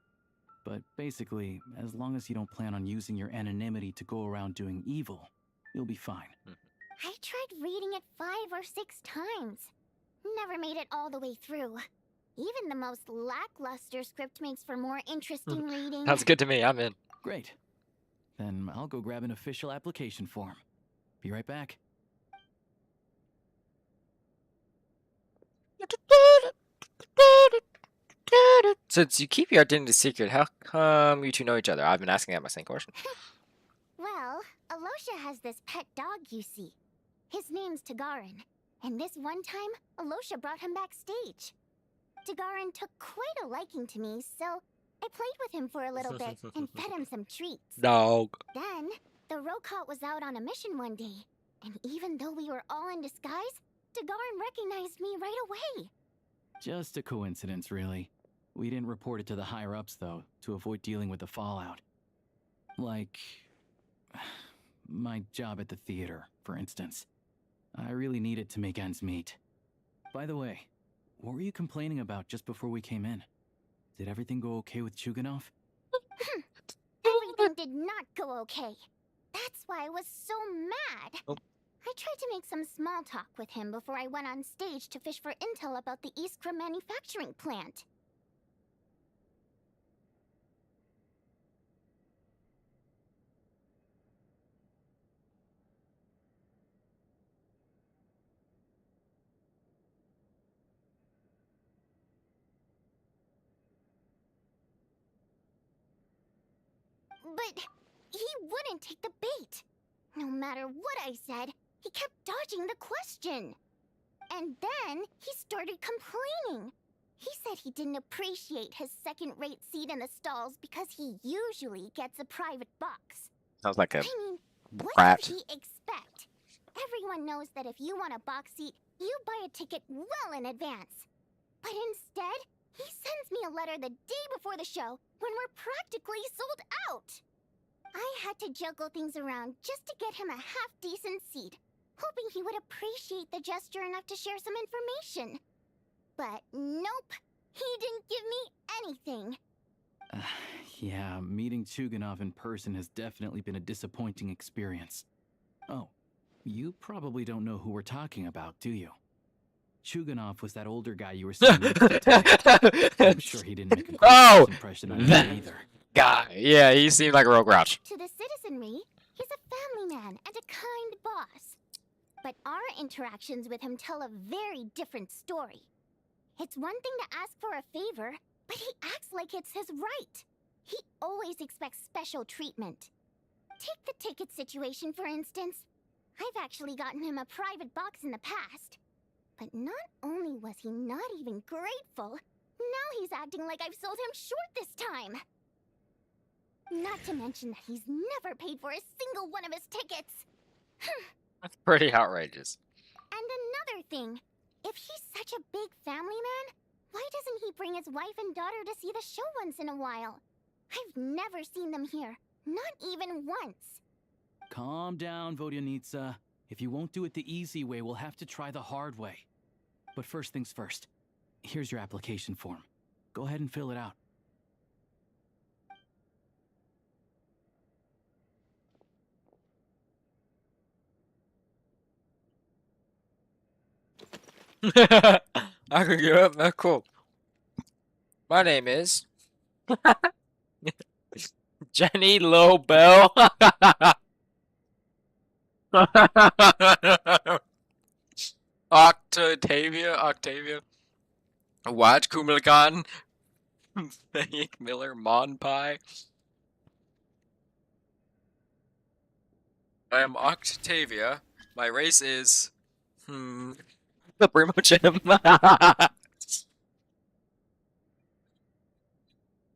Speaker 12: But basically, as long as you don't plan on using your anonymity to go around doing evil, you'll be fine.
Speaker 14: I tried reading it 5 or 6 times. Never made it all the way through. Even the most lackluster script makes for more interesting reading.
Speaker 1: That's good to me. I'm in.
Speaker 12: Great. Then I'll go grab an official application form. Be right back.
Speaker 1: Since you keep your identity secret, how come you two know each other? I've been asking that my same question.
Speaker 14: Well, Alosha has this pet dog you see. His name's Tagarin. And this one time, Alosha brought him backstage. Tagarin took quite a liking to me, so I played with him for a little bit and fed him some treats.
Speaker 1: Dog.
Speaker 14: Then, the Rokat was out on a mission one day, and even though we were all in disguise, Tagarin recognized me right away.
Speaker 12: Just a coincidence, really. We didn't report it to the higher-ups, though, to avoid dealing with the fallout. Like, my job at the theater, for instance. I really needed to make ends meet. By the way, what were you complaining about just before we came in? Did everything go okay with Chuganov?
Speaker 14: Everything did not go okay. That's why I was so mad.
Speaker 1: Oh.
Speaker 14: I tried to make some small talk with him before I went on stage to fish for intel about the Iskra manufacturing plant. But he wouldn't take the bait. No matter what I said, he kept dodging the question. And then he started complaining. He said he didn't appreciate his second-rate seat in the stalls because he usually gets a private box.
Speaker 1: Sounds like a
Speaker 14: I mean, what
Speaker 1: brat.
Speaker 14: did he expect? Everyone knows that if you want a box seat, you buy a ticket well in advance. But instead, he sends me a letter the day before the show when we're practically sold out. I had to juggle things around just to get him a half-decent seat, hoping he would appreciate the gesture enough to share some information. But nope, he didn't give me anything.
Speaker 12: Yeah, meeting Chuganov in person has definitely been a disappointing experience. Oh, you probably don't know who we're talking about, do you? Chuganov was that older guy you were saying next to today. I'm sure he didn't make a great
Speaker 1: Oh!
Speaker 12: first impression on you either.
Speaker 1: Guy. Yeah, he seemed like a real grouch.
Speaker 14: To the citizenry, he's a family man and a kind boss. But our interactions with him tell a very different story. It's one thing to ask for a favor, but he acts like it's his right. He always expects special treatment. Take the ticket situation, for instance. I've actually gotten him a private box in the past. But not only was he not even grateful, now he's acting like I've sold him short this time. Not to mention that he's never paid for a single one of his tickets.
Speaker 1: That's pretty outrageous.
Speaker 14: And another thing, if he's such a big family man, why doesn't he bring his wife and daughter to see the show once in a while? I've never seen them here, not even once.
Speaker 12: Calm down, Vodyanitsa. If you won't do it the easy way, we'll have to try the hard way. But first things first. Here's your application form. Go ahead and fill it out.
Speaker 1: I can get up. That's cool. My name is Jenny Lobel. Octavia. Waj Kumlakan. Fayek Miller Monpai. I am Octavia. My race is the Primo Gem.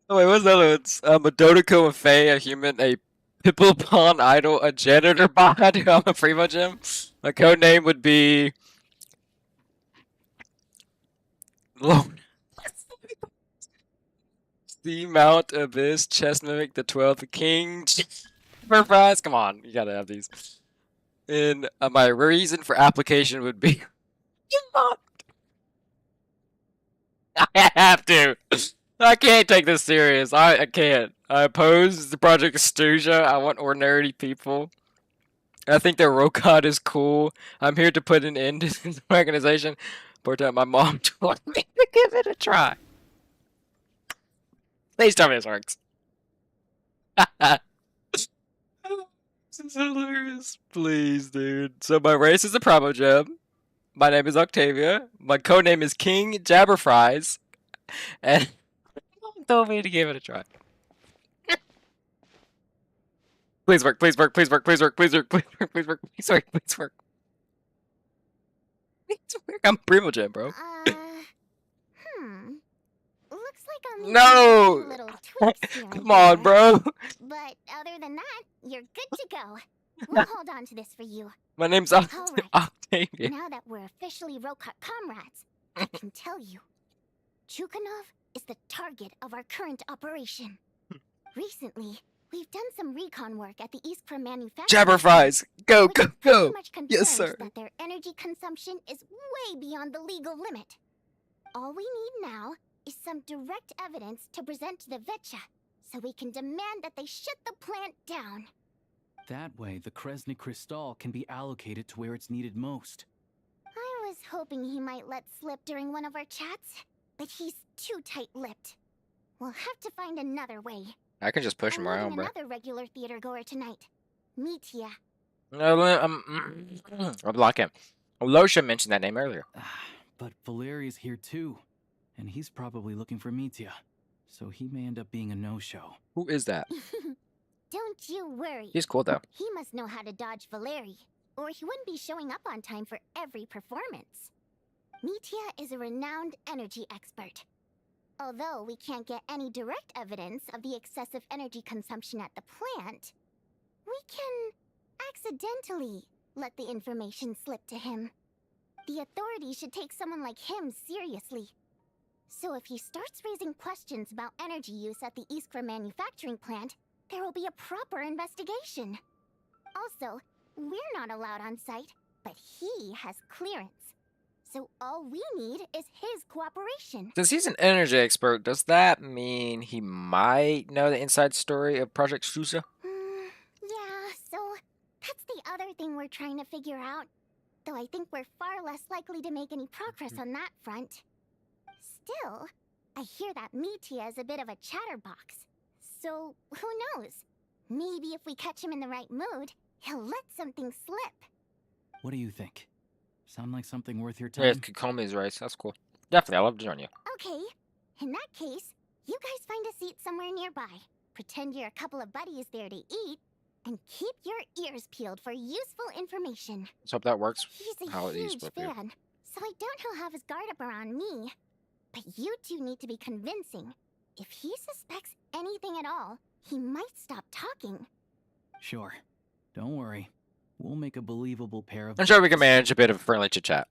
Speaker 1: Oh wait, what's the other ones? A Dodoko, a Fae, a human, a Pipplebon idol, a janitor bot. I'm a Primo Gem. My code name would be Lone. Sea Mount Abyss, Chest Mimic, the 12th King. For prize, come on, you gotta have these. And my reason for application would be I have to. I can't take this serious. I can't. I oppose the Project Stuja. I want ordinary people. I think their Rokod is cool. I'm here to put an end to this organization. But my mom told me to give it a try. Please tell me this works. This is hilarious. Please, dude. So my race is a Primo Gem. My name is Octavia. My codename is King Jabberfries. And mom told me to give it a try. Please work, please work, please work, please work, please work, please work, please work, please work, please work. Please work. I'm Primo Gem, bro.
Speaker 14: Looks like I'm
Speaker 1: No!
Speaker 14: a little tweaks here and
Speaker 1: Come on,
Speaker 14: there.
Speaker 1: bro.
Speaker 14: But other than that, you're good to go. We'll hold on to this for you.
Speaker 1: My name's
Speaker 14: Alright.
Speaker 1: Octavia.
Speaker 14: Now that we're officially Rokot comrades, I can tell you, Chukanov is the target of our current operation. Recently, we've done some recon work at the Iskra manufacturing.
Speaker 1: Jabberfries, go, go, go.
Speaker 14: Much
Speaker 1: Yes,
Speaker 14: confirmed
Speaker 1: sir.
Speaker 14: that their energy consumption is way beyond the legal limit. All we need now is some direct evidence to present to the Vetcha, so we can demand that they shut the plant down.
Speaker 12: That way, the Kresny Crystal can be allocated to where it's needed most.
Speaker 14: I was hoping he might let slip during one of our chats, but he's too tight-lipped. We'll have to find another way.
Speaker 1: I can just push him
Speaker 14: I'm
Speaker 1: around,
Speaker 14: meeting
Speaker 1: bro.
Speaker 14: another regular theater goer tonight. Mitya.
Speaker 1: No, I'm blocking. Losha mentioned that name earlier.
Speaker 12: But Valeri's here too, and he's probably looking for Mitya, so he may end up being a no-show.
Speaker 1: Who is that?
Speaker 14: Don't you worry.
Speaker 1: He's cool though.
Speaker 14: He must know how to dodge Valeri, or he wouldn't be showing up on time for every performance. Mitya is a renowned energy expert. Although we can't get any direct evidence of the excessive energy consumption at the plant, we can accidentally let the information slip to him. The authorities should take someone like him seriously. So if he starts raising questions about energy use at the Iskra manufacturing plant, there will be a proper investigation. Also, we're not allowed on site, but he has clearance. So all we need is his cooperation.
Speaker 1: Since he's an energy expert, does that mean he might know the inside story of Project Susa?
Speaker 14: Yeah, so that's the other thing we're trying to figure out. Though I think we're far less likely to make any progress on that front. Still, I hear that Mitya is a bit of a chatterbox. So, who knows? Maybe if we catch him in the right mood, he'll let something slip.
Speaker 12: What do you think? Sound like something worth your time?
Speaker 1: Yeah, Kokomi's race. That's cool. Definitely, I'd love to join you.
Speaker 14: Okay, in that case, you guys find a seat somewhere nearby. Pretend you're a couple of buddies there to eat, and keep your ears peeled for useful information.
Speaker 1: Let's hope that works.
Speaker 14: He's a
Speaker 1: how it is
Speaker 14: huge
Speaker 1: with you.
Speaker 14: fan, so I doubt he'll have his guard up around me. But you two need to be convincing. If he suspects anything at all, he might stop talking.
Speaker 12: Sure. Don't worry. We'll make a believable pair of...
Speaker 1: I'm sure we can manage a bit of a friendly chit-chat.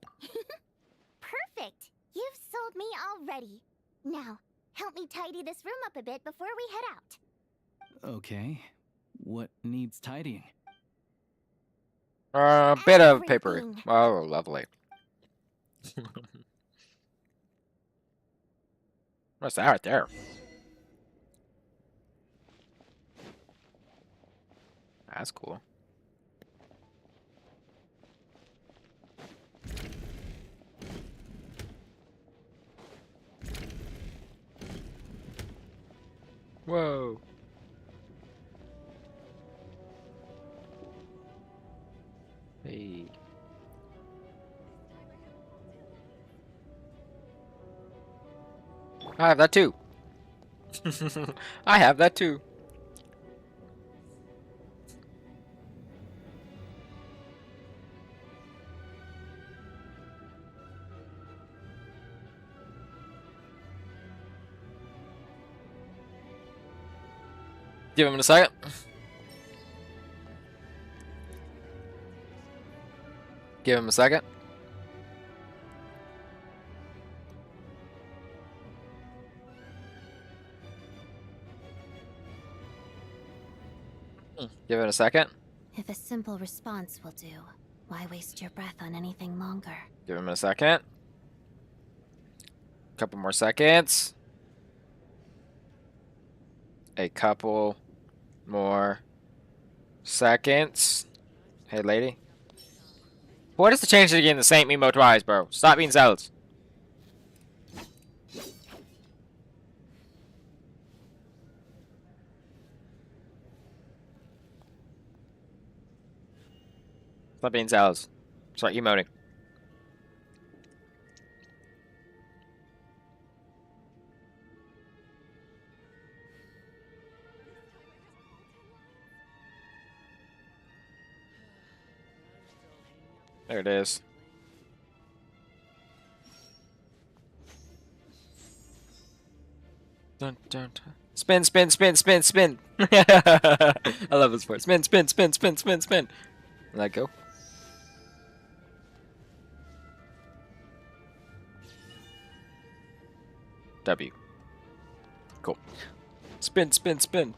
Speaker 14: Perfect! You've sold me already. Now, help me tidy this room up a bit before we head out.
Speaker 12: Okay. What needs tidying?
Speaker 1: A bit of papery. Oh, lovely. What's that right there? That's cool. Whoa. Hey. I have that too. I have that too. Give him a second. Give him a second. Give it a second.
Speaker 3: If a simple response will do, why waste your breath on anything longer?
Speaker 1: Give him a second. Couple more seconds. A couple more seconds. Hey, lady. What is the change to getting the same emote twice, bro? Stop being zealous. Stop being zealous. Start emoting. There it is. Dun, dun, dun. Spin, spin, spin, spin, spin. I love this part. Spin, spin, spin, spin, spin, spin. Let go. W. Cool. Spin, spin, spin.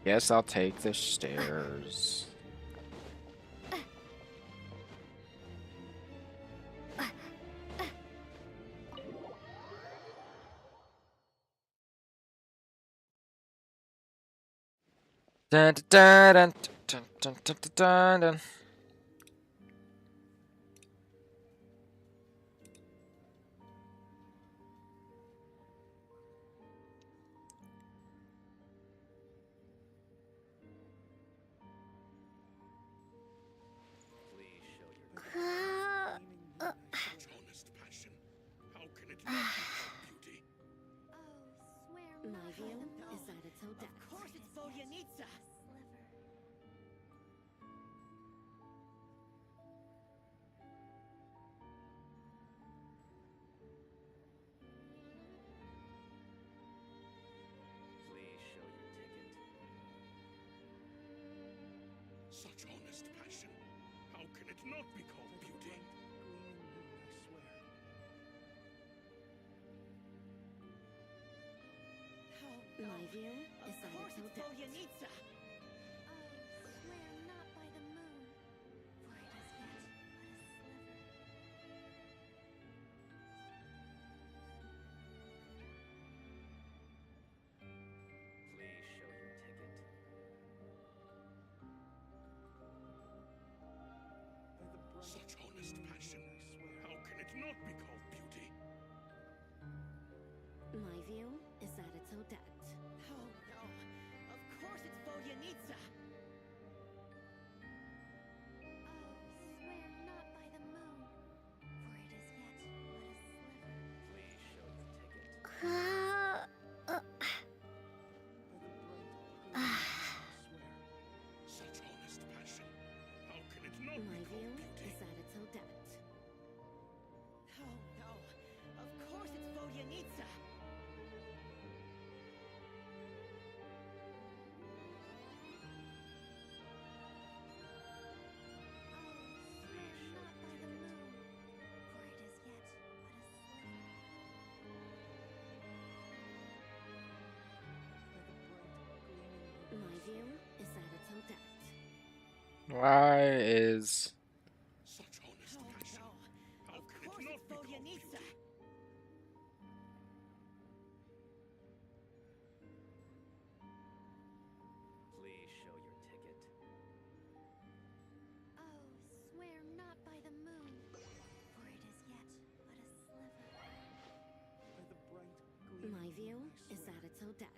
Speaker 1: Guess I'll take the stairs. Dun, dun, dun, dun, dun, dun, dun, dun, dun.
Speaker 4: My view is that it's Odette. Of course it's Volyanitsa!
Speaker 7: Please show your ticket.
Speaker 13: Such honest passion. How can it not be called beauty?
Speaker 4: My view is that it's Odette.
Speaker 3: Oh, swear not by the moon, for it is yet but a sliver.
Speaker 7: Please show your ticket.
Speaker 13: Such honest passion. How can it not be called beauty?
Speaker 4: My view is that it's Odette.
Speaker 8: Oh no, of course it's Volyanitsa!
Speaker 3: Oh, swear not by the moon, for it is yet but a sliver.
Speaker 7: Please show your ticket.
Speaker 13: Such honest passion. How can it not
Speaker 4: My
Speaker 13: be
Speaker 4: view
Speaker 13: called beauty?
Speaker 4: is that it's Odette.
Speaker 8: Oh no, of course it's Volyanitsa!
Speaker 4: My view is that it's Odette.
Speaker 1: Why is...
Speaker 13: Such honest
Speaker 8: Oh
Speaker 13: passion.
Speaker 8: no,
Speaker 13: How
Speaker 8: of
Speaker 13: can it
Speaker 8: course
Speaker 13: not
Speaker 8: it's
Speaker 13: be called
Speaker 8: Volyanitsa!
Speaker 13: beauty?
Speaker 7: Please show your ticket.
Speaker 3: Oh, swear not by the moon, for it is yet but a sliver.
Speaker 4: My view is that it's Odette.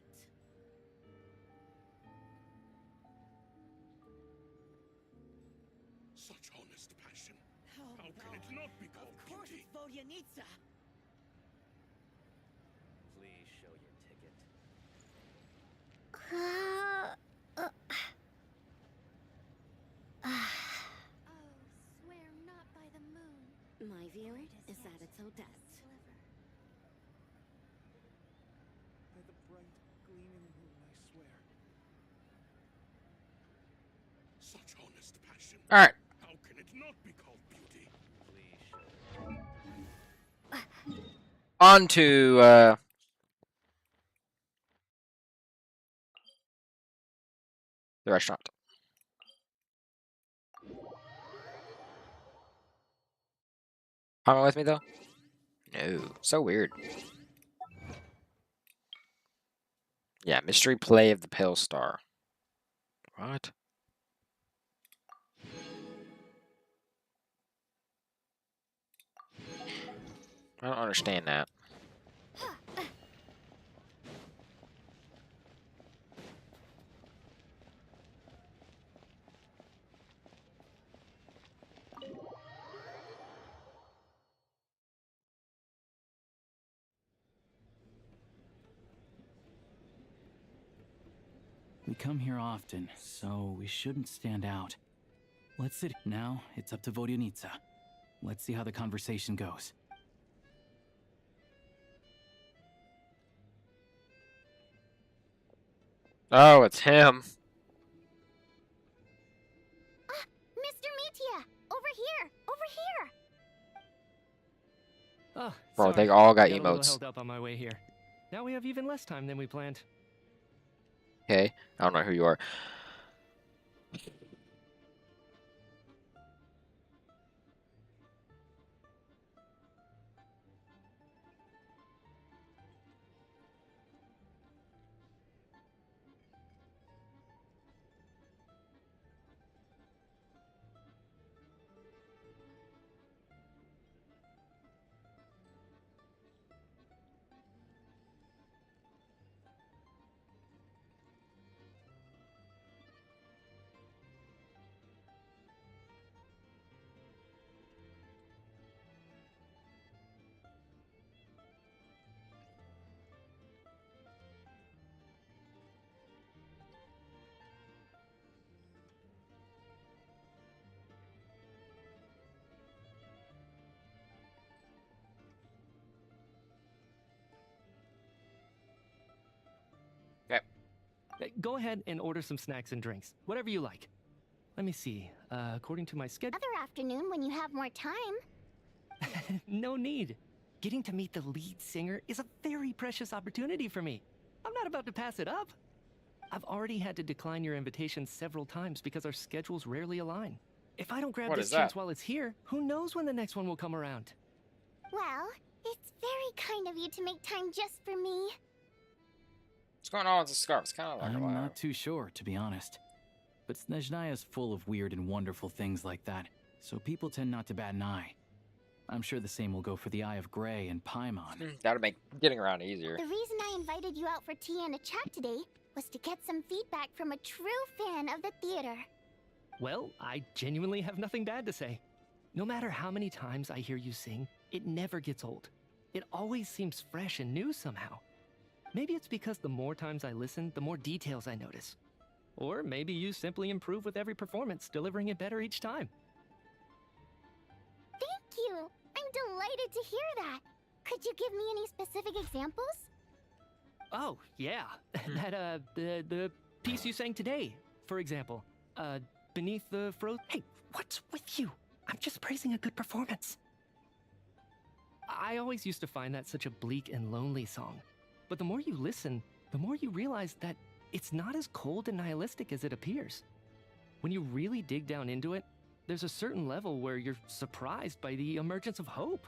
Speaker 13: Such honest passion.
Speaker 8: Oh
Speaker 13: How
Speaker 8: no,
Speaker 13: can it not be called
Speaker 8: of course
Speaker 13: beauty?
Speaker 8: it's Volyanitsa!
Speaker 7: Please show your ticket.
Speaker 3: Oh, swear not by the moon,
Speaker 4: My view
Speaker 3: for it
Speaker 4: is
Speaker 3: yet
Speaker 4: that it's
Speaker 3: but a
Speaker 4: Odette.
Speaker 3: sliver.
Speaker 16: By the bright, gleaming moon, I swear.
Speaker 13: Such honest passion.
Speaker 1: Alright.
Speaker 13: How can it not be called beauty?
Speaker 7: Please show your ticket.
Speaker 1: On to, the restaurant. Coming with me, though? No. So weird. Yeah, mystery play of the Pale Star. What? I don't understand that.
Speaker 12: We come here often, so we shouldn't stand out. Let's sit. Now, it's up to Volyanitsa. Let's see how the conversation goes.
Speaker 1: Oh, it's him.
Speaker 14: Mr. Metia! Over here! Over here!
Speaker 2: Oh,
Speaker 1: Bro,
Speaker 2: sorry.
Speaker 1: they all got
Speaker 2: a little
Speaker 1: emotes.
Speaker 2: held up on my way here. Now we have even less time than we planned.
Speaker 1: Okay, I don't know who you are. Okay.
Speaker 2: Go ahead and order some snacks and drinks, whatever you like. Let me see. According to my schedule.
Speaker 14: Other afternoon when you have more time.
Speaker 2: No need. Getting to meet the lead singer is a very precious opportunity for me. I'm not about to pass it up. I've already had to decline your invitation several times because our schedules rarely align. If I don't grab
Speaker 1: What
Speaker 2: this
Speaker 1: is
Speaker 2: chance
Speaker 1: that?
Speaker 2: while it's here, who knows when the next one will come around?
Speaker 14: Well, it's very kind of you to make time just for me.
Speaker 1: What's going on with the scarf? It's kind of like a
Speaker 12: I'm
Speaker 1: lie.
Speaker 12: not too sure, to be honest. But Snezhnaya is full of weird and wonderful things like that, so people tend not to bat an eye. I'm sure the same will go for the Eye of Grey and Paimon.
Speaker 1: That'll make getting around easier.
Speaker 14: The reason I invited you out for tea and a chat today was to get some feedback from a true fan of the theater.
Speaker 2: Well, I genuinely have nothing bad to say. No matter how many times I hear you sing, it never gets old. It always seems fresh and new somehow. Maybe it's because the more times I listen, the more details I notice. Or maybe you simply improve with every performance, delivering it better each time.
Speaker 14: Thank you! I'm delighted to hear that. Could you give me any specific examples?
Speaker 2: Oh, yeah. the piece you sang today, for example. Beneath the Hey, what's with you? I'm just praising a good performance. I always used to find that such a bleak and lonely song. But the more you listen, the more you realize that it's not as cold and nihilistic as it appears. When you really dig down into it, there's a certain level where you're surprised by the emergence of hope.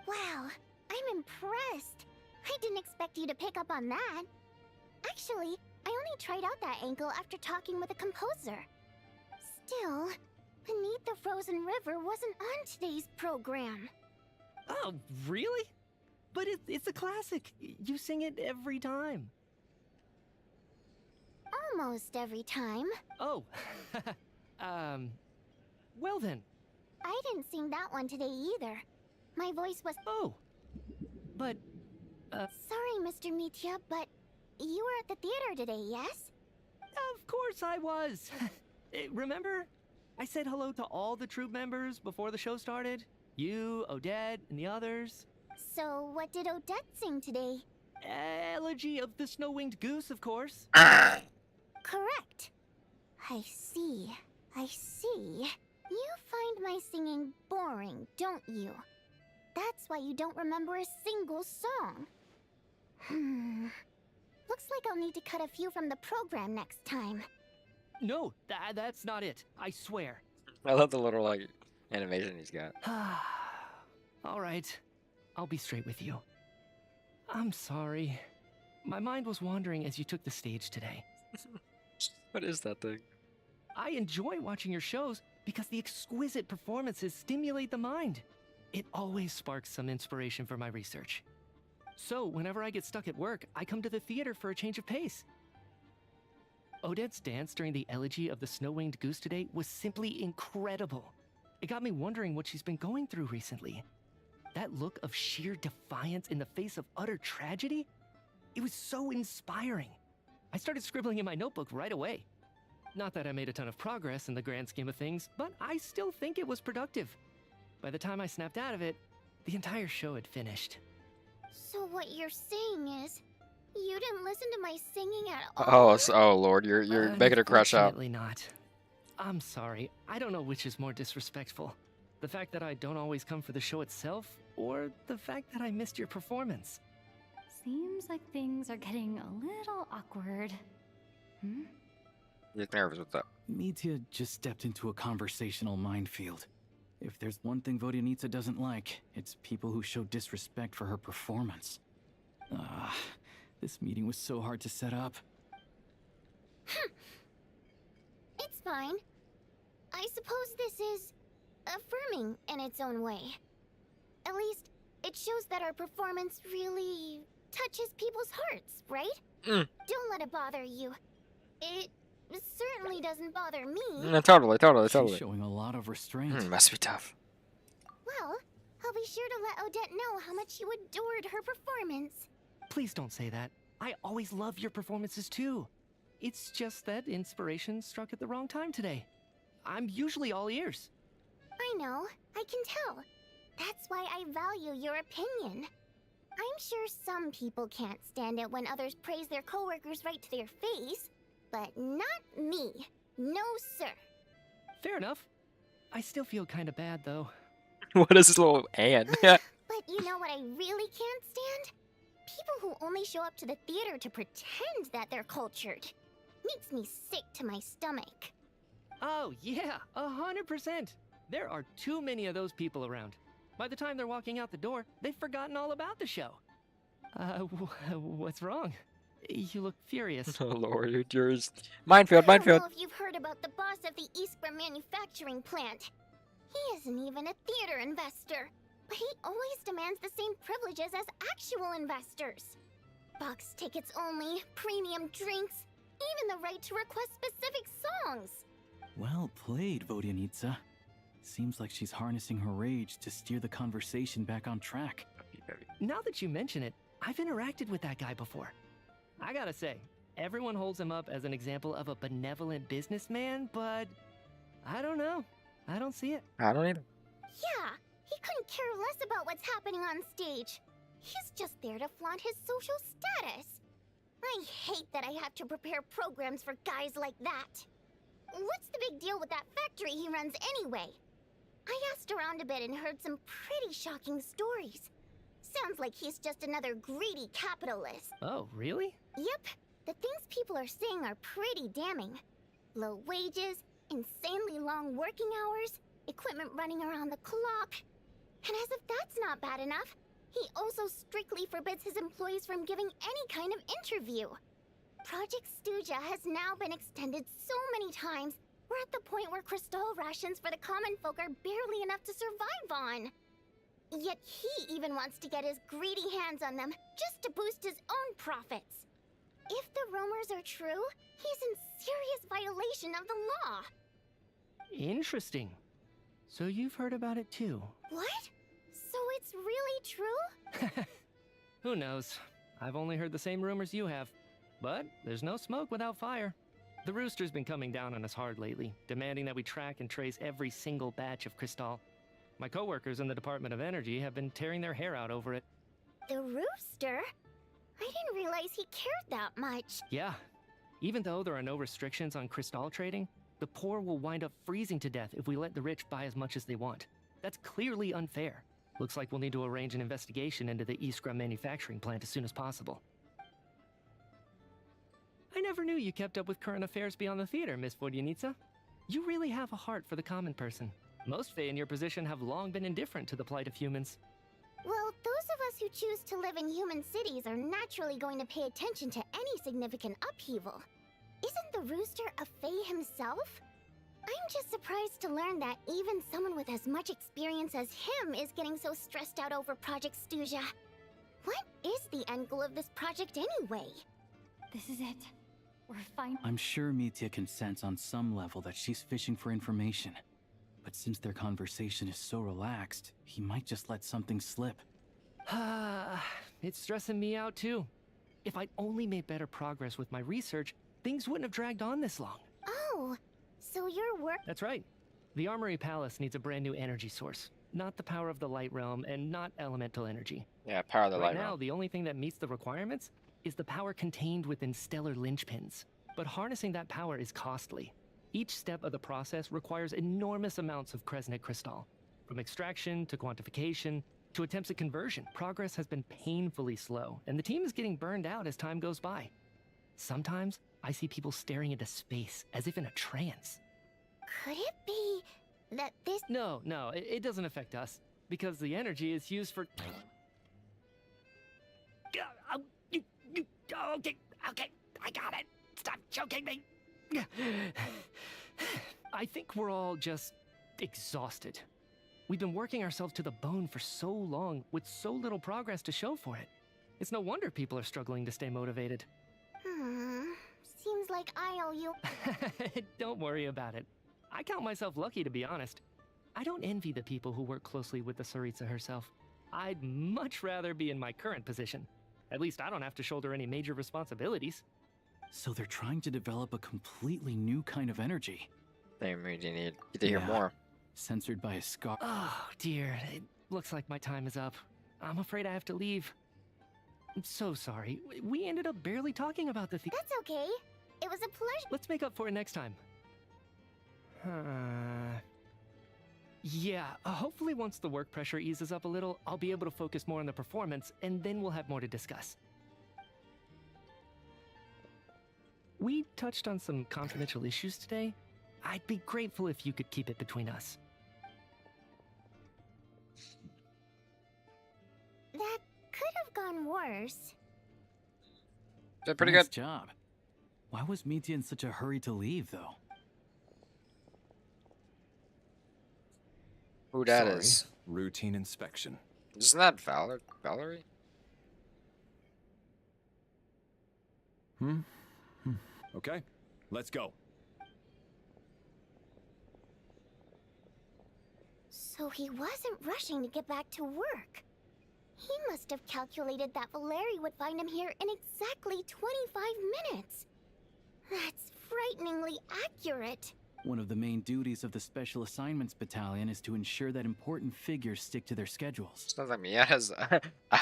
Speaker 14: Wow, I'm impressed. I didn't expect you to pick up on that. Actually, I only tried out that angle after talking with a composer. Still, Beneath the Frozen River wasn't on today's program.
Speaker 2: Oh, really? But it's a classic. You sing it every time.
Speaker 14: Almost every time.
Speaker 2: Oh, well then.
Speaker 14: I didn't sing that one today either. My voice was...
Speaker 2: Oh, but,
Speaker 14: Sorry, Mr. Mitya, but you were at the theater today, yes?
Speaker 2: Of course I was. Remember? I said hello to all the troupe members before the show started. You, Odette, and the others.
Speaker 14: So, what did Odette sing today?
Speaker 2: Elegy of the Snow-Winged Goose, of course.
Speaker 14: Correct. I see. I see. You find my singing boring, don't you? That's why you don't remember a single song. Looks like I'll need to cut a few from the program next time.
Speaker 2: No, that's not it. I swear.
Speaker 1: I love the little, like, animation he's got.
Speaker 2: All right. I'll be straight with you. I'm sorry. My mind was wandering as you took the stage today.
Speaker 1: What is that thing?
Speaker 2: I enjoy watching your shows because the exquisite performances stimulate the mind. It always sparks some inspiration for my research. So, whenever I get stuck at work, I come to the theater for a change of pace. Odette's dance during the Elegy of the Snow-Winged Goose today was simply incredible. It got me wondering what she's been going through recently. That look of sheer defiance in the face of utter tragedy? It was so inspiring. I started scribbling in my notebook right away. Not that I made a ton of progress in the grand scheme of things, but I still think it was productive. By the time I snapped out of it, the entire show had finished.
Speaker 14: So what you're saying is, you didn't listen to my singing at all?
Speaker 1: Oh Lord, you're making her crush out.
Speaker 2: Unfortunately not. I'm sorry, I don't know which is more disrespectful. The fact that I don't always come for the show itself, or the fact that I missed your performance.
Speaker 6: Seems like things are getting a little awkward. Hmm?
Speaker 1: You look nervous. What's up?
Speaker 12: Mitya just stepped into a conversational minefield. If there's one thing Vodyanitsa doesn't like, it's people who show disrespect for her performance. Ah, this meeting was so hard to set up.
Speaker 14: It's fine. I suppose this is affirming in its own way. At least, it shows that our performance really touches people's hearts, right? Don't let it bother you. It certainly doesn't bother me.
Speaker 1: Totally.
Speaker 12: She's showing a lot of restraint.
Speaker 1: Must be tough.
Speaker 14: Well, I'll be sure to let Odette know how much you adored her performance.
Speaker 17: Please don't say that. I always love your performances too. It's just that inspiration struck at the wrong time today. I'm usually all ears.
Speaker 14: I know, I can tell. That's why I value your opinion. I'm sure some people can't stand it when others praise their coworkers right to their face, but not me. No, sir.
Speaker 17: Fair enough. I still feel kind of bad though.
Speaker 1: What is this little and?
Speaker 14: But you know what I really can't stand? People who only show up to the theater to pretend that they're cultured. Makes me sick to my stomach.
Speaker 17: Oh yeah, 100%. There are too many of those people around. By the time they're walking out the door, they've forgotten all about the show. What's wrong? You look furious.
Speaker 1: Oh lord, yours. Minefield.
Speaker 14: I don't know if you've heard about the boss of the Iskra manufacturing plant. He isn't even a theater investor, but he always demands the same privileges as actual investors. Box tickets only, premium drinks, even the right to request specific songs.
Speaker 12: Well played, Vodyanitsa. Seems like she's harnessing her rage to steer the conversation back on track.
Speaker 17: Now that you mention it, I've interacted with that guy before. I gotta say, everyone holds him up as an example of a benevolent businessman, but I don't know. I don't see it.
Speaker 1: I don't either.
Speaker 14: Yeah, he couldn't care less about what's happening on stage. He's just there to flaunt his social status. I hate that I have to prepare programs for guys like that. What's the big deal with that factory he runs anyway? I asked around a bit and heard some pretty shocking stories. Sounds like he's just another greedy capitalist.
Speaker 17: Oh, really?
Speaker 14: Yep. The things people are saying are pretty damning. Low wages, insanely long working hours, equipment running around the clock. And as if that's not bad enough, he also strictly forbids his employees from giving any kind of interview. Project Stuja has now been extended so many times, we're at the point where crystal rations for the common folk are barely enough to survive on. Yet he even wants to get his greedy hands on them just to boost his own profits. If the rumors are true, he's in serious violation of the law.
Speaker 17: Interesting. So you've heard about it too?
Speaker 14: What? So it's really true?
Speaker 17: Who knows? I've only heard the same rumors you have. But there's no smoke without fire. The Rooster's been coming down on us hard lately, demanding that we track and trace every single batch of Crystal. My coworkers in the Department of Energy have been tearing their hair out over it.
Speaker 14: The Rooster? I didn't realize he cared that much.
Speaker 17: Yeah. Even though there are no restrictions on Crystal trading, the poor will wind up freezing to death if we let the rich buy as much as they want. That's clearly unfair. Looks like we'll need to arrange an investigation into the Iskra manufacturing plant as soon as possible. I never knew you kept up with current affairs beyond the theater, Miss Vodyanitsa. You really have a heart for the common person. Most Fae in your position have long been indifferent to the plight of humans.
Speaker 14: Well, those of us who choose to live in human cities are naturally going to pay attention to any significant upheaval. Isn't the Rooster a Fae himself? I'm just surprised to learn that even someone with as much experience as him is getting so stressed out over Project Stuja. What is the end goal of this project anyway?
Speaker 6: This is it. We're fine.
Speaker 12: I'm sure Mitya can sense on some level that she's fishing for information. But since their conversation is so relaxed, he might just let something slip.
Speaker 17: It's stressing me out too. If I'd only made better progress with my research, things wouldn't have dragged on this long.
Speaker 14: Oh, so your work—
Speaker 17: That's right. The Armory Palace needs a brand new energy source. Not the power of the Light Realm, and not elemental energy.
Speaker 1: Yeah, power of the Light
Speaker 17: Right now,
Speaker 1: Realm.
Speaker 17: the only thing that meets the requirements is the power contained within stellar linchpins. But harnessing that power is costly. Each step of the process requires enormous amounts of Kresnik crystal. From extraction to quantification to attempts at conversion, progress has been painfully slow, and the team is getting burned out as time goes by. Sometimes I see people staring into space as if in a trance.
Speaker 14: Could it be that this...
Speaker 17: No, it doesn't affect us because the energy is used for... Okay, I got it. Stop choking me. I think we're all just exhausted. We've been working ourselves to the bone for so long with so little progress to show for it. It's no wonder people are struggling to stay motivated.
Speaker 14: Seems like I owe you...
Speaker 17: Don't worry about it. I count myself lucky, to be honest. I don't envy the people who work closely with the Tsaritsa herself. I'd much rather be in my current position. At least I don't have to shoulder any major responsibilities.
Speaker 12: So they're trying to develop a completely new kind of energy.
Speaker 1: They really need to hear more.
Speaker 12: Censored by a scar.
Speaker 17: Oh, dear. It looks like my time is up. I'm afraid I have to leave. I'm so sorry. We ended up barely talking about the thing.
Speaker 14: That's okay. It was a pleasure.
Speaker 17: Let's make up for it next time. Yeah, hopefully once the work pressure eases up a little, I'll be able to focus more on the performance, and then we'll have more to discuss. We touched on some confidential issues today. I'd be grateful if you could keep it between us.
Speaker 14: That could have gone worse.
Speaker 1: Did pretty
Speaker 12: Nice
Speaker 1: good.
Speaker 12: job. Why was Mitya in such a hurry to leave, though?
Speaker 1: Who that
Speaker 18: Sorry.
Speaker 1: is?
Speaker 18: Routine inspection.
Speaker 1: Isn't that Valerie?
Speaker 18: Okay, let's go.
Speaker 14: So he wasn't rushing to get back to work. He must have calculated that Valeri would find him here in exactly 25 minutes. That's frighteningly accurate.
Speaker 12: One of the main duties of the Special Assignments Battalion is to ensure that important figures stick to their schedules.
Speaker 1: Sounds like Mia's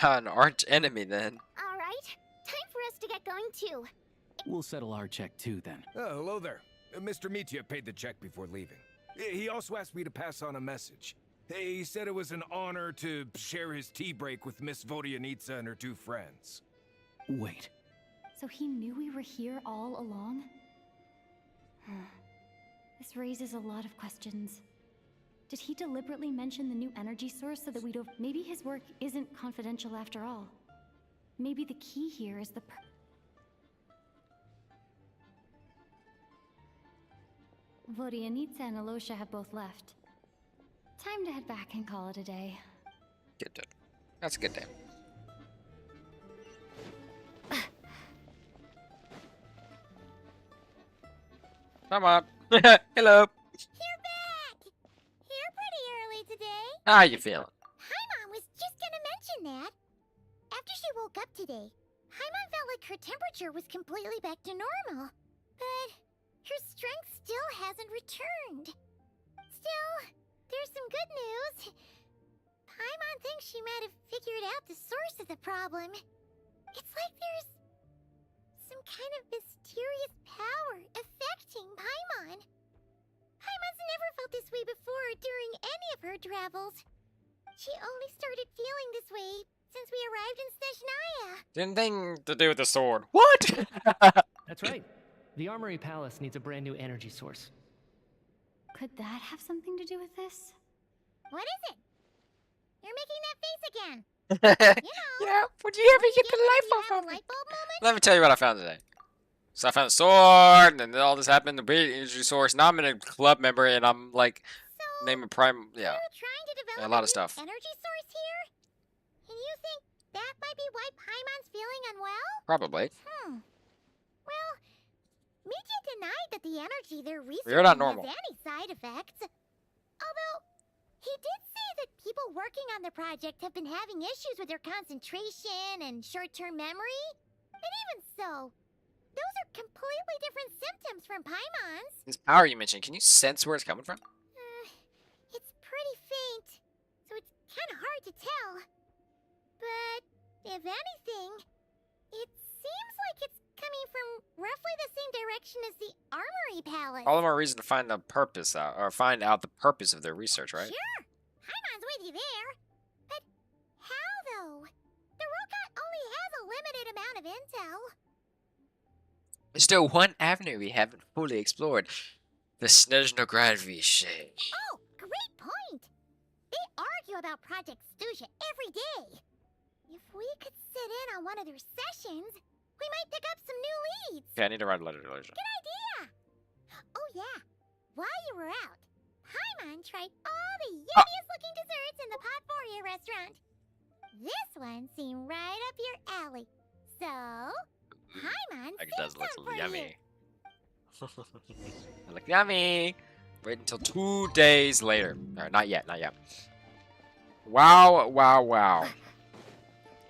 Speaker 1: an arch enemy then.
Speaker 14: All right, time for us to get going too.
Speaker 12: We'll settle our check too, then.
Speaker 19: Oh, hello there. Mr. Mitya paid the check before leaving. He also asked me to pass on a message. He said it was an honor to share his tea break with Miss Vodyanitsa and her two friends.
Speaker 12: Wait.
Speaker 6: So he knew we were here all along? This raises a lot of questions. Did he deliberately mention the new energy source so that we don't... Maybe his work isn't confidential after all. Maybe the key here is the... Vodyanitsa and Alosha have both left. Time to head back and call it a day.
Speaker 1: Good day. That's a good day. Come on. Hello.
Speaker 14: You're back! You're pretty early today.
Speaker 1: How you feeling?
Speaker 14: Paimon was just gonna mention that. After she woke up today, Paimon felt like her temperature was completely back to normal. But her strength still hasn't returned. Still, there's some good news. Paimon thinks she might have figured out the source of the problem. It's like there's some kind of mysterious power affecting Paimon. Paimon's never felt this way before during any of her travels. She only started feeling this way since we arrived in Snezhnaya.
Speaker 1: Anything to do with the sword. What?
Speaker 17: That's right. The Armory Palace needs a brand new energy source.
Speaker 6: Could that have something to do with this?
Speaker 14: What is it? You're making that face again.
Speaker 1: Yeah, would you ever get the light bulb from me? Let me tell you what I found today. So I found a sword, and then all this happened, the big energy source. Now I'm in a club member, and I'm like, name a prime, yeah.
Speaker 14: Trying to develop
Speaker 1: A lot of stuff.
Speaker 14: energy source here? And you think that might be why Paimon's feeling unwell?
Speaker 1: Probably.
Speaker 14: Well, Mitya denied that the energy they're researching
Speaker 1: You're not normal.
Speaker 14: has any side effects. Although, he did say that people working on the project have been having issues with their concentration and short-term memory. And even so, those are completely different symptoms from Paimon's.
Speaker 1: This power you mentioned, can you sense where it's coming from?
Speaker 14: It's pretty faint, so it's kind of hard to tell. But, if anything, it seems like it's coming from roughly the same direction as the Armory Palace.
Speaker 1: All the more reason to find the purpose out, or find out the purpose of their research, right?
Speaker 14: Sure, Paimon's with you there. But how, though? The robot only has a limited amount of intel.
Speaker 1: There's still one avenue we haven't fully explored. The Snezhnaya shade.
Speaker 14: Oh, great point! They argue about Project Stuja every day. If we could sit in on one of their sessions, we might pick up some new leads.
Speaker 1: Okay, I need to write a letter to Legend.
Speaker 14: Good idea! Oh yeah, while you were out, Paimon tried all the yummiest looking desserts in the Potvoria restaurant. This one seemed right up your alley. So, Paimon
Speaker 1: It
Speaker 14: saved
Speaker 1: does look
Speaker 14: some for
Speaker 1: yummy. It look yummy. Wait until 2 days later. Alright, not yet, not yet. Wow, wow, wow.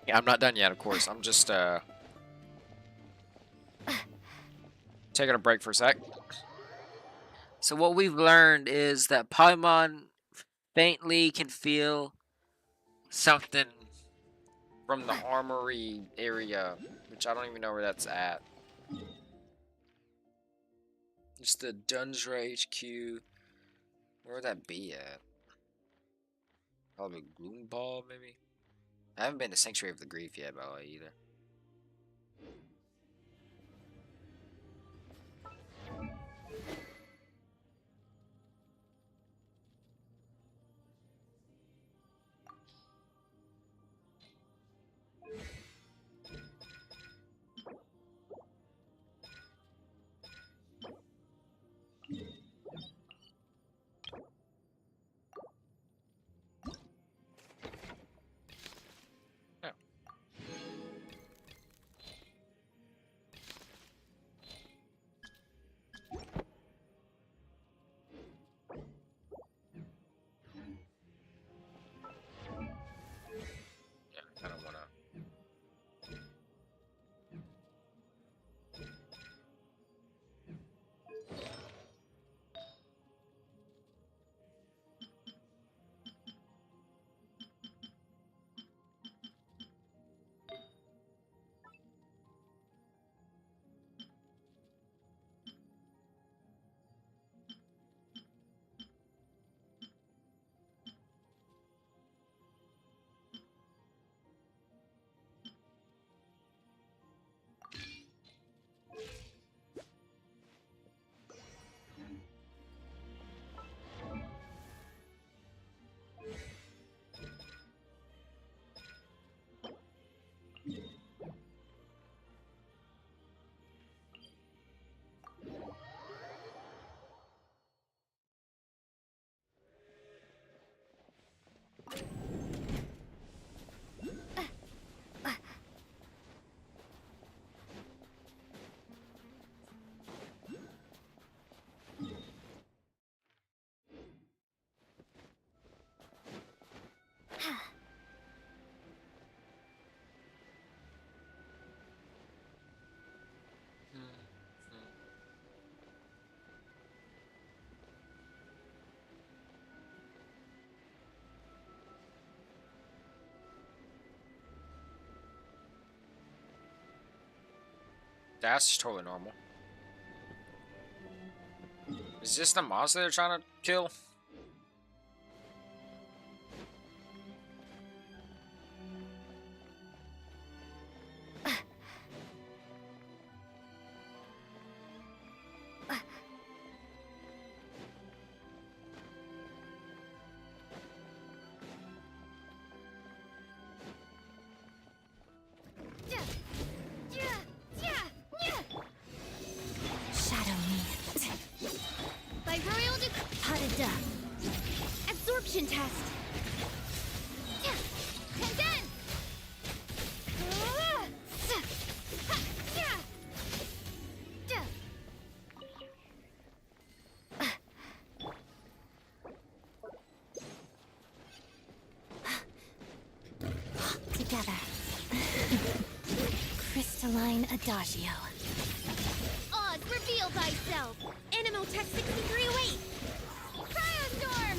Speaker 1: Yeah, I'm not done yet, of course. I'm just taking a break for a sec. So what we've learned is that Paimon faintly can feel something from the armory area, which I don't even know where that's at. It's the Dunsra HQ. Where would that be at? Probably Gloomball, maybe? I haven't been to Sanctuary of the Grief yet, by the way, either. I don't wanna. That's totally normal. Is this the monster they're trying to kill?
Speaker 4: Shadow me. By Royal Decree. Absorption test. Condense.
Speaker 3: Together. Crystalline Adagio.
Speaker 4: Oz, reveal thyself. Animo test 6308. Cryostorm.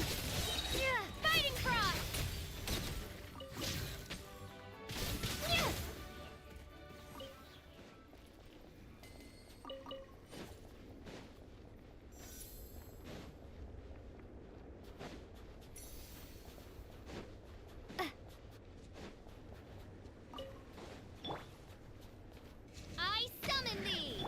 Speaker 4: Fighting Frost. I summon thee.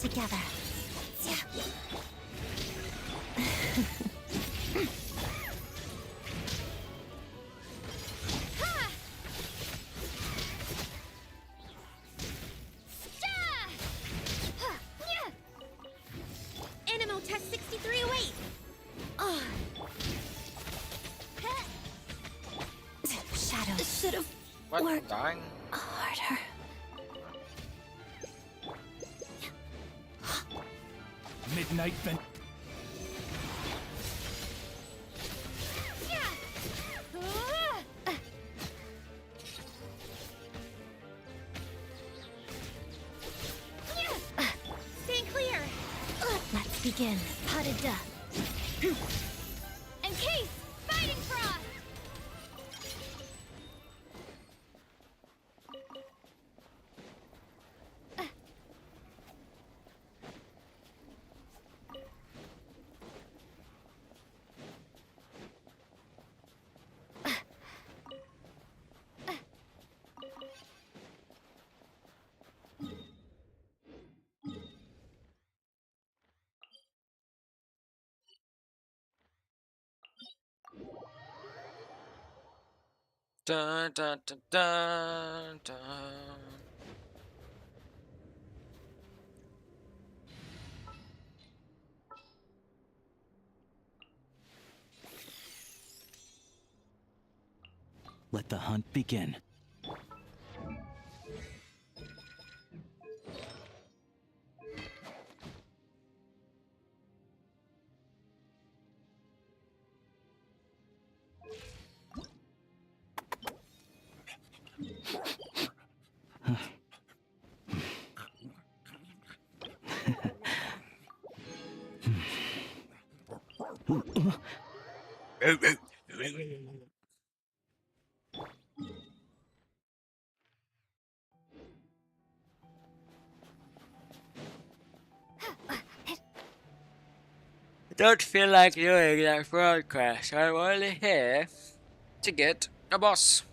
Speaker 4: together. Animo test 6308. Shadow should have worked
Speaker 1: dying?
Speaker 4: harder.
Speaker 11: Midnight vent.
Speaker 4: Stand clear. Let's begin. Potted duck. Encase! Fighting frost!
Speaker 1: Dun, dun, dun, dun, dun.
Speaker 12: Let the hunt begin.
Speaker 1: I don't feel like doing that broadcast. I'm only here to get a boss.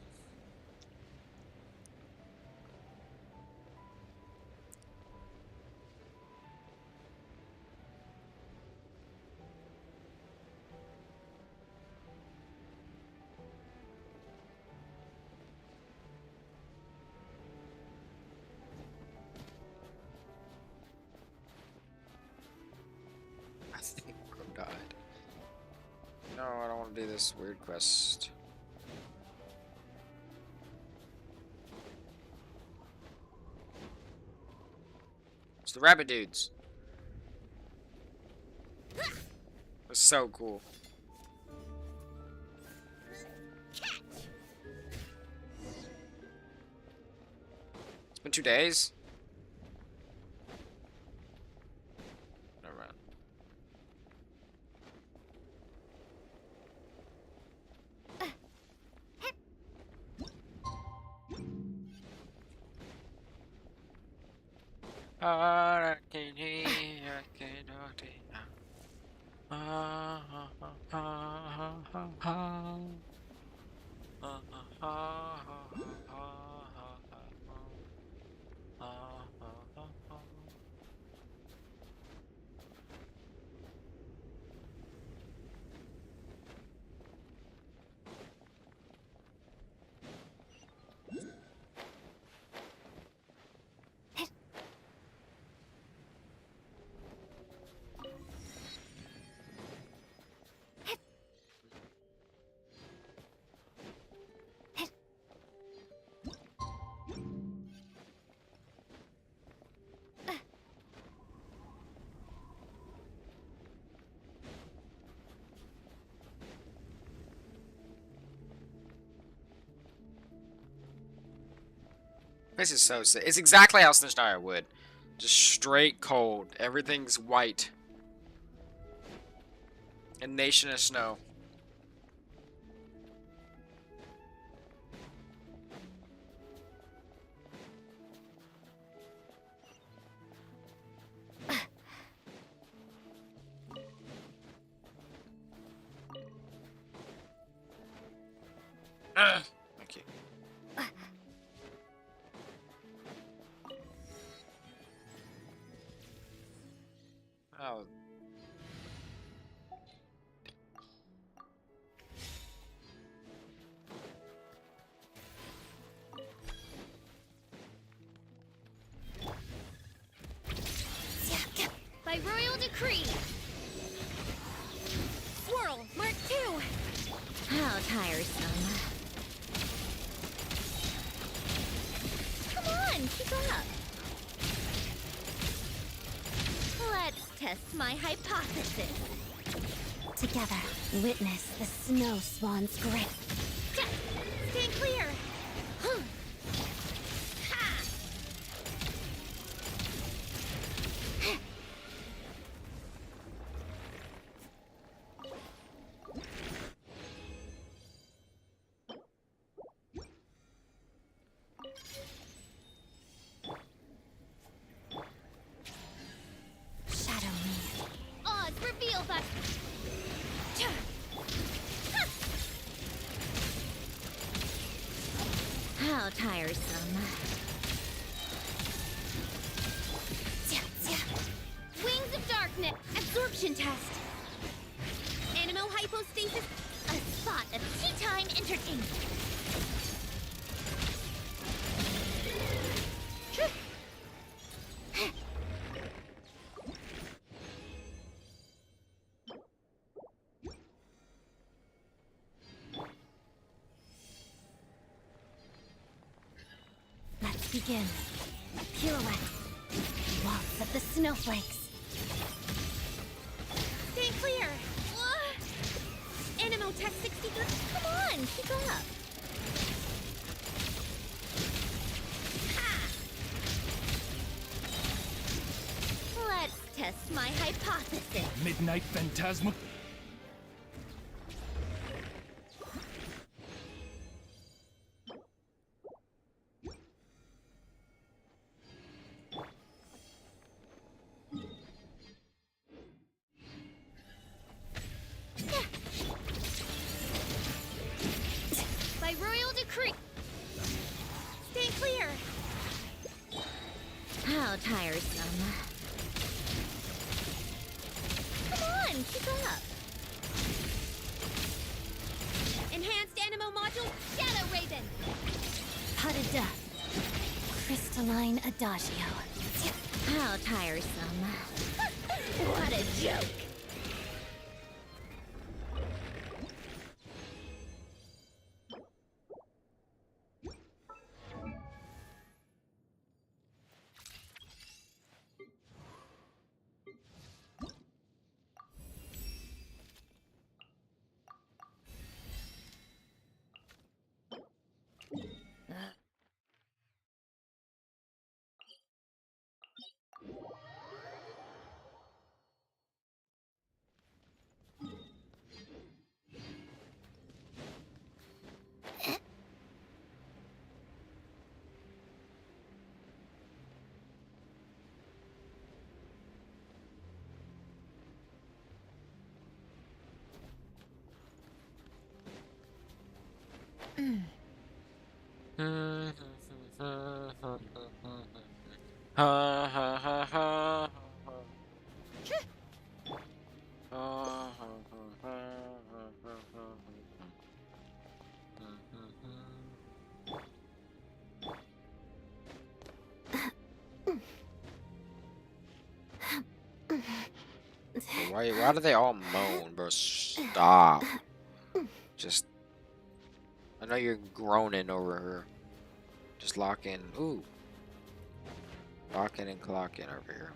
Speaker 1: I think Crow died. No, I don't want to do this weird quest. It's the rabbit dudes. It's so cool. It's been 2 days. Never mind. I can hear, I cannot hear. This is so sick. It's exactly how Snezhnaya would. Just straight cold. Everything's white. A nation of snow. Thank you. Oh.
Speaker 4: By royal decree. Swirl, Mark 2. How tiresome. Come on, keep up. Let's test my hypothesis.
Speaker 3: Together, witness the snow swan's grip.
Speaker 4: Stand clear.
Speaker 3: Shadow me.
Speaker 4: Oz, reveal that. How tiresome. Wings of Darkness, absorption test. Animo hypostasis, a spot of tea time entertainment.
Speaker 3: Let's begin. Pirouette. Waltz of the snowflakes.
Speaker 4: Stay clear. Animo test 63. Come on, keep up. Let's test my hypothesis.
Speaker 11: Midnight Phantasma.
Speaker 4: By royal decree. Stay clear. How tiresome. Come on, keep up. Enhanced Animo module, Shadow Raven.
Speaker 3: Pot of death. Crystalline adagio.
Speaker 4: How tiresome. What a joke.
Speaker 1: Ha ha ha ha. Why do they all moan, bro? Stop. Just, I know you're groaning over her. Just lock in. Ooh. Lock in and clock in over here.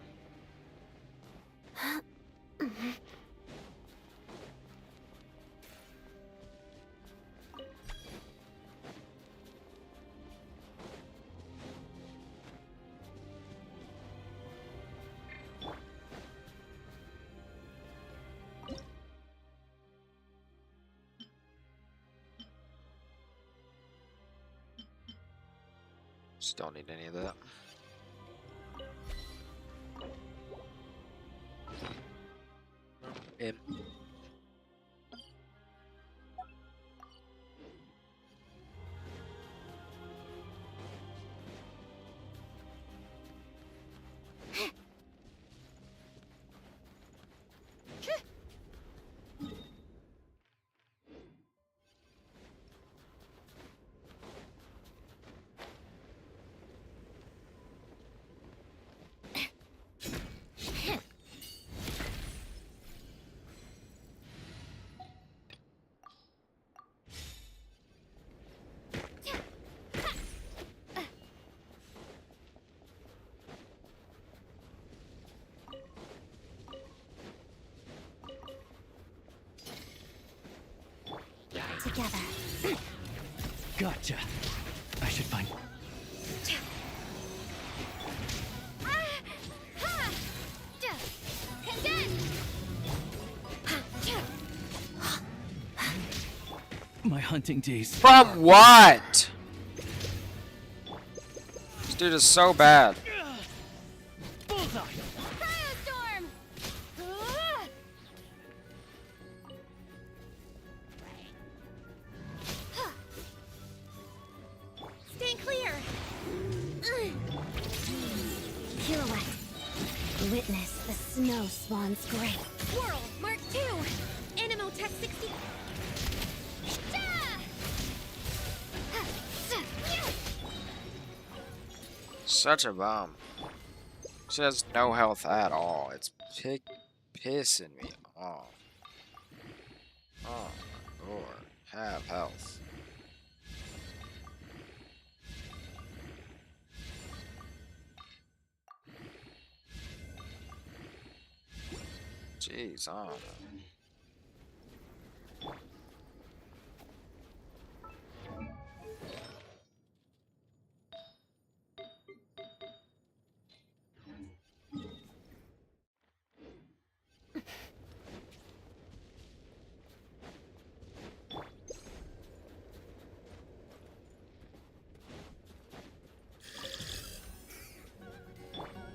Speaker 1: Just don't need any of that. Him.
Speaker 14: together.
Speaker 12: Gotcha. I should find. My hunting days.
Speaker 1: From what? This dude is so bad.
Speaker 9: Bullseye.
Speaker 14: Firestorm! Stay clear! Pirouette. Witness the snow swan's grave. Whirl, Mark II! Animo Tech 60.
Speaker 1: Such a bum. She has no health at all. It's pissing me off. Oh my lord. Have health. Jeez, I don't know.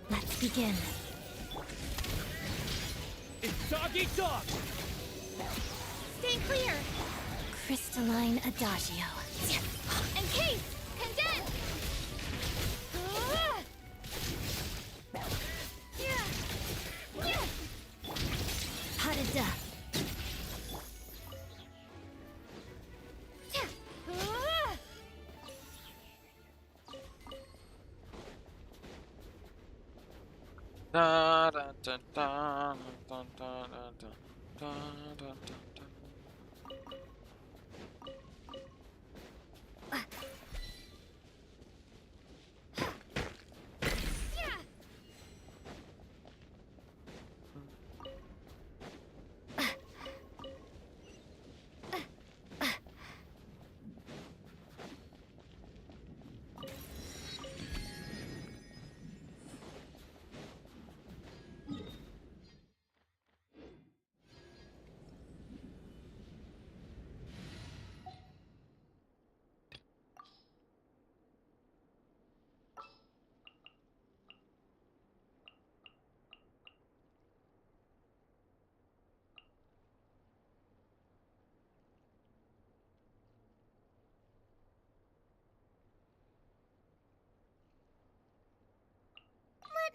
Speaker 14: Let's begin.
Speaker 9: It's dog eat dog.
Speaker 14: Stay clear! Crystalline Adagio. Encase! Condense! Harada.
Speaker 1: Da, da, da, da, da, da, da, da, da, da, da.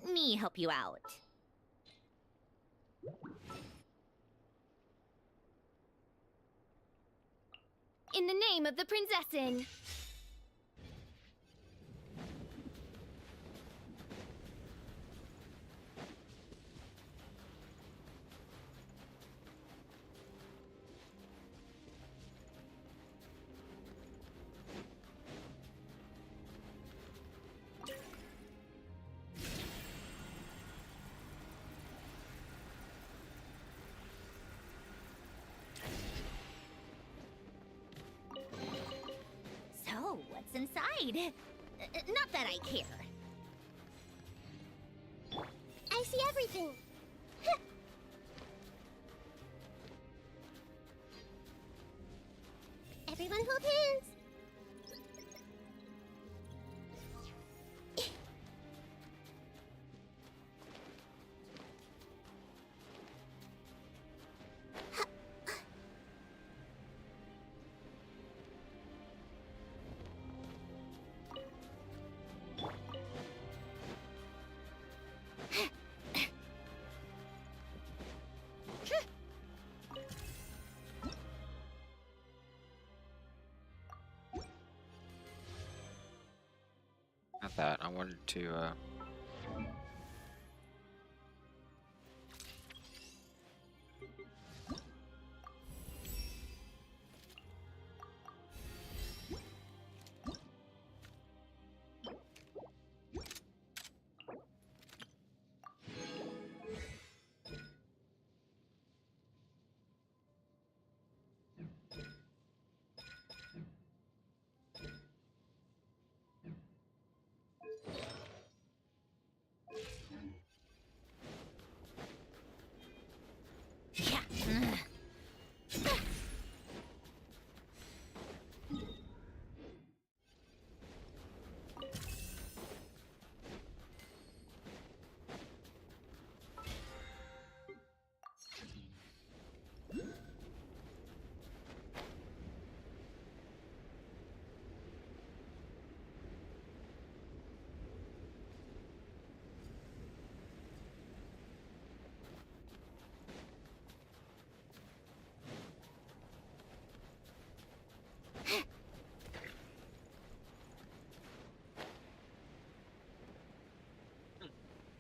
Speaker 4: Let me help you out.
Speaker 9: In the name of the Prinzessin.
Speaker 4: So, what's inside? Not that I care.
Speaker 14: I see everything. Everyone hold hands.
Speaker 1: Not that. I wanted to,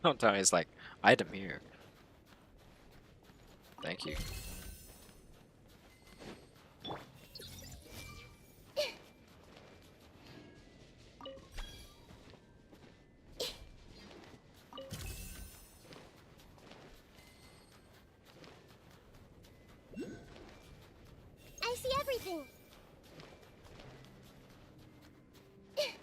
Speaker 1: Don't tell me it's like item here. Thank you.
Speaker 14: I see everything. Hey!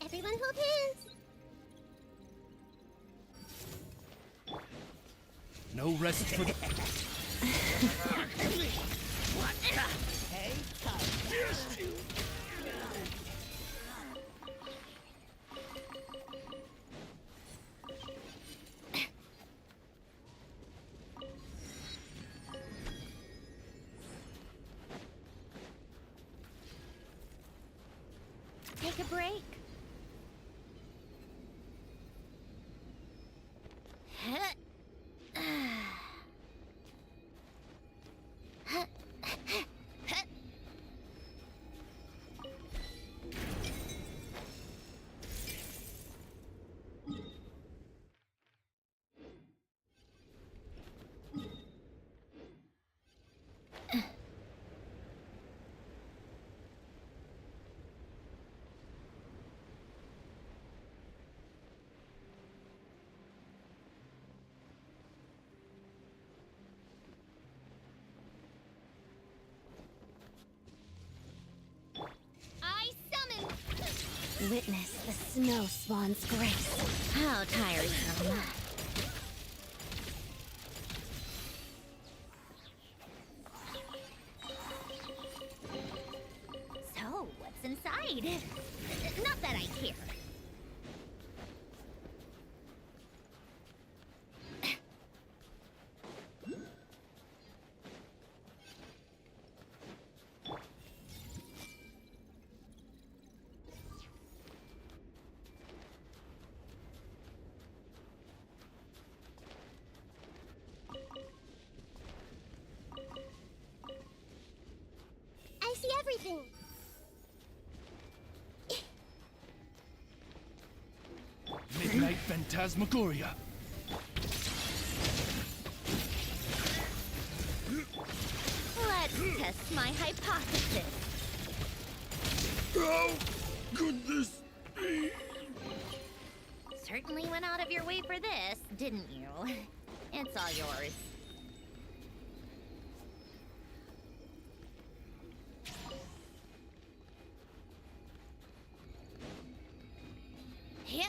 Speaker 14: Everyone hold hands.
Speaker 20: No rest for the...
Speaker 4: Take a break.
Speaker 14: I summon. Witness the snow swan's grace.
Speaker 4: How tiresome. So, what's inside? Not that I care.
Speaker 14: I see everything.
Speaker 20: Midnight Phantasmagoria.
Speaker 4: Let's test my hypothesis.
Speaker 20: How could this be?
Speaker 4: Certainly went out of your way for this, didn't you? It's all yours. Yeah.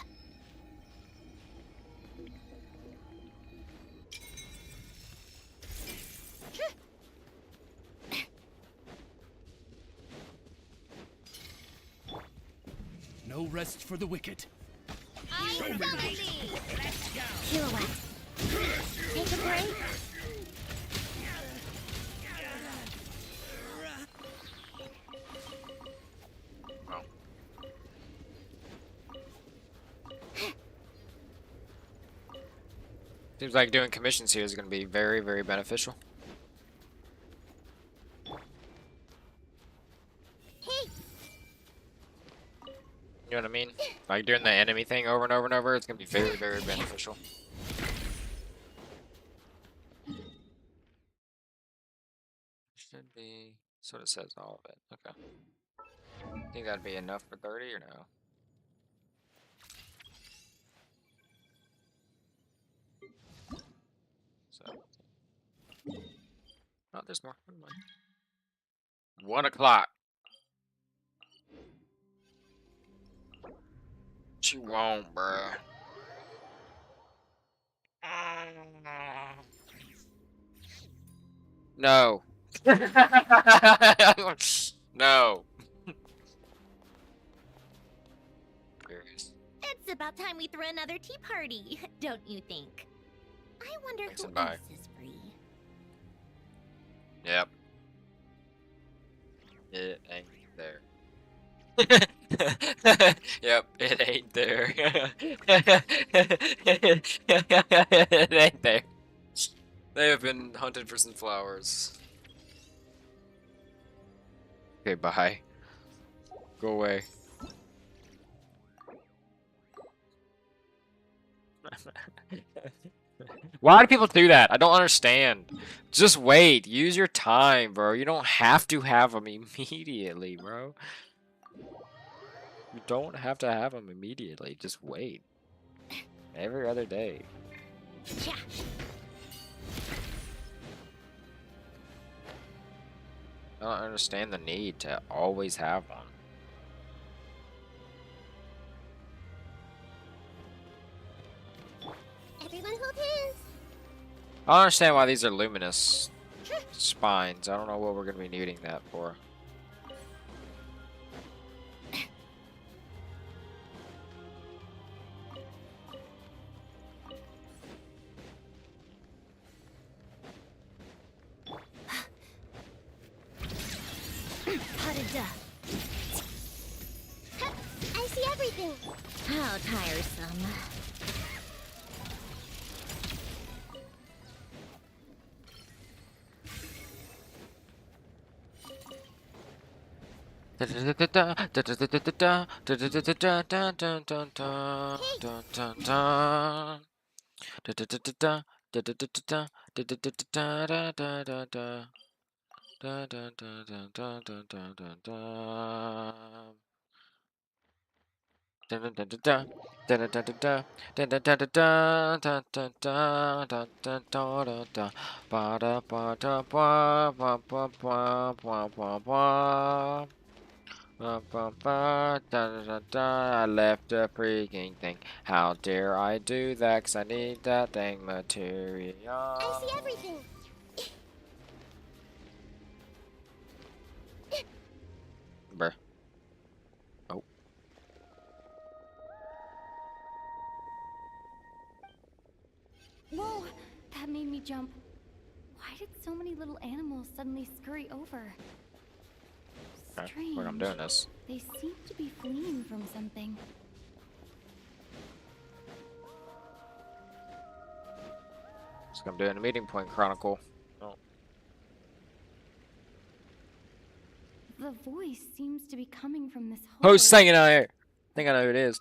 Speaker 20: No rest for the wicked.
Speaker 14: I summon thee.
Speaker 20: Let's go.
Speaker 14: Pirouette.
Speaker 4: Take a break.
Speaker 1: Well. Seems like doing commissions here is going to be very, very beneficial.
Speaker 14: Hey.
Speaker 1: You know what I mean? Like doing the enemy thing over and over and over, it's going to be very, very beneficial. Should be, sort of says all of it. Okay. Think that'd be enough for 30 or no? So. Oh, there's more. Never mind. 1 o'clock. What you want, bruh? No. No.
Speaker 4: It's about time we threw another tea party, don't you think? I wonder
Speaker 1: Thanks
Speaker 4: who
Speaker 1: and bye.
Speaker 4: else is free.
Speaker 1: Yep. It ain't there. Yep, it ain't there. It ain't there. They have been hunted for some flowers. Okay, bye. Go away. Why do people do that? I don't understand. Just wait. Use your time, bro. You don't have to have them immediately, bro. You don't have to have them immediately. Just wait. Every other day. I don't understand the need to always have one.
Speaker 14: Everyone hold hands.
Speaker 1: I don't understand why these are luminous spines. I don't know what we're going to be needing that for.
Speaker 14: I see everything.
Speaker 4: How tiresome. I left a freaking thing. How dare I do that? 'Cause I need that thing material.
Speaker 14: I see everything.
Speaker 1: Bruh. Oh.
Speaker 6: Whoa! That made me jump. Why did so many little animals suddenly scurry over?
Speaker 1: Okay,
Speaker 6: Strange.
Speaker 1: look, I'm doing this.
Speaker 6: They seem to be fleeing from something.
Speaker 1: Just gonna do it in a meeting point chronicle. Oh.
Speaker 6: The voice seems to be coming from this hole.
Speaker 1: Who's singing out here? I think I know who it is.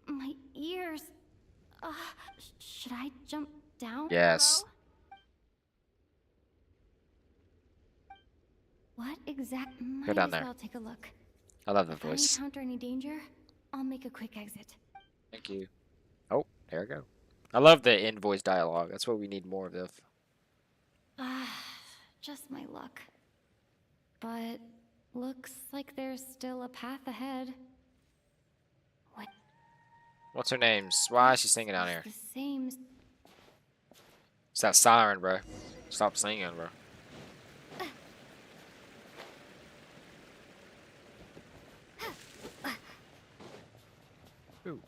Speaker 6: My ears. Should I jump down?
Speaker 1: Yes.
Speaker 6: Hello? What exact?
Speaker 1: Go
Speaker 6: Might
Speaker 1: down
Speaker 6: as
Speaker 1: there.
Speaker 6: well take a look.
Speaker 1: I love the
Speaker 6: If I
Speaker 1: voice.
Speaker 6: encounter any danger, I'll make a quick exit.
Speaker 1: Thank you. Oh, there we go. I love the in-voice dialogue. That's what we need more of.
Speaker 6: Just my luck. But looks like there's still a path ahead. What?
Speaker 1: What's her name? Why is she singing down here?
Speaker 6: The same.
Speaker 1: It's that siren, bro. Stop singing, bro. Ooh.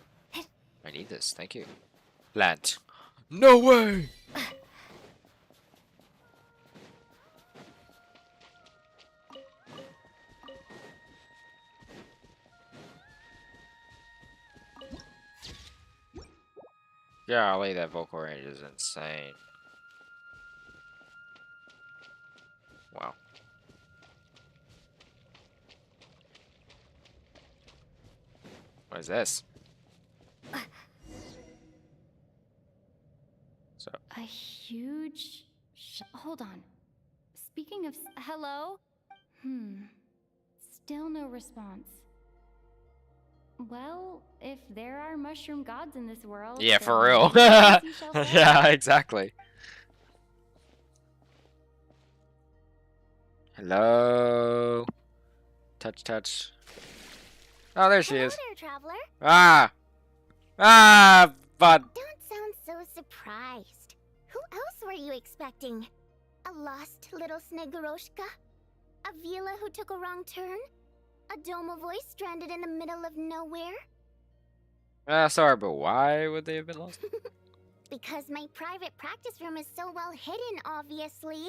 Speaker 1: I need this. Thank you. Plant. No way! Golly, that vocal range is insane. Wow. What is this? So.
Speaker 6: A huge. Hold on. Speaking of. Hello? Still no response. Well, if there are mushroom gods in this world.
Speaker 1: Yeah,
Speaker 6: then
Speaker 1: for real.
Speaker 6: maybe we shall say.
Speaker 1: Yeah, exactly. Hello. Touch, touch. Oh, there she
Speaker 14: Hello
Speaker 1: is.
Speaker 14: there, traveler.
Speaker 1: Ah, but
Speaker 14: Don't sound so surprised. Who else were you expecting? A lost little Snegoroshka? A Vila who took a wrong turn? A Domovoy stranded in the middle of nowhere?
Speaker 1: Sorry, but why would they have been lost?
Speaker 14: Because my private practice room is so well hidden, obviously.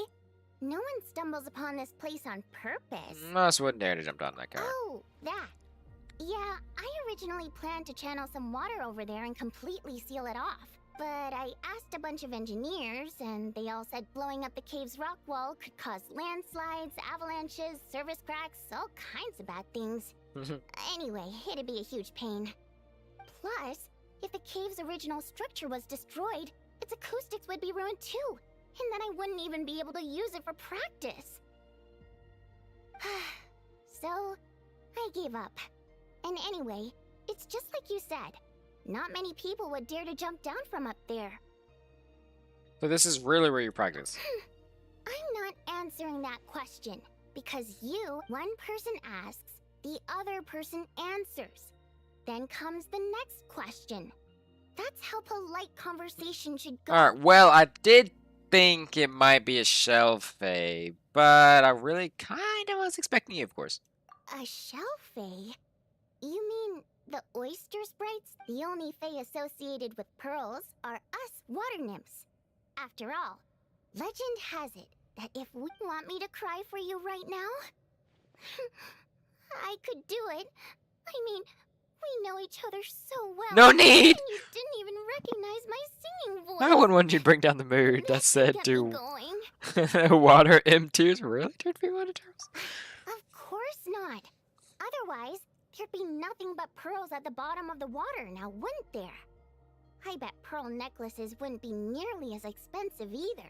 Speaker 14: No one stumbles upon this place on purpose.
Speaker 1: Most wouldn't dare to jump down that car.
Speaker 14: Oh, that. Yeah, I originally planned to channel some water over there and completely seal it off. But I asked a bunch of engineers, and they all said blowing up the cave's rock wall could cause landslides, avalanches, service cracks, all kinds of bad things. Anyway, it'd be a huge pain. Plus, if the cave's original structure was destroyed, its acoustics would be ruined too, and then I wouldn't even be able to use it for practice. So, I gave up. And anyway, it's just like you said. Not many people would dare to jump down from up there.
Speaker 1: So this is really where you practice.
Speaker 14: I'm not answering that question, because one person asks, the other person answers. Then comes the next question. That's how polite conversation should go.
Speaker 1: Alright, well, I did think it might be a Shelfie, but I really kind of was expecting you, of course.
Speaker 14: A Shelfie? You mean the oyster sprites? The only fae associated with pearls are us water nymphs. After all, legend has it that if you want me to cry for you right now, I could do it. I mean, we know each other so well.
Speaker 1: No need!
Speaker 14: And you didn't even recognize my singing voice.
Speaker 1: I wouldn't want you to bring down the mood. That said,
Speaker 14: Get
Speaker 1: do
Speaker 14: me going.
Speaker 1: water M2s really turn people into turtles?
Speaker 14: Of course not. Otherwise, there'd be nothing but pearls at the bottom of the water now, wouldn't there? I bet pearl necklaces wouldn't be nearly as expensive either.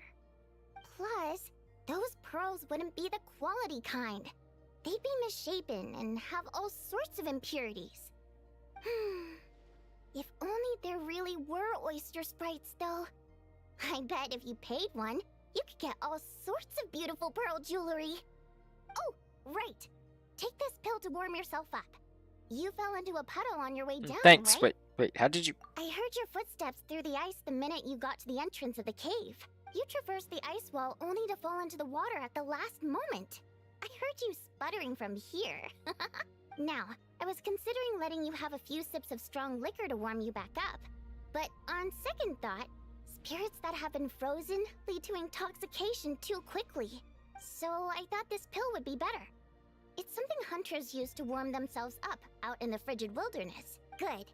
Speaker 14: Plus, those pearls wouldn't be the quality kind. They'd be misshapen and have all sorts of impurities. If only there really were oyster sprites, though. I bet if you paid one, you could get all sorts of beautiful pearl jewelry. Oh, right. Take this pill to warm yourself up. You fell into a puddle on your way down,
Speaker 1: Thanks.
Speaker 14: right?
Speaker 1: Wait, how did you...
Speaker 14: I heard your footsteps through the ice the minute you got to the entrance of the cave. You traversed the ice wall only to fall into the water at the last moment. I heard you sputtering from here. Now, I was considering letting you have a few sips of strong liquor to warm you back up. But on second thought, spirits that have been frozen lead to intoxication too quickly. So I thought this pill would be better. It's something hunters use to warm themselves up out in the frigid wilderness. Good.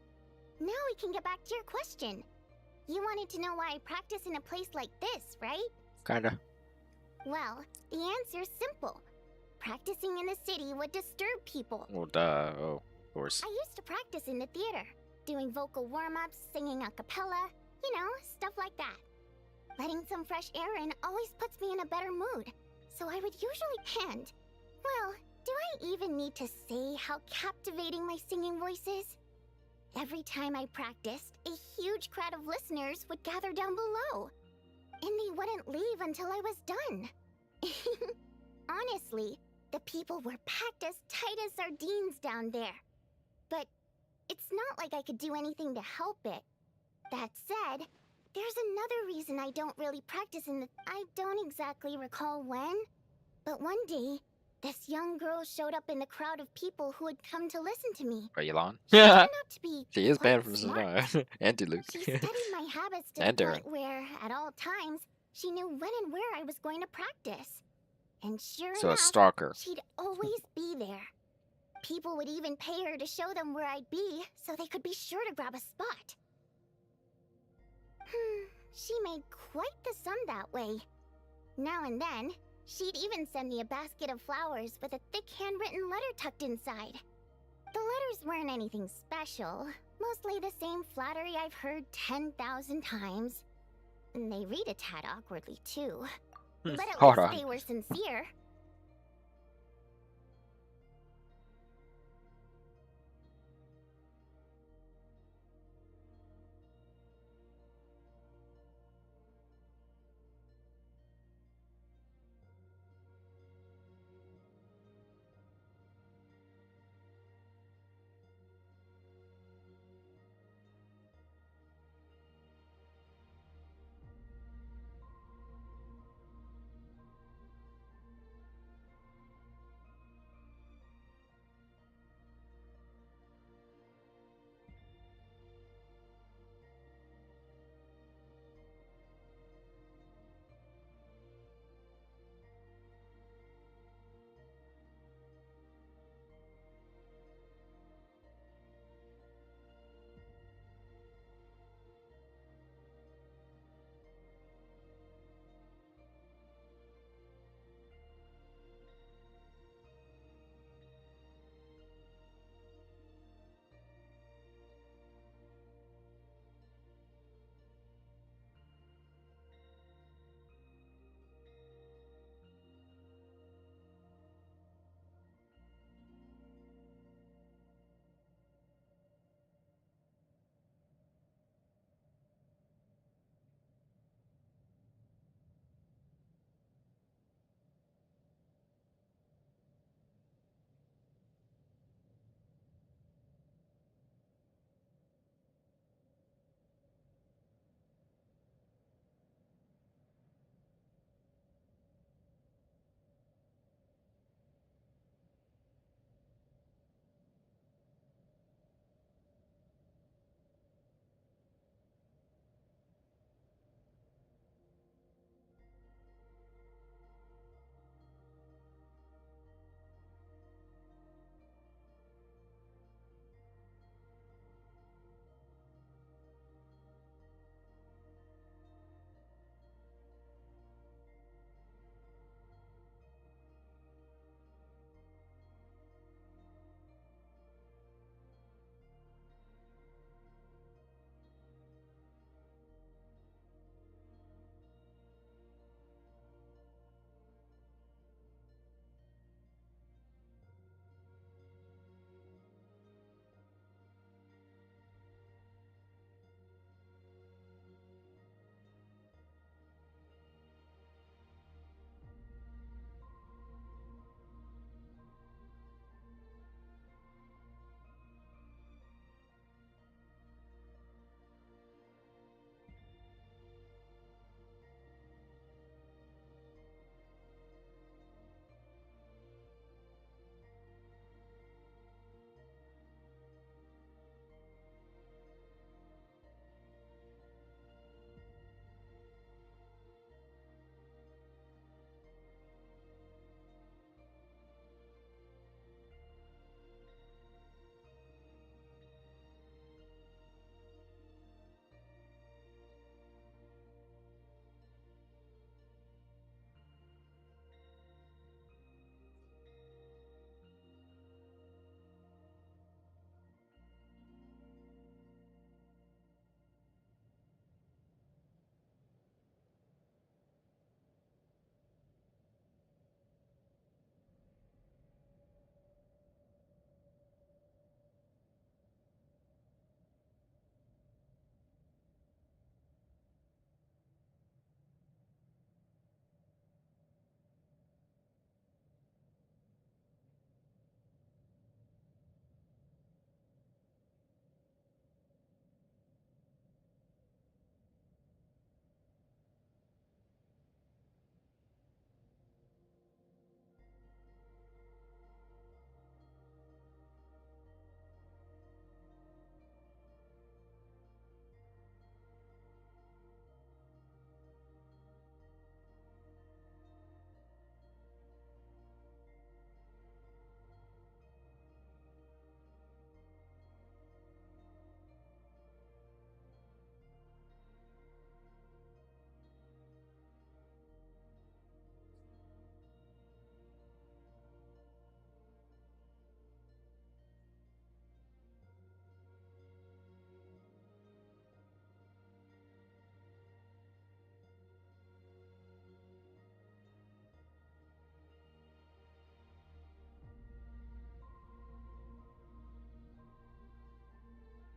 Speaker 14: Now we can get back to your question. You wanted to know why I practice in a place like this, right?
Speaker 1: Kinda.
Speaker 14: Well, the answer's simple. Practicing in the city would disturb people.
Speaker 1: Well, duh. Oh, of course.
Speaker 14: I used to practice in the theater, doing vocal warm-ups, singing a cappella, stuff like that. Letting some fresh air in always puts me in a better mood, so I would usually end. Well, do I even need to say how captivating my singing voice is? Every time I practiced, a huge crowd of listeners would gather down below. And they wouldn't leave until I was done. Honestly, the people were packed as tight as sardines down there. But it's not like I could do anything to help it. That said, there's another reason I don't really practice I don't exactly recall when, but one day, this young girl showed up in the crowd of people who had come to listen to me.
Speaker 1: Are you Lon?
Speaker 14: She turned out to be
Speaker 1: She is
Speaker 14: quite
Speaker 1: banned from
Speaker 14: smart.
Speaker 1: Snezhnaya. Anti-Luke.
Speaker 14: She studied my habits to
Speaker 1: And
Speaker 14: the
Speaker 1: Darren.
Speaker 14: point where, at all times, she knew when and where I was going to practice. And sure
Speaker 1: So a
Speaker 14: enough,
Speaker 1: stalker.
Speaker 14: she'd always be there. People would even pay her to show them where I'd be, so they could be sure to grab a spot. She made quite the sum that way. Now and then, she'd even send me a basket of flowers with a thick handwritten letter tucked inside. The letters weren't anything special, mostly the same flattery I've heard 10,000 times. And they read a tad awkwardly, too. But at
Speaker 1: Hold
Speaker 14: least
Speaker 1: on.
Speaker 14: they were sincere.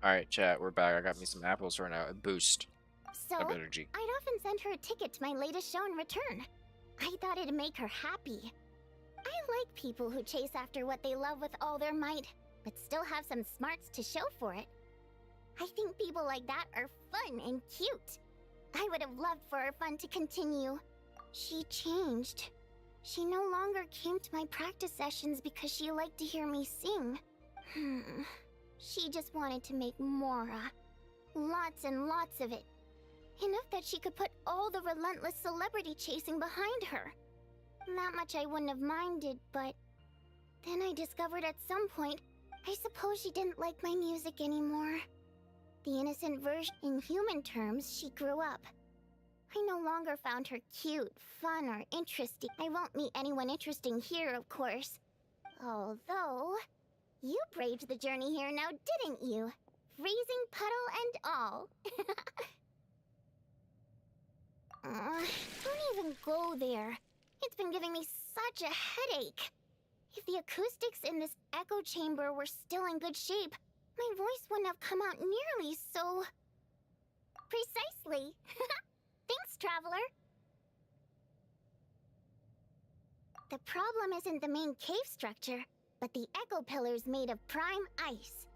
Speaker 1: Alright, chat, we're back. I got me some apples right now. A boost
Speaker 14: So,
Speaker 1: of energy.
Speaker 14: I'd often send her a ticket to my latest show in return. I thought it'd make her happy. I like people who chase after what they love with all their might, but still have some smarts to show for it. I think people like that are fun and cute. I would have loved for our fun to continue. She changed. She no longer came to my practice sessions because she liked to hear me sing. She just wanted to make Mora. Lots and lots of it. Enough that she could put all the relentless celebrity chasing behind her. That much I wouldn't have minded, but... Then I discovered at some point, I suppose she didn't like my music anymore. The innocent version, in human terms, she grew up. I no longer found her cute, fun, or interesting. I won't meet anyone interesting here, of course. Although... You braved the journey here now, didn't you? Freezing puddle and all. Don't even go there. It's been giving me such a headache. If the acoustics in this echo chamber were still in good shape, my voice wouldn't have come out nearly so... Precisely. Thanks, Traveler. The problem isn't the main cave structure, but the echo pillars made of prime ice.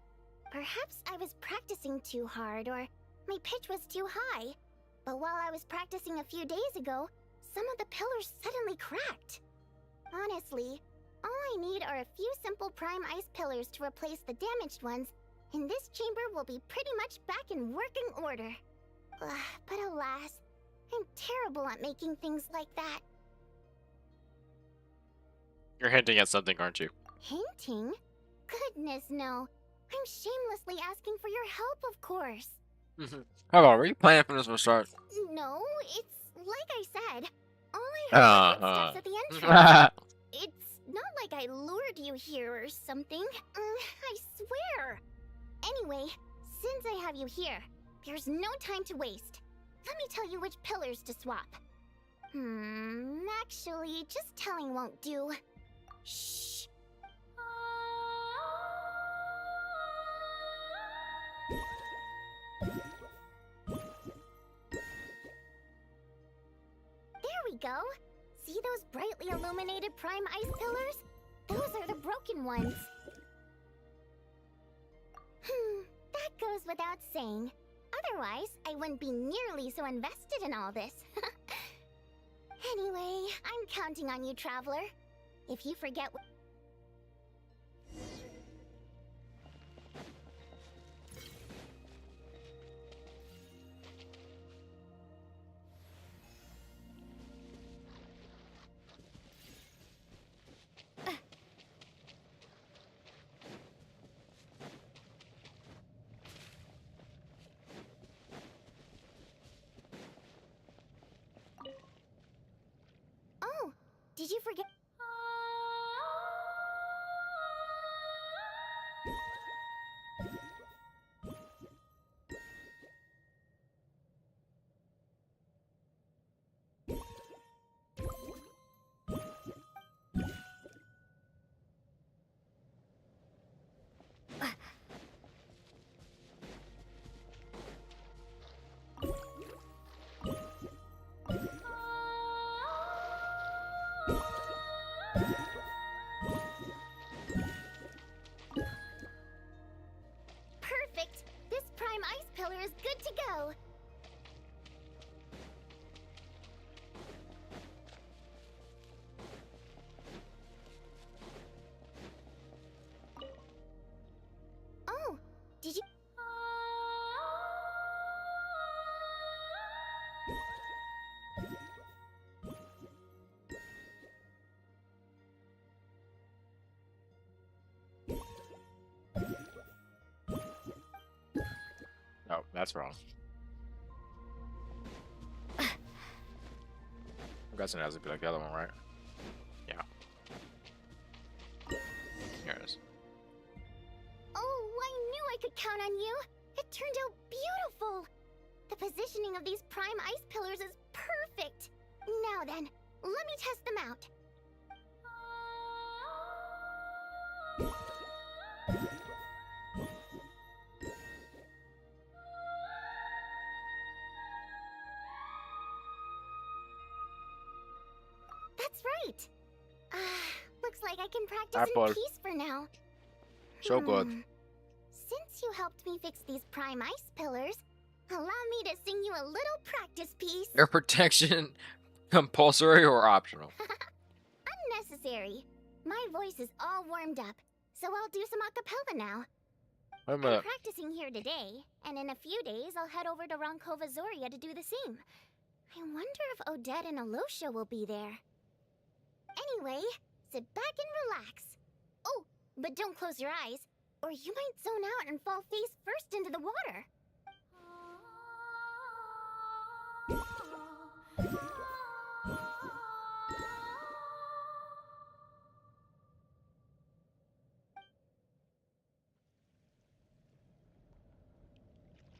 Speaker 14: Perhaps I was practicing too hard, or my pitch was too high. But while I was practicing a few days ago, some of the pillars suddenly cracked. Honestly, all I need are a few simple prime ice pillars to replace the damaged ones, and this chamber will be pretty much back in working order. But alas, I'm terrible at making things like that.
Speaker 1: You're hinting at something, aren't you?
Speaker 14: Hinting? Goodness, no. I'm shamelessly asking for your help, of course.
Speaker 1: Hold on, were you playing from this from the start?
Speaker 14: No, it's like I said. All I heard was footsteps at the entrance. It's not like I lured you here or something. I swear. Anyway, since I have you here, there's no time to waste. Let me tell you which pillars to swap. Actually, just telling won't do. Shh. There we go. See those brightly illuminated prime ice pillars? Those are the broken ones. That goes without saying. Otherwise, I wouldn't be nearly so invested in all this. Anyway, I'm counting on you, Traveler. If you forget what... Oh, did you forget? Perfect! This prime ice pillar is good to go! Oh, did you...
Speaker 1: Oh, that's wrong. I'm guessing it has to be like the other one, right? Yeah. Here it is.
Speaker 14: Oh, I knew I could count on you! It turned out beautiful! The positioning of these prime ice pillars is perfect! Now then, let me test them out. That's right. Looks like I can practice
Speaker 1: Apple.
Speaker 14: in peace for now.
Speaker 1: So good.
Speaker 14: Since you helped me fix these prime ice pillars, allow me to sing you a little practice piece.
Speaker 1: Air protection, compulsory or optional?
Speaker 14: Unnecessary. My voice is all warmed up, so I'll do some a cappella now.
Speaker 1: I'm
Speaker 14: I'm practicing here today, and in a few days I'll head over to Ronkova Zoria to do the same. I wonder if Odette and Alosha will be there. Anyway, sit back and relax. Oh, but don't close your eyes, or you might zone out and fall face first into the water.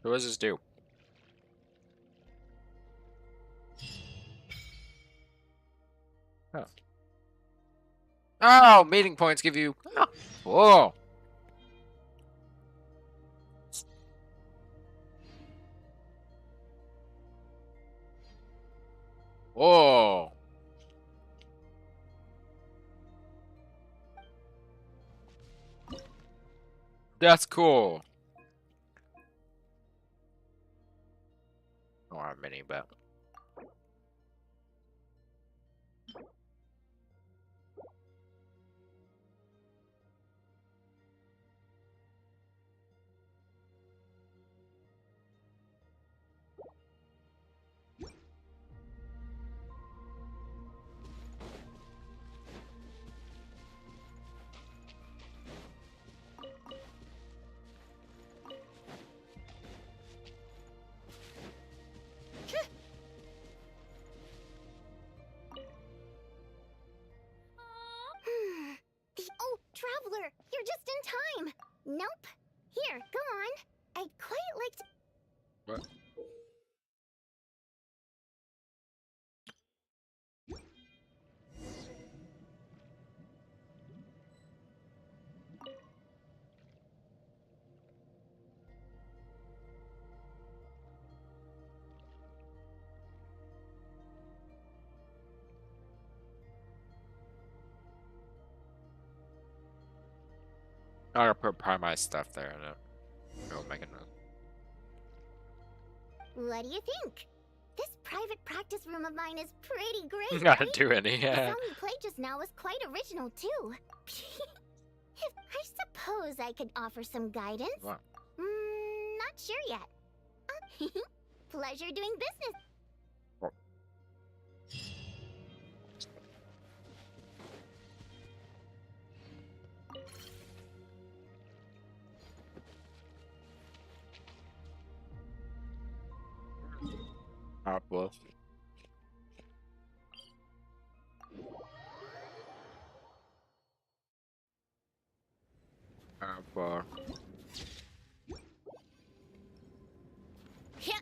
Speaker 1: So what does this do? Oh. Oh, meeting points give you. Oh. Whoa. Whoa. That's cool. I don't have many, but.
Speaker 14: Oh, Traveler, you're just in time. Nope. Here, go on. I'd quite like to...
Speaker 1: What? I'm gonna put Prime stuff there and it'll make a note.
Speaker 14: What do you think? This private practice room of mine is pretty great,
Speaker 1: Not
Speaker 14: right?
Speaker 1: do any.
Speaker 14: The song you played just now was quite original, too. I suppose I could offer some guidance.
Speaker 1: What?
Speaker 14: Not sure yet. Pleasure doing business.
Speaker 1: Apple. Apple.
Speaker 14: Yeah.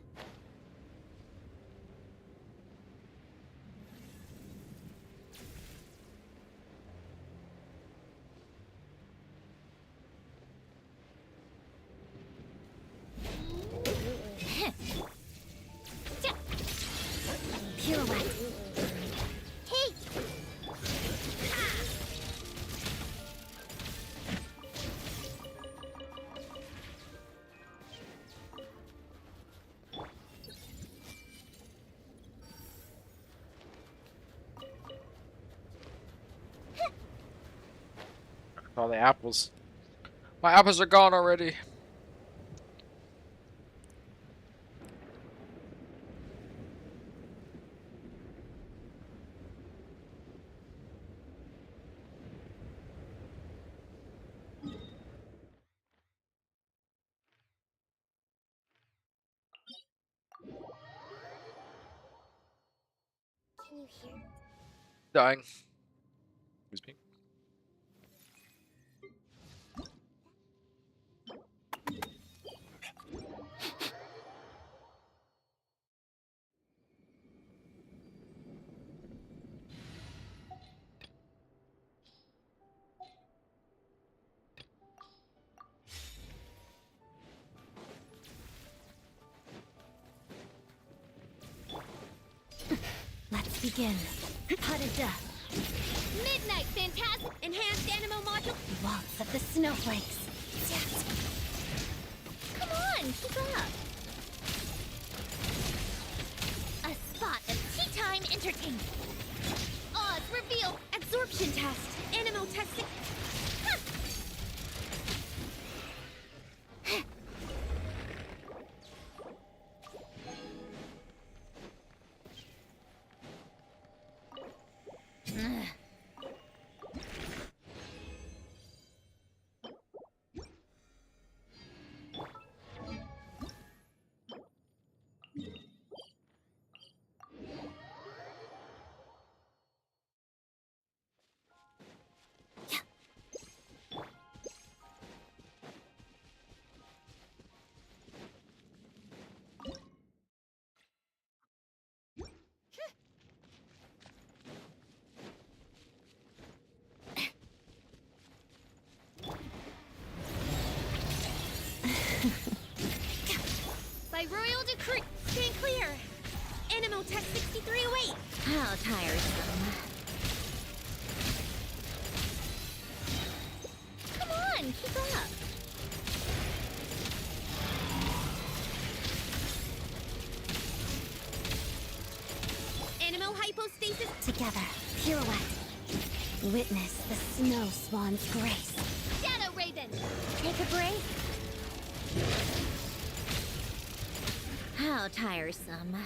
Speaker 14: Pirouette. Hey!
Speaker 1: All the apples. My apples are gone already.
Speaker 14: Can you hear?
Speaker 1: Dying. Excuse me.
Speaker 4: Let's begin. Hadada. Midnight Phantasm Enhanced Animo Module.
Speaker 3: Waltz of the snowflakes.
Speaker 4: Come on, keep up. A spot of tea time entertainment. Oz reveal. Absorption test. Animo testing. Huh. By royal decree, stand clear. Animo test 6308. How tiresome. Come on, keep up. Animo hypostasis.
Speaker 3: Together, pirouette. Witness the snow swan's grace.
Speaker 4: Shadow Raven. Take a break. How tiresome.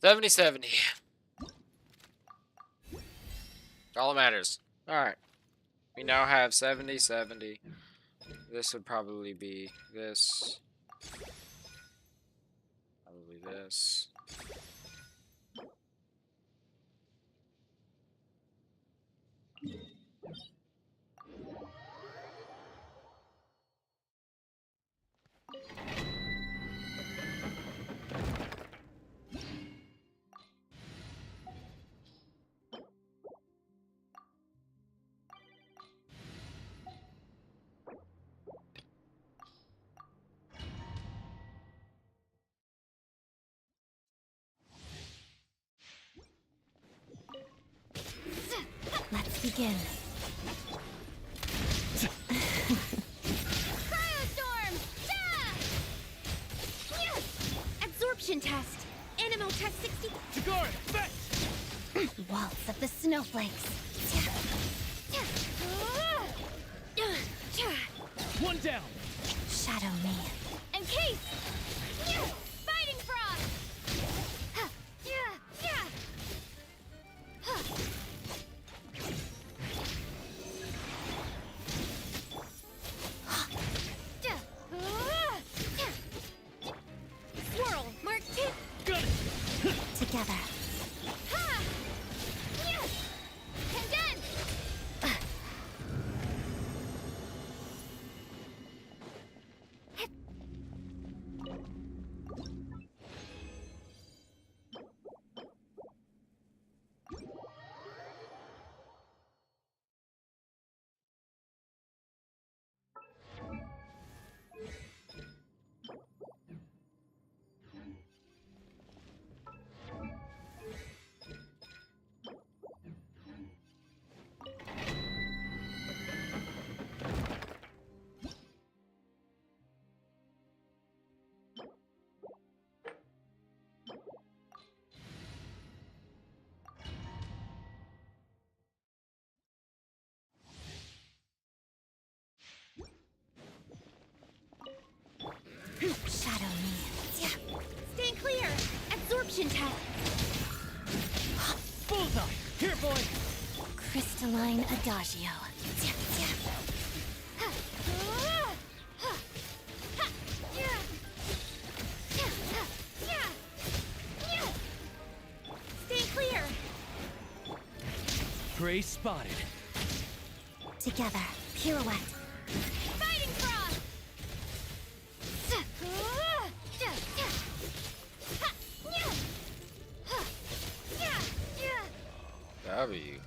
Speaker 1: $70. All that matters. Alright. We now have 70. This would probably be this. Probably this.
Speaker 3: Let's begin.
Speaker 4: Cryostorm! Yeah! Absorption test. Animo test 60.
Speaker 20: Tagarin, fetch!
Speaker 3: Waltz of the snowflakes.
Speaker 20: One down.
Speaker 3: Shadow me.
Speaker 4: Encase! Fighting frost! Swirl! Mark 2!
Speaker 20: Got it!
Speaker 3: Together.
Speaker 4: Condense!
Speaker 3: Shadow me.
Speaker 4: Stand clear! Absorption test!
Speaker 20: Bullseye! Here, boy!
Speaker 3: Crystalline adagio.
Speaker 4: Stay clear!
Speaker 20: Prey spotted.
Speaker 14: Together, pirouette.
Speaker 9: Fighting Frost!
Speaker 1: W.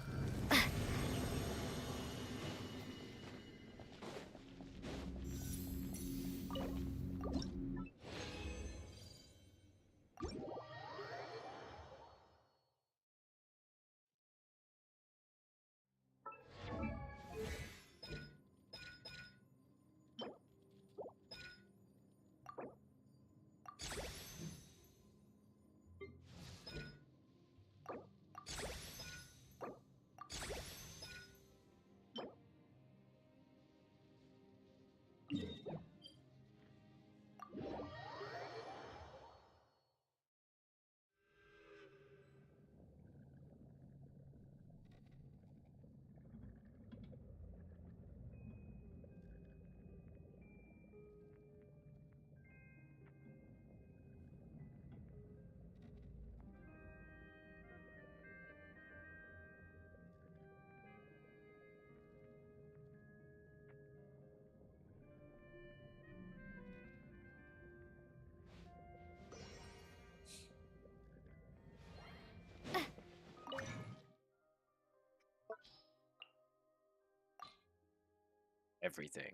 Speaker 1: Everything.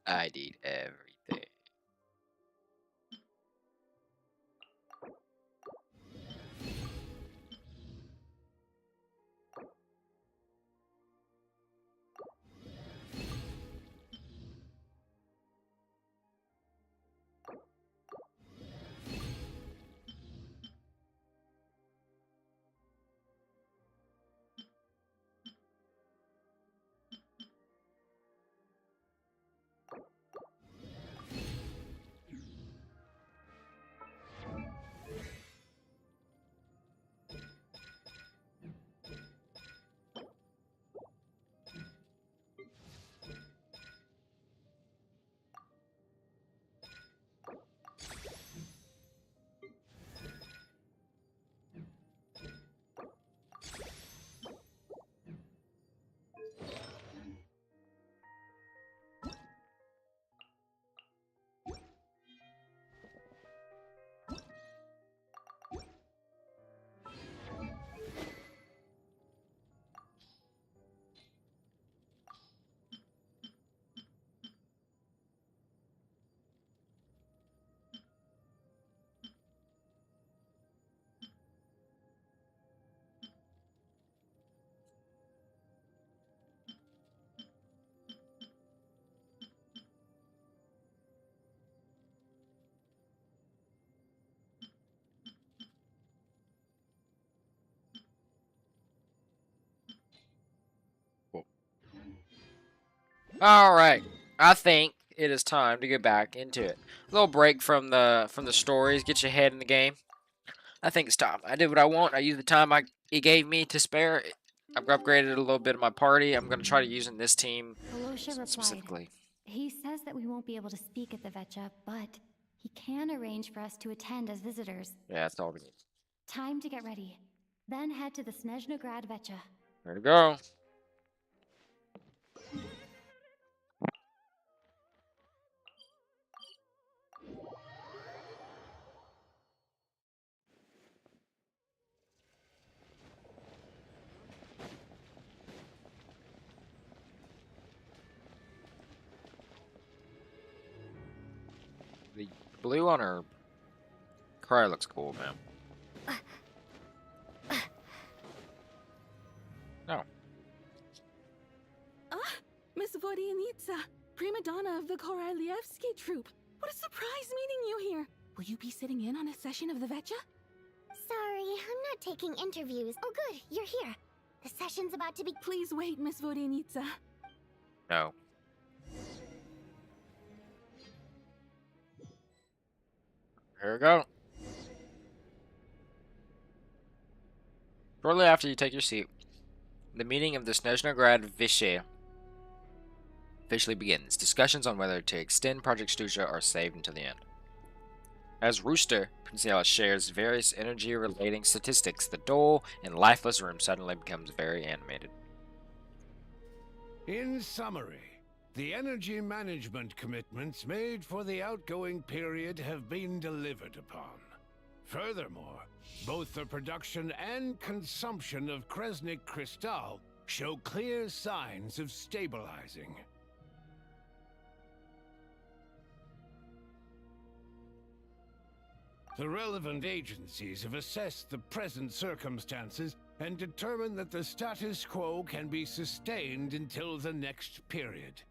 Speaker 1: I need everything. All right, I think it is time to get back into it. A little break from the stories, get your head in the game. I think it's time. I did what I want. I used the time it gave me to spare. I've upgraded a little bit of my party. I'm gonna try to use in this team
Speaker 6: Alosha replied,
Speaker 1: specifically.
Speaker 6: he says that we won't be able to speak at the Vetcha, but he can arrange for us to attend as visitors.
Speaker 1: Yeah, that's all we need.
Speaker 6: Time to get ready. Then head to the Snezhnaya Vetcha.
Speaker 1: There to go. The blue on her cry looks cool, man. No.
Speaker 9: Miss Vodyanitsa, prima donna of the Korolievsky troupe. What a surprise meeting you here. Will you be sitting in on a session of the Vetcha?
Speaker 14: Sorry, I'm not taking interviews. Oh good, you're here. The session's about to be—
Speaker 9: Please wait, Miss Vodyanitsa.
Speaker 1: No. Here we go. Shortly after you take your seat, the meeting of the Snezhnaya Vishay officially begins. Discussions on whether to extend Project Stuja are saved until the end. As Rooster, Princella shares various energy-relating statistics. The dull and lifeless room suddenly becomes very animated.
Speaker 21: In summary, the energy management commitments made for the outgoing period have been delivered upon. Furthermore, both the production and consumption of Kresnik Crystal show clear signs of stabilizing. The relevant agencies have assessed the present circumstances and determined that the status quo can be sustained until the next period.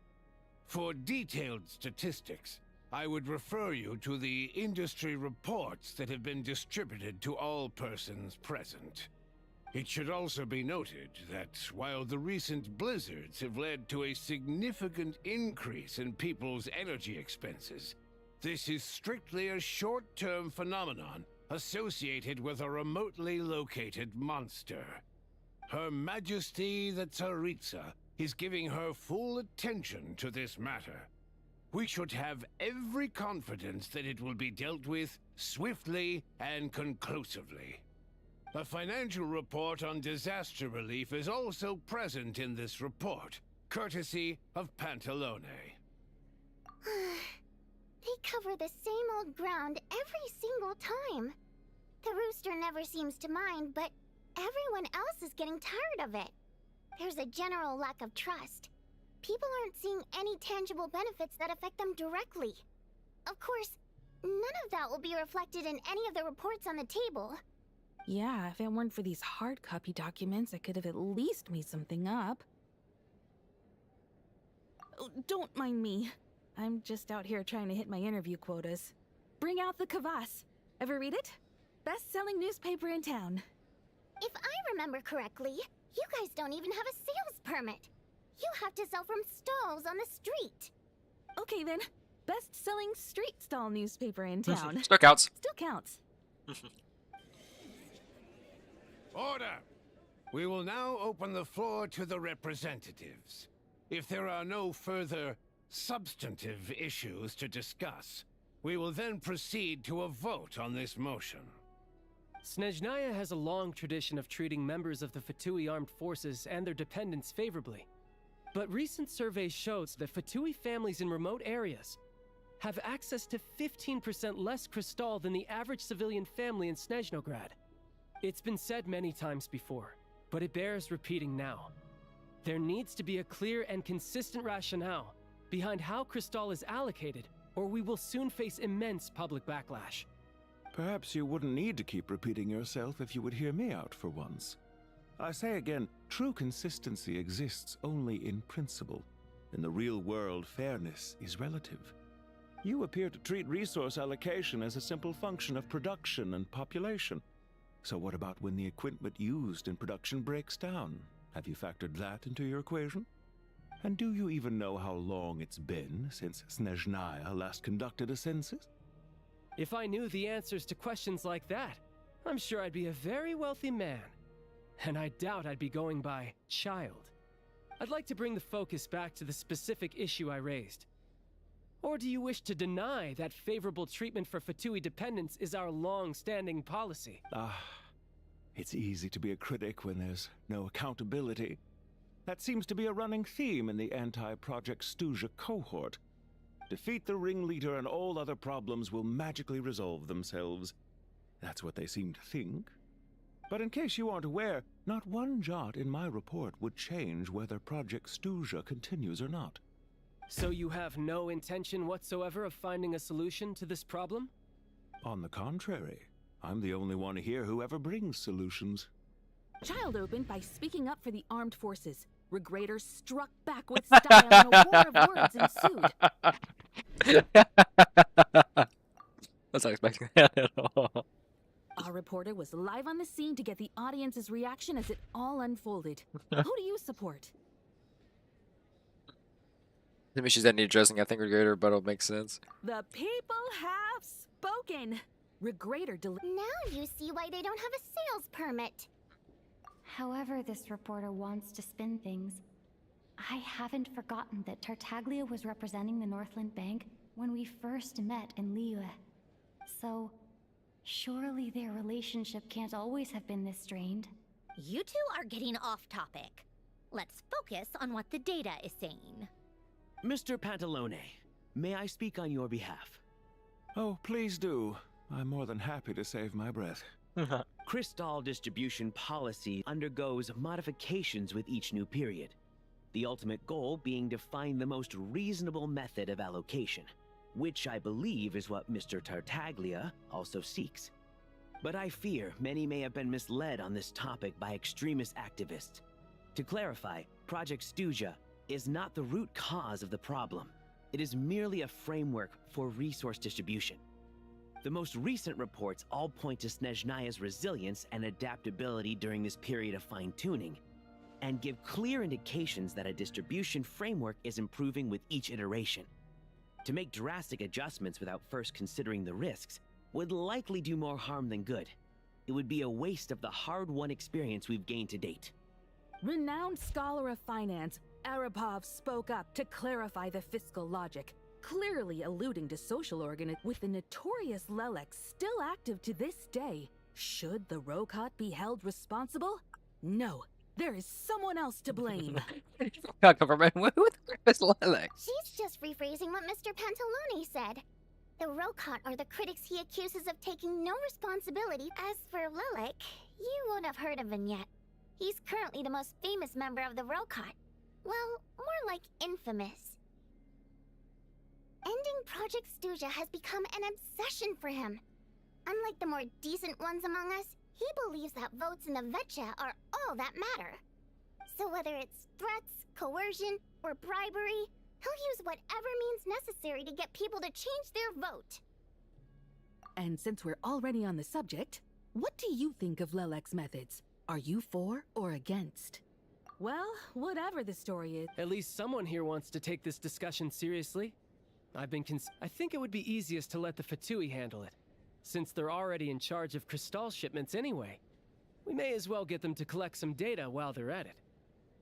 Speaker 21: For detailed statistics, I would refer you to the industry reports that have been distributed to all persons present. It should also be noted that while the recent blizzards have led to a significant increase in people's energy expenses, this is strictly a short-term phenomenon associated with a remotely located monster. Her Majesty the Tsaritsa is giving her full attention to this matter. We should have every confidence that it will be dealt with swiftly and conclusively. A financial report on disaster relief is also present in this report, courtesy of Pantalone.
Speaker 14: They cover the same old ground every single time. The rooster never seems to mind, but everyone else is getting tired of it. There's a general lack of trust. People aren't seeing any tangible benefits that affect them directly. Of course, none of that will be reflected in any of the reports on the table.
Speaker 9: Yeah, if it weren't for these hard copy documents, I could have at least made something up. Oh, don't mind me. I'm just out here trying to hit my interview quotas. Bring out the kvass. Ever read it? Best-selling newspaper in town.
Speaker 14: If I remember correctly, you guys don't even have a sales permit. You have to sell from stalls on the street.
Speaker 9: Okay then, best-selling street stall newspaper in town.
Speaker 1: Still counts.
Speaker 9: Still counts.
Speaker 21: Order! We will now open the floor to the representatives. If there are no further substantive issues to discuss, we will then proceed to a vote on this motion.
Speaker 2: Snezhnaya has a long tradition of treating members of the Fatui armed forces and their dependents favorably. But recent surveys shows that Fatui families in remote areas have access to 15% less crystal than the average civilian family in Snezhnograd. It's been said many times before, but it bears repeating now. There needs to be a clear and consistent rationale behind how crystal is allocated, or we will soon face immense public backlash.
Speaker 5: Perhaps you wouldn't need to keep repeating yourself if you would hear me out for once. I say again, true consistency exists only in principle. In the real world, fairness is relative. You appear to treat resource allocation as a simple function of production and population. So what about when the equipment used in production breaks down? Have you factored that into your equation? And do you even know how long it's been since Snezhnaya last conducted a census?
Speaker 2: If I knew the answers to questions like that, I'm sure I'd be a very wealthy man. And I doubt I'd be going by child. I'd like to bring the focus back to the specific issue I raised. Or do you wish to deny that favorable treatment for Fatui dependents is our long-standing policy?
Speaker 5: It's easy to be a critic when there's no accountability. That seems to be a running theme in the anti-Project Stuja cohort. Defeat the ringleader and all other problems will magically resolve themselves. That's what they seem to think. But in case you aren't aware, not one jot in my report would change whether Project Stuja continues or not.
Speaker 2: So you have no intention whatsoever of finding a solution to this problem?
Speaker 5: On the contrary, I'm the only one here who ever brings solutions.
Speaker 9: Child opened by speaking up for the armed forces. Regrator struck back with style and a war of words ensued.
Speaker 1: That's not expecting that at all.
Speaker 9: Our reporter was live on the scene to get the audience's reaction as it all unfolded. Who do you support?
Speaker 1: Maybe she's that need addressing. I think Regrator rebuttal makes sense.
Speaker 9: The people have spoken. Regrator
Speaker 14: Now you see why they don't have a sales permit.
Speaker 6: However this reporter wants to spin things, I haven't forgotten that Tartaglia was representing the Northland Bank when we first met in Liyue. So, surely their relationship can't always have been this strained.
Speaker 4: You two are getting off topic. Let's focus on what the data is saying.
Speaker 10: Mr. Pantalone, may I speak on your behalf?
Speaker 5: Oh, please do. I'm more than happy to save my breath.
Speaker 10: Crystal distribution policy undergoes modifications with each new period. The ultimate goal being to find the most reasonable method of allocation, which I believe is what Mr. Tartaglia also seeks. But I fear many may have been misled on this topic by extremist activists. To clarify, Project Stuja is not the root cause of the problem. It is merely a framework for resource distribution. The most recent reports all point to Snezhnaya's resilience and adaptability during this period of fine-tuning, and give clear indications that a distribution framework is improving with each iteration. To make drastic adjustments without first considering the risks would likely do more harm than good. It would be a waste of the hard-won experience we've gained to date.
Speaker 9: Renowned scholar of finance, Arapov spoke up to clarify the fiscal logic, clearly alluding to social organ with the notorious Lelex still active to this day. Should the Rokot be held responsible? No, there is someone else to blame.
Speaker 1: Government, who the crap is Lilac?
Speaker 14: She's just rephrasing what Mr. Pantalone said. The Rokot are the critics he accuses of taking no responsibility. As for Lilac, you won't have heard of him yet. He's currently the most famous member of the Rokot. Well, more like infamous. Ending Project Stuja has become an obsession for him. Unlike the more decent ones among us, he believes that votes in the Vetcha are all that matter. So whether it's threats, coercion, or bribery, he'll use whatever means necessary to get people to change their vote.
Speaker 9: And since we're already on the subject, what do you think of Lelek's methods? Are you for or against? Well, whatever the story is.
Speaker 2: At least someone here wants to take this discussion seriously. I think it would be easiest to let the Fatui handle it, since they're already in charge of Crystal shipments anyway. We may as well get them to collect some data while they're at it.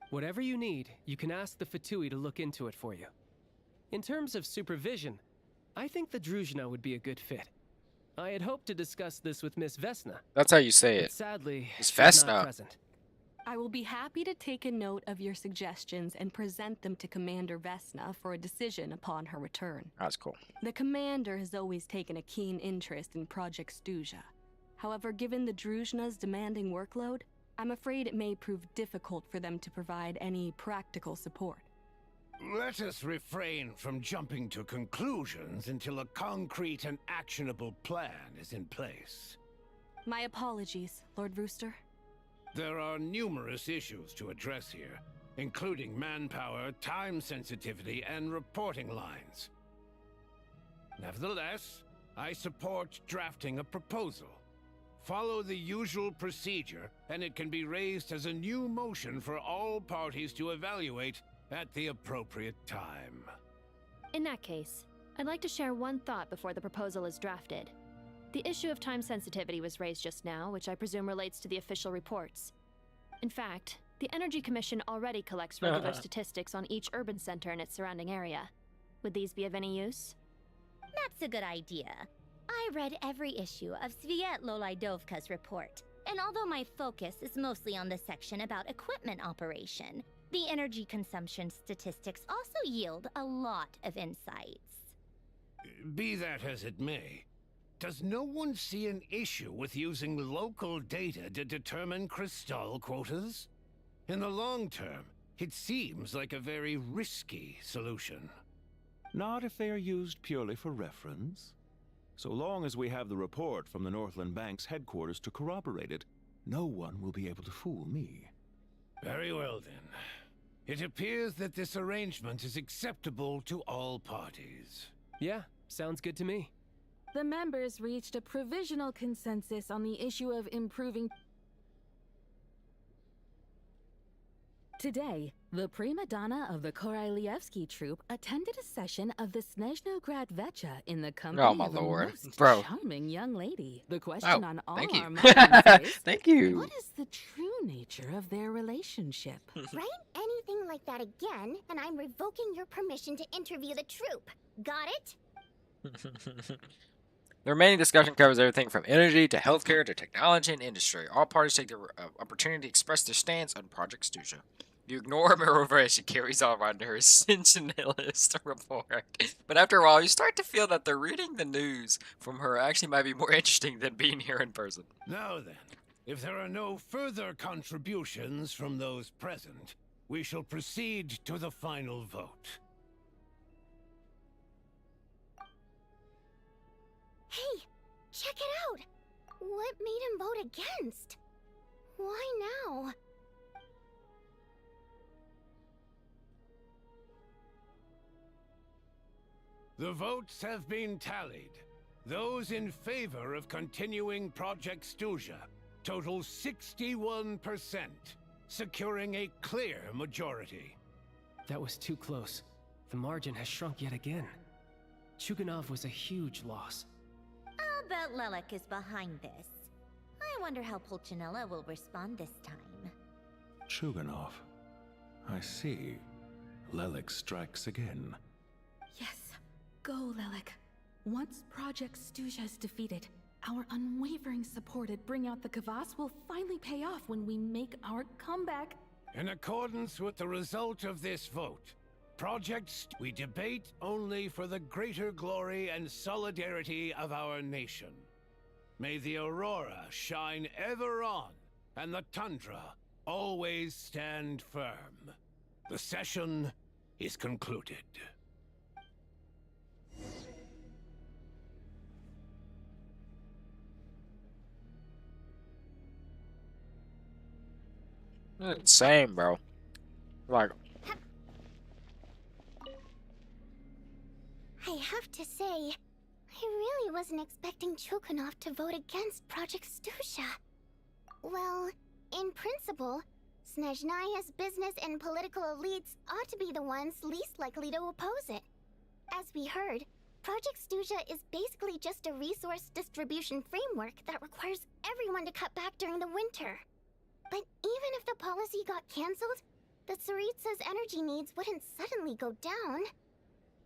Speaker 2: Whatever you need, you can ask the Fatui to look into it for you. In terms of supervision, I think the Druzhna would be a good fit. I had hoped to discuss this with Miss Vesna.
Speaker 1: That's how you say
Speaker 2: but
Speaker 1: it.
Speaker 2: Sadly,
Speaker 1: Miss
Speaker 2: she's not
Speaker 1: Vesna.
Speaker 2: present.
Speaker 22: I will be happy to take a note of your suggestions and present them to Commander Vesna for a decision upon her return.
Speaker 1: That's cool.
Speaker 22: The Commander has always taken a keen interest in Project Stuja. However, given the Druzhna's demanding workload, I'm afraid it may prove difficult for them to provide any practical support.
Speaker 21: Let us refrain from jumping to conclusions until a concrete and actionable plan is in place.
Speaker 22: My apologies, Lord Rooster.
Speaker 21: There are numerous issues to address here, including manpower, time sensitivity, and reporting lines. Nevertheless, I support drafting a proposal. Follow the usual procedure, and it can be raised as a new motion for all parties to evaluate at the appropriate time.
Speaker 23: In that case, I'd like to share one thought before the proposal is drafted. The issue of time sensitivity was raised just now, which I presume relates to the official reports. In fact, the Energy Commission already collects regular statistics on each urban center and its surrounding area. Would these be of any use?
Speaker 4: That's a good idea. I read every issue of Svietlolaidovka's report, and although my focus is mostly on the section about equipment operation, the energy consumption statistics also yield a lot of insights.
Speaker 21: Be that as it may, does no one see an issue with using local data to determine Crystal quotas? In the long term, it seems like a very risky solution.
Speaker 5: Not if they are used purely for reference. So long as we have the report from the Northland Bank's headquarters to corroborate it, no one will be able to fool me.
Speaker 21: Very well then. It appears that this arrangement is acceptable to all parties.
Speaker 2: Yeah, sounds good to me.
Speaker 9: The members reached a provisional consensus on the issue of improving. Today, the prima donna of the Korailievsky troupe attended a session of the Snezhnograd Vetcha in the company
Speaker 1: Oh my
Speaker 9: of a
Speaker 1: lord,
Speaker 9: most
Speaker 1: bro.
Speaker 9: charming young lady. The question on all
Speaker 1: thank you.
Speaker 9: our minds is,
Speaker 1: Thank you.
Speaker 9: what is the true nature of their relationship?
Speaker 14: Write anything like that again, and I'm revoking your permission to interview the troupe. Got it?
Speaker 1: The remaining discussion covers everything from energy to healthcare to technology and industry. All parties take the opportunity to express their stance on Project Stuja. You ignore Mirova as she carries on under her sensationalist report. But after a while, you start to feel that the reading the news from her actually might be more interesting than being here in person.
Speaker 21: Now then, if there are no further contributions from those present, we shall proceed to the final vote.
Speaker 14: Hey, check it out! What made him vote against? Why now?
Speaker 21: The votes have been tallied. Those in favor of continuing Project Stuja total 61%, securing a clear majority.
Speaker 2: That was too close. The margin has shrunk yet again. Chuganov was a huge loss.
Speaker 4: I'll bet Lelek is behind this. I wonder how Pulcinella will respond this time.
Speaker 5: Chuganov. I see. Lelek strikes again.
Speaker 9: Yes. Go, Lelek. Once Project Stuja is defeated, our unwavering support at Bring Out the Kvass will finally pay off when we make our comeback.
Speaker 21: In accordance with the result of this vote, we debate only for the greater glory and solidarity of our nation. May the aurora shine ever on, and the tundra always stand firm. The session is concluded.
Speaker 1: Insane, bro. Like,
Speaker 14: I have to say, I really wasn't expecting Chuganov to vote against Project Stuja. Well, in principle, Snezhnaya's business and political elites ought to be the ones least likely to oppose it. As we heard, Project Stuja is basically just a resource distribution framework that requires everyone to cut back during the winter. But even if the policy got cancelled, the Tsaritsa's energy needs wouldn't suddenly go down.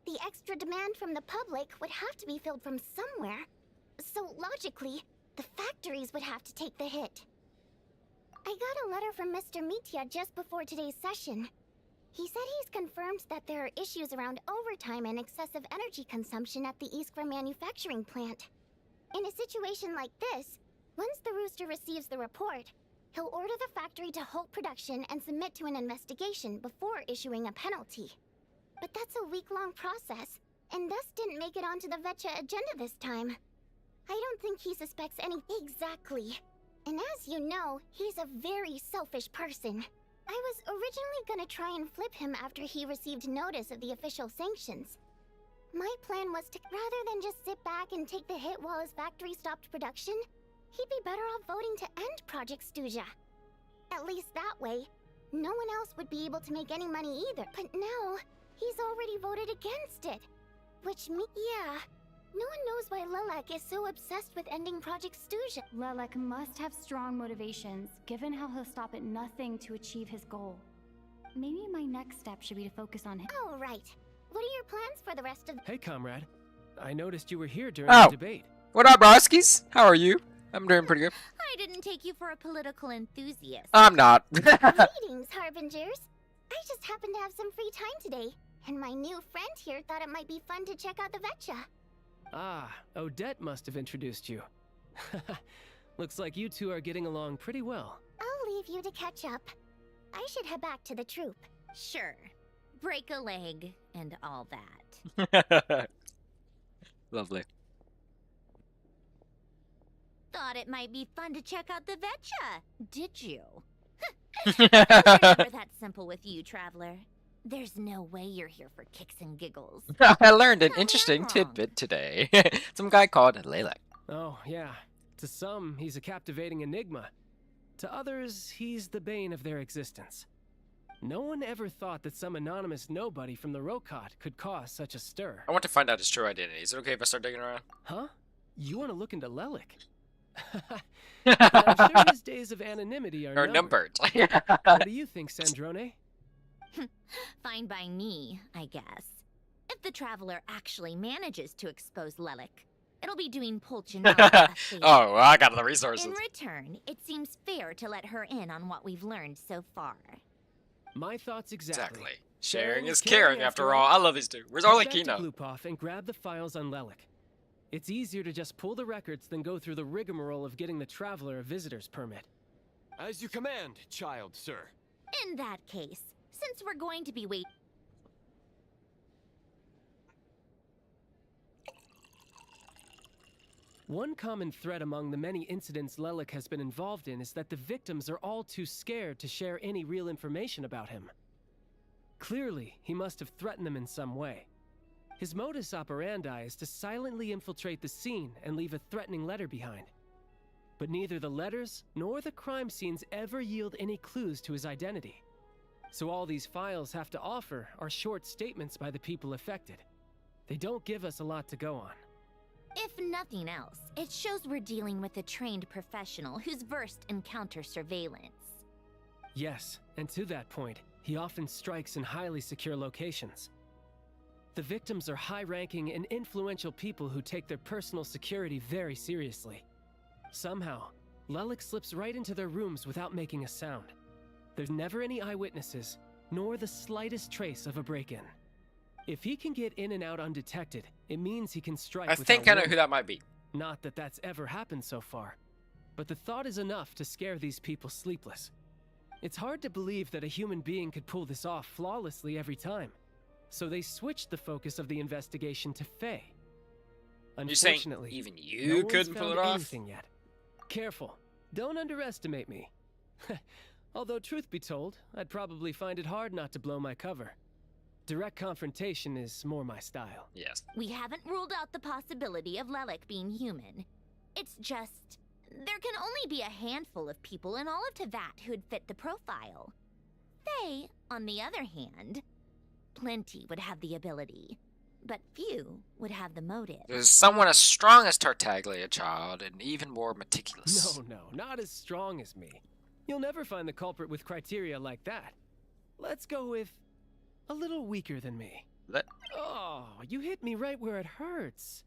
Speaker 14: The extra demand from the public would have to be filled from somewhere. So logically, the factories would have to take the hit. I got a letter from Mr. Mitya just before today's session. He said he's confirmed that there are issues around overtime and excessive energy consumption at the Iskra manufacturing plant. In a situation like this, once the Rooster receives the report, he'll order the factory to halt production and submit to an investigation before issuing a penalty. But that's a week-long process, and thus didn't make it onto the Vetcha agenda this time. I don't think he suspects any— Exactly. And as you know, he's a very selfish person. I was originally gonna try and flip him after he received notice of the official sanctions. My plan was to, rather than just sit back and take the hit while his factory stopped production, he'd be better off voting to end Project Stuja. At least that way, no one else would be able to make any money either. But now, he's already voted against it. Yeah. No one knows why Lelek is so obsessed with ending Project Stuja.
Speaker 6: Lelek must have strong motivations, given how he'll stop at nothing to achieve his goal. Maybe my next step should be to focus on him.
Speaker 14: Oh, right. What are your plans for the rest of—
Speaker 2: Hey, comrade. I noticed you were here during
Speaker 1: Oh.
Speaker 2: the debate.
Speaker 1: What up, broskies? How are you? I'm doing pretty good.
Speaker 4: I didn't take you for a political enthusiast.
Speaker 1: I'm not.
Speaker 14: Greetings, Harbingers. I just happened to have some free time today, and my new friend here thought it might be fun to check out the Vetcha.
Speaker 2: Ah, Odette must have introduced you. Looks like you two are getting along pretty well.
Speaker 14: I'll leave you to catch up. I should head back to the troop.
Speaker 4: Sure. Break a leg and all that.
Speaker 1: Lovely.
Speaker 4: Thought it might be fun to check out the Vetcha, did you? Never that simple with you, Traveler. There's no way you're here for kicks and giggles.
Speaker 1: I learned an interesting tidbit today. Some guy called Lelek.
Speaker 2: Oh, yeah. To some, he's a captivating enigma. To others, he's the bane of their existence. No one ever thought that some anonymous nobody from the Rokot could cause such a stir.
Speaker 1: I want to find out his true identity. Is it okay if I start digging around?
Speaker 2: Huh? You want to look into Lelek? I'm sure his days of anonymity are
Speaker 1: numbered.
Speaker 2: What do you think, Sandrone?
Speaker 4: Fine by me, I guess. If the Traveler actually manages to expose Lelek, It'll be doing Polchinara a favor.
Speaker 1: Oh, well, I got the resources.
Speaker 4: In return, it seems fair to let her in on what we've learned so far.
Speaker 2: My thoughts exactly.
Speaker 1: Sharing is caring, after all. I love these two. Where's Arlecchino?
Speaker 2: Glupov and grab the files on Lelik. It's easier to just pull the records than go through the rigmarole of getting the Traveler a visitor's permit.
Speaker 8: As you command, child, sir.
Speaker 4: In that case, since we're going to be waiting...
Speaker 2: One common thread among the many incidents Lelik has been involved in is that the victims are all too scared to share any real information about him. Clearly, he must have threatened them in some way. His modus operandi is to silently infiltrate the scene and leave a threatening letter behind. But neither the letters nor the crime scenes ever yield any clues to his identity. So all these files have to offer are short statements by the people affected. They don't give us a lot to go on.
Speaker 4: If nothing else, it shows we're dealing with a trained professional who's versed in counter-surveillance.
Speaker 2: Yes, and to that point, he often strikes in highly secure locations. The victims are high-ranking and influential people who take their personal security very seriously. Somehow, Lelik slips right into their rooms without making a sound. There's never any eyewitnesses, nor the slightest trace of a break-in. If he can get in and out undetected, it means he can strike.
Speaker 1: I think I know who that might be.
Speaker 2: Not that that's ever happened so far, but the thought is enough to scare these people sleepless. It's hard to believe that a human being could pull this off flawlessly every time, so they switched the focus of the investigation to Faye. Unfortunately,
Speaker 1: even you couldn't pull it off?
Speaker 2: Anything yet. Careful, don't underestimate me. Although truth be told, I'd probably find it hard not to blow my cover. Direct confrontation is more my style.
Speaker 1: Yes.
Speaker 4: We haven't ruled out the possibility of Lelik being human. It's just... there can only be a handful of people in all of Teyvat who'd fit the profile. Faye, on the other hand, plenty would have the ability, but few would have the motive.
Speaker 1: There's someone as strong as Tartaglia, child, and even more meticulous.
Speaker 2: No, not as strong as me. You'll never find the culprit with criteria like that. Let's go with... a little weaker than me. Oh, you hit me right where it hurts.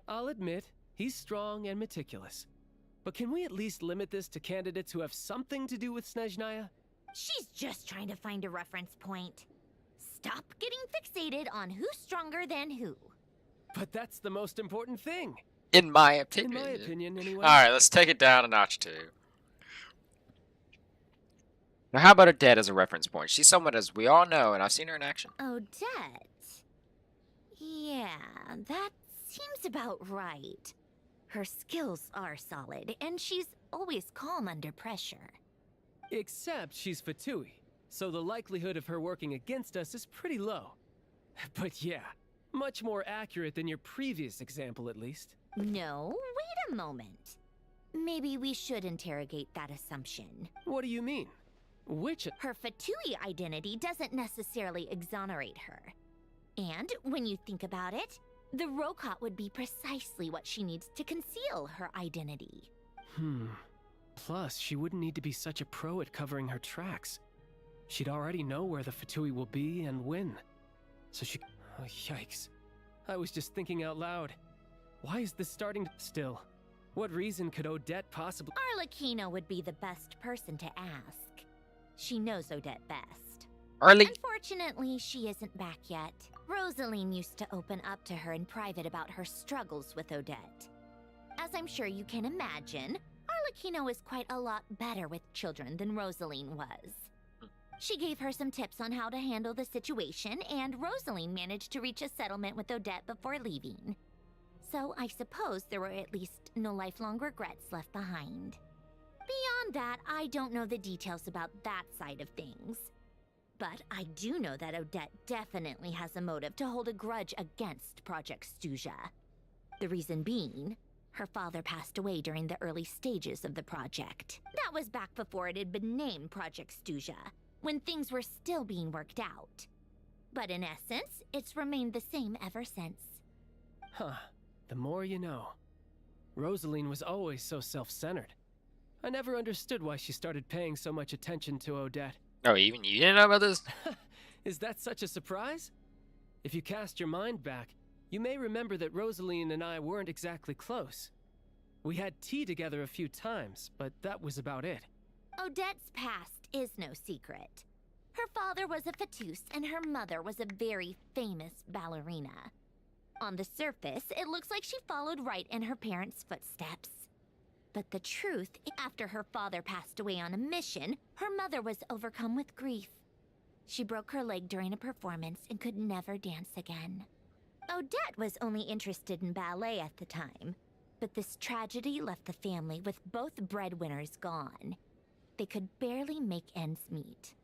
Speaker 2: I'll admit, he's strong and meticulous. But can we at least limit this to candidates who have something to do with Snezhnaya?
Speaker 4: She's just trying to find a reference point. Stop getting fixated on who's stronger than who.
Speaker 2: But that's the most important thing.
Speaker 1: In my opinion.
Speaker 2: In my opinion, anyway.
Speaker 1: Alright, let's take it down a notch, too. Now, how about Odette as a reference point? She's someone, as we all know, and I've seen her in action.
Speaker 4: Odette? Yeah, that seems about right. Her skills are solid, and she's always calm under pressure.
Speaker 2: Except she's Fatui, so the likelihood of her working against us is pretty low. But yeah, much more accurate than your previous example, at least.
Speaker 4: No, wait a moment. Maybe we should interrogate that assumption.
Speaker 2: What do you mean?
Speaker 4: Her Fatui identity doesn't necessarily exonerate her. And when you think about it, the Rokot would be precisely what she needs to conceal her identity.
Speaker 2: Plus, she wouldn't need to be such a pro at covering her tracks. She'd already know where the Fatui will be and when. So she... oh, yikes. I was just thinking out loud. Why is this starting to... Still, what reason could Odette possibly...
Speaker 4: Arlecchino would be the best person to ask. She knows Odette best. Unfortunately, she isn't back yet. Rosaline used to open up to her in private about her struggles with Odette. As I'm sure you can imagine, Arlecchino is quite a lot better with children than Rosaline was. She gave her some tips on how to handle the situation, and Rosaline managed to reach a settlement with Odette before leaving. So I suppose there were at least no lifelong regrets left behind. Beyond that, I don't know the details about that side of things. But I do know that Odette definitely has a motive to hold a grudge against Project Stuzha. The reason being, her father passed away during the early stages of the project. That was back before it had been named Project Stuzha, when things were still being worked out. But in essence, it's remained the same ever since.
Speaker 2: Huh. The more you know. Rosaline was always so self-centered. I never understood why she started paying so much attention to Odette.
Speaker 1: Oh, even you didn't know about this?
Speaker 2: Is that such a surprise? If you cast your mind back, You may remember that Rosaline and I weren't exactly close. We had tea together a few times, but that was about it.
Speaker 4: Odette's past is no secret. Her father was a fatous and her mother was a very famous ballerina. On the surface, it looks like she followed right in her parents' footsteps. But the truth, after her father passed away on a mission, her mother was overcome with grief. She broke her leg during a performance and could never dance again. Odette was only interested in ballet at the time, but this tragedy left the family with both breadwinners gone. They could barely make ends meet.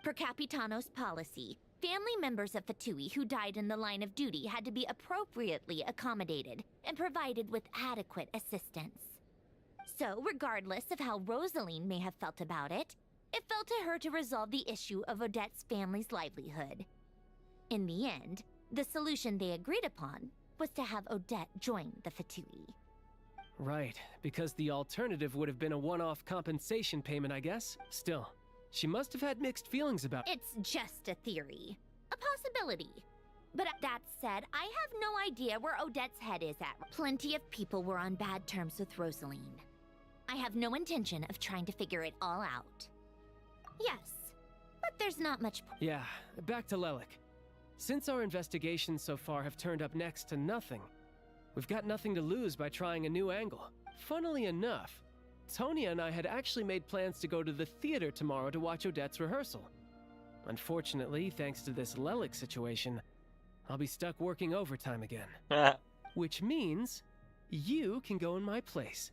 Speaker 4: Per Capitano's policy, family members of Fatui who died in the line of duty had to be appropriately accommodated and provided with adequate assistance. So, regardless of how Rosaline may have felt about it, it fell to her to resolve the issue of Odette's family's livelihood. In the end, the solution they agreed upon was to have Odette join the Fatui.
Speaker 2: Right, because the alternative would have been a one-off compensation payment, I guess. Still, she must have had mixed feelings about it.
Speaker 4: It's just a theory. A possibility. But that said, I have no idea where Odette's head is at. Plenty of people were on bad terms with Rosaline. I have no intention of trying to figure it all out. Yes, but there's not much.
Speaker 2: Yeah, back to Lelik. Since our investigations so far have turned up next to nothing, we've got nothing to lose by trying a new angle. Funnily enough, Tonya and I had actually made plans to go to the theater tomorrow to watch Odette's rehearsal. Unfortunately, thanks to this Lelik situation, I'll be stuck working overtime again. Which means you can go in my place.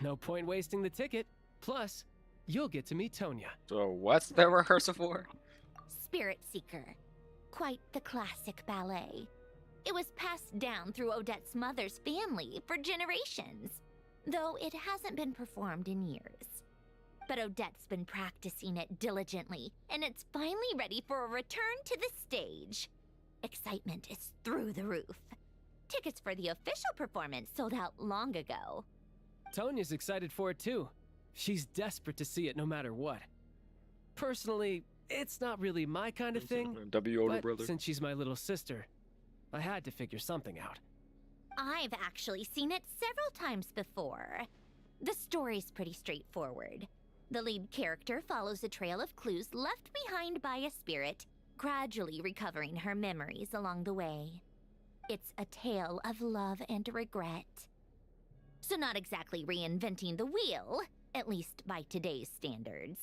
Speaker 2: No point wasting the ticket. Plus, you'll get to meet Tonya.
Speaker 1: So what's the rehearsal for?
Speaker 4: Spirit Seeker. Quite the classic ballet. It was passed down through Odette's mother's family for generations, though it hasn't been performed in years. But Odette's been practicing it diligently, and it's finally ready for a return to the stage. Excitement is through the roof. Tickets for the official performance sold out long ago.
Speaker 2: Tonya's excited for it too. She's desperate to see it no matter what. Personally, it's not really my kind of thing, but since she's my little sister, I had to figure something out.
Speaker 4: I've actually seen it several times before. The story's pretty straightforward. The lead character follows a trail of clues left behind by a spirit, gradually recovering her memories along the way. It's a tale of love and regret. So not exactly reinventing the wheel, at least by today's standards.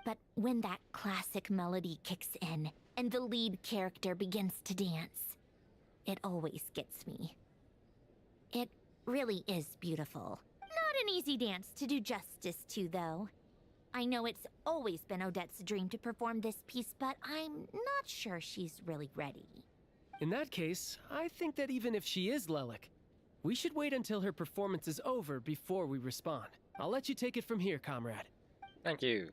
Speaker 4: But when that classic melody kicks in and the lead character begins to dance, it always gets me. It really is beautiful. Not an easy dance to do justice to, though. I know it's always been Odette's dream to perform this piece, but I'm not sure she's really ready.
Speaker 2: In that case, I think that even if she is Lelik, we should wait until her performance is over before we respond. I'll let you take it from here, comrade.
Speaker 1: Thank you.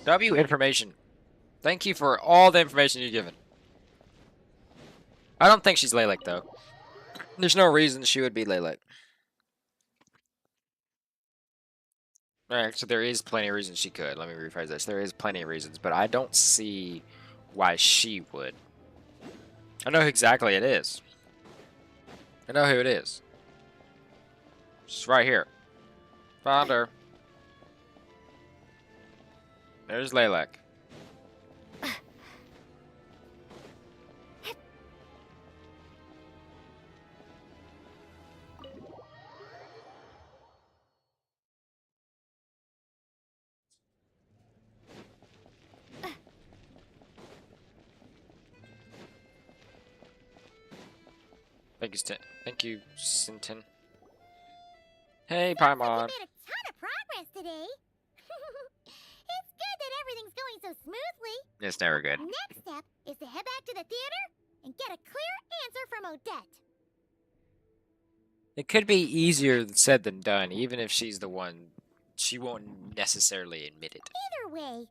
Speaker 1: W information. Thank you for all the information you've given. I don't think she's Lelik, though. There's no reason she would be Lelik. Alright, so there is plenty of reasons she could. Let me rephrase this. There is plenty of reasons, but I don't see why she would. I know who exactly it is. I know who it is. She's right here. Found her. There's Lelik. Thank you, Sinton. Hey, Paimon.
Speaker 14: You made a ton of progress today. It's good that everything's going so smoothly.
Speaker 1: It's never good.
Speaker 14: Next step is to head back to the theater and get a clear answer from Odette.
Speaker 1: It could be easier said than done, even if she's the one. She won't necessarily admit it.
Speaker 14: Either way,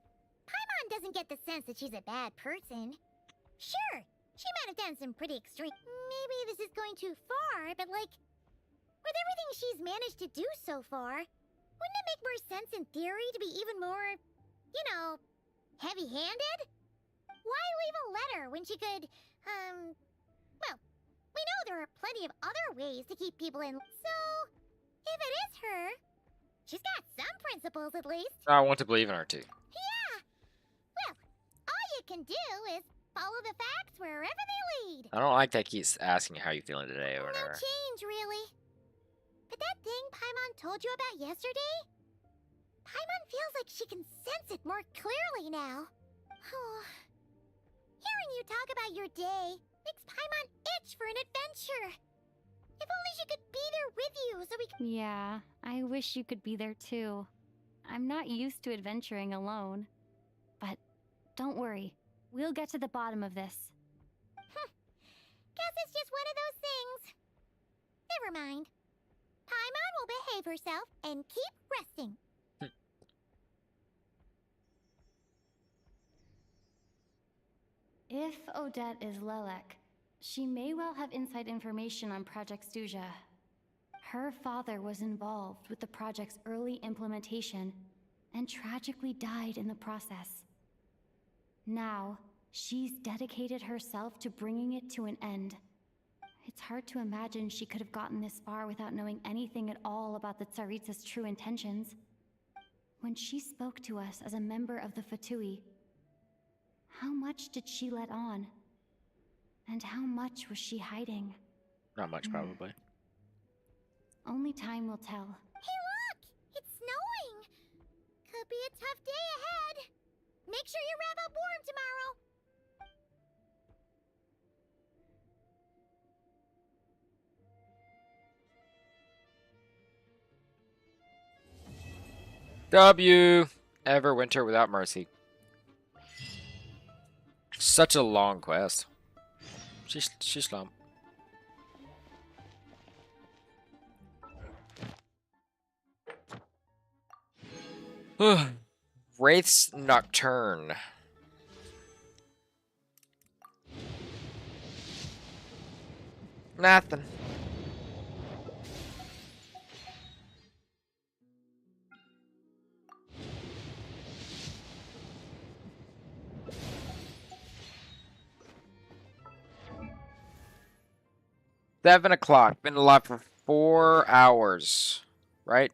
Speaker 14: Paimon doesn't get the sense that she's a bad person. Sure, she might have done some pretty extreme. Maybe this is going too far, but like, with everything she's managed to do so far, wouldn't it make more sense in theory to be even more, you know, heavy-handed? Why leave a letter when she could, We know there are plenty of other ways to keep people in. So, if it is her, she's got some principles at least.
Speaker 1: I want to believe in her too.
Speaker 14: Yeah. Well, all you can do is follow the facts wherever they lead.
Speaker 1: I don't like that he keeps asking how you feeling today or
Speaker 14: No
Speaker 1: whatever.
Speaker 14: change, really. But that thing Paimon told you about yesterday? Paimon feels like she can sense it more clearly now. Hearing you talk about your day makes Paimon itch for an adventure. If only she could be there with you so we could...
Speaker 6: Yeah, I wish you could be there too. I'm not used to adventuring alone. But don't worry, we'll get to the bottom of this.
Speaker 14: Guess it's just one of those things. Never mind. Paimon will behave herself and keep resting.
Speaker 6: If Odette is Lelek, she may well have inside information on Project Stuja. Her father was involved with the project's early implementation and tragically died in the process. Now, she's dedicated herself to bringing it to an end. It's hard to imagine she could have gotten this far without knowing anything at all about the Tsaritsa's true intentions. When she spoke to us as a member of the Fatui, how much did she let on? And how much was she hiding?
Speaker 1: Not much, probably.
Speaker 6: Only time will tell.
Speaker 14: Hey look! It's snowing! Could be a tough day ahead. Make sure you wrap up warm tomorrow.
Speaker 1: W. Everwinter without mercy. Such a long quest. She's slump. Wraith's Nocturne. Nothing. Seven o'clock. Been alive for 4 hours, right?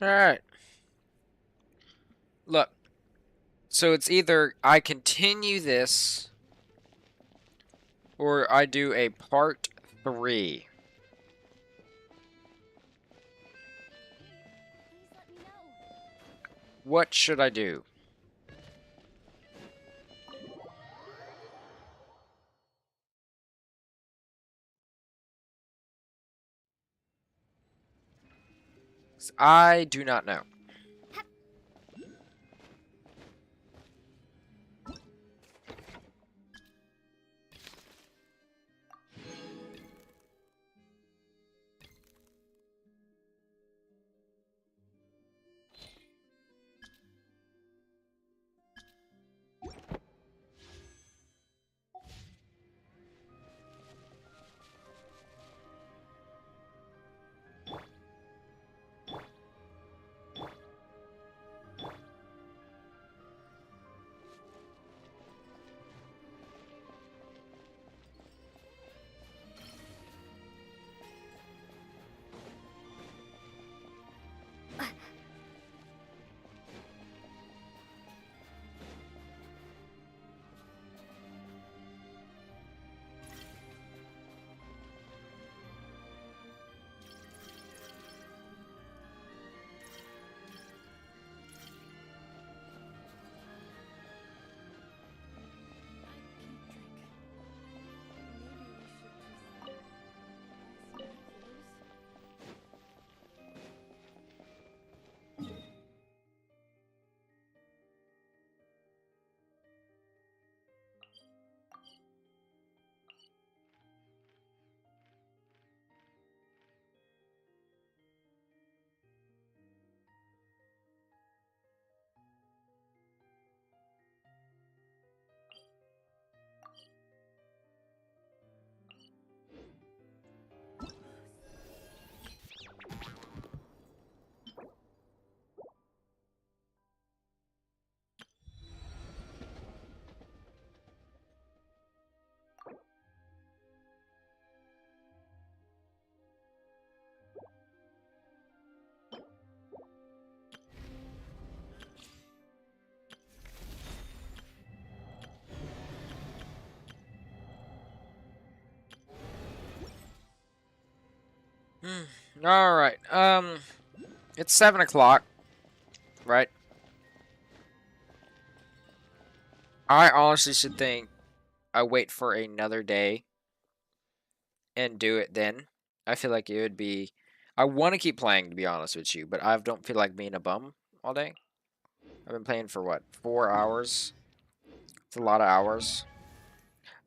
Speaker 1: Alright. Look. So it's either I continue this or I do a part 3. What should I do? I do not know. Alright, it's 7 o'clock, right? I honestly should think I wait for another day and do it then. I feel like it would be... I want to keep playing, to be honest with you, but I don't feel like being a bum all day. I've been playing for, what, 4 hours? It's a lot of hours.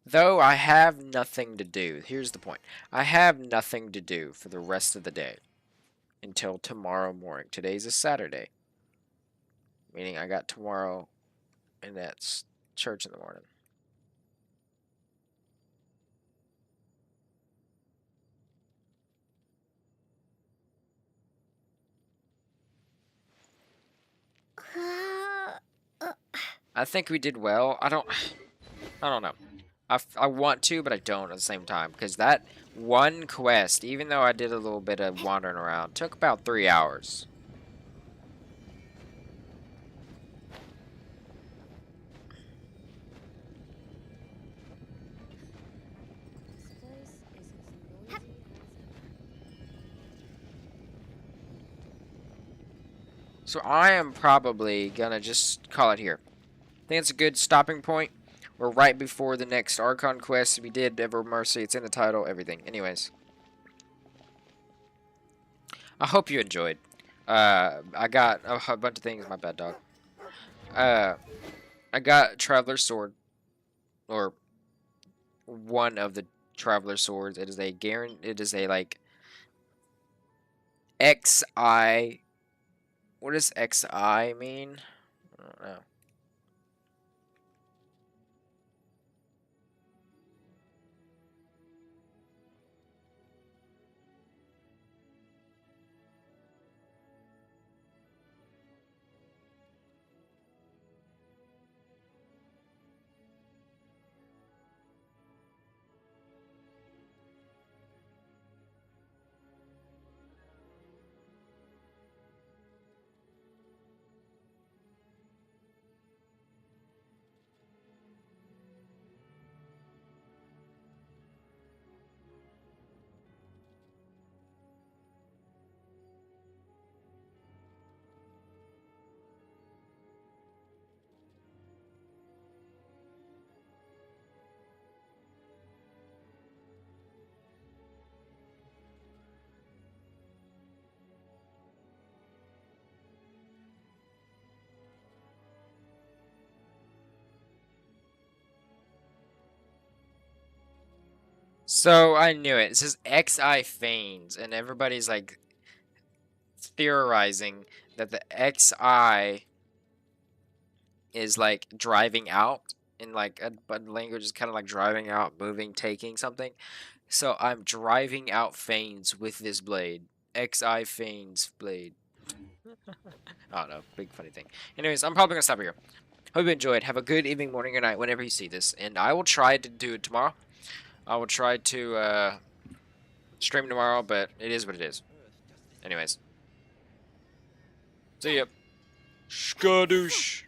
Speaker 1: Though I have nothing to do. Here's the point. I have nothing to do for the rest of the day until tomorrow morning. Today's a Saturday. Meaning I got tomorrow, and that's church in the morning. I think we did well. I don't know. I want to, but I don't at the same time. Because that one quest, even though I did a little bit of wandering around, took about 3 hours. So I am probably gonna just call it here. I think it's a good stopping point. We're right before the next Archon quest. We did Ever Mercy. It's in the title, everything. Anyways. I hope you enjoyed. I got a bunch of things. My bad, dog. I got Traveler's Sword. Or one of the Traveler's Swords. It is a like XI. What does XI mean? I don't know. So I knew it. It says XI feigns, and everybody's like theorizing that the XI is like driving out, in like a language is kind of like driving out, moving, taking something. So I'm driving out feigns with this blade. XI feigns blade. I don't know, big funny thing. Anyways, I'm probably gonna stop here. Hope you enjoyed. Have a good evening, morning, or night whenever you see this, and I will try to do it tomorrow. I will try to stream tomorrow, but it is what it is. Anyways, see ya. Skadoosh.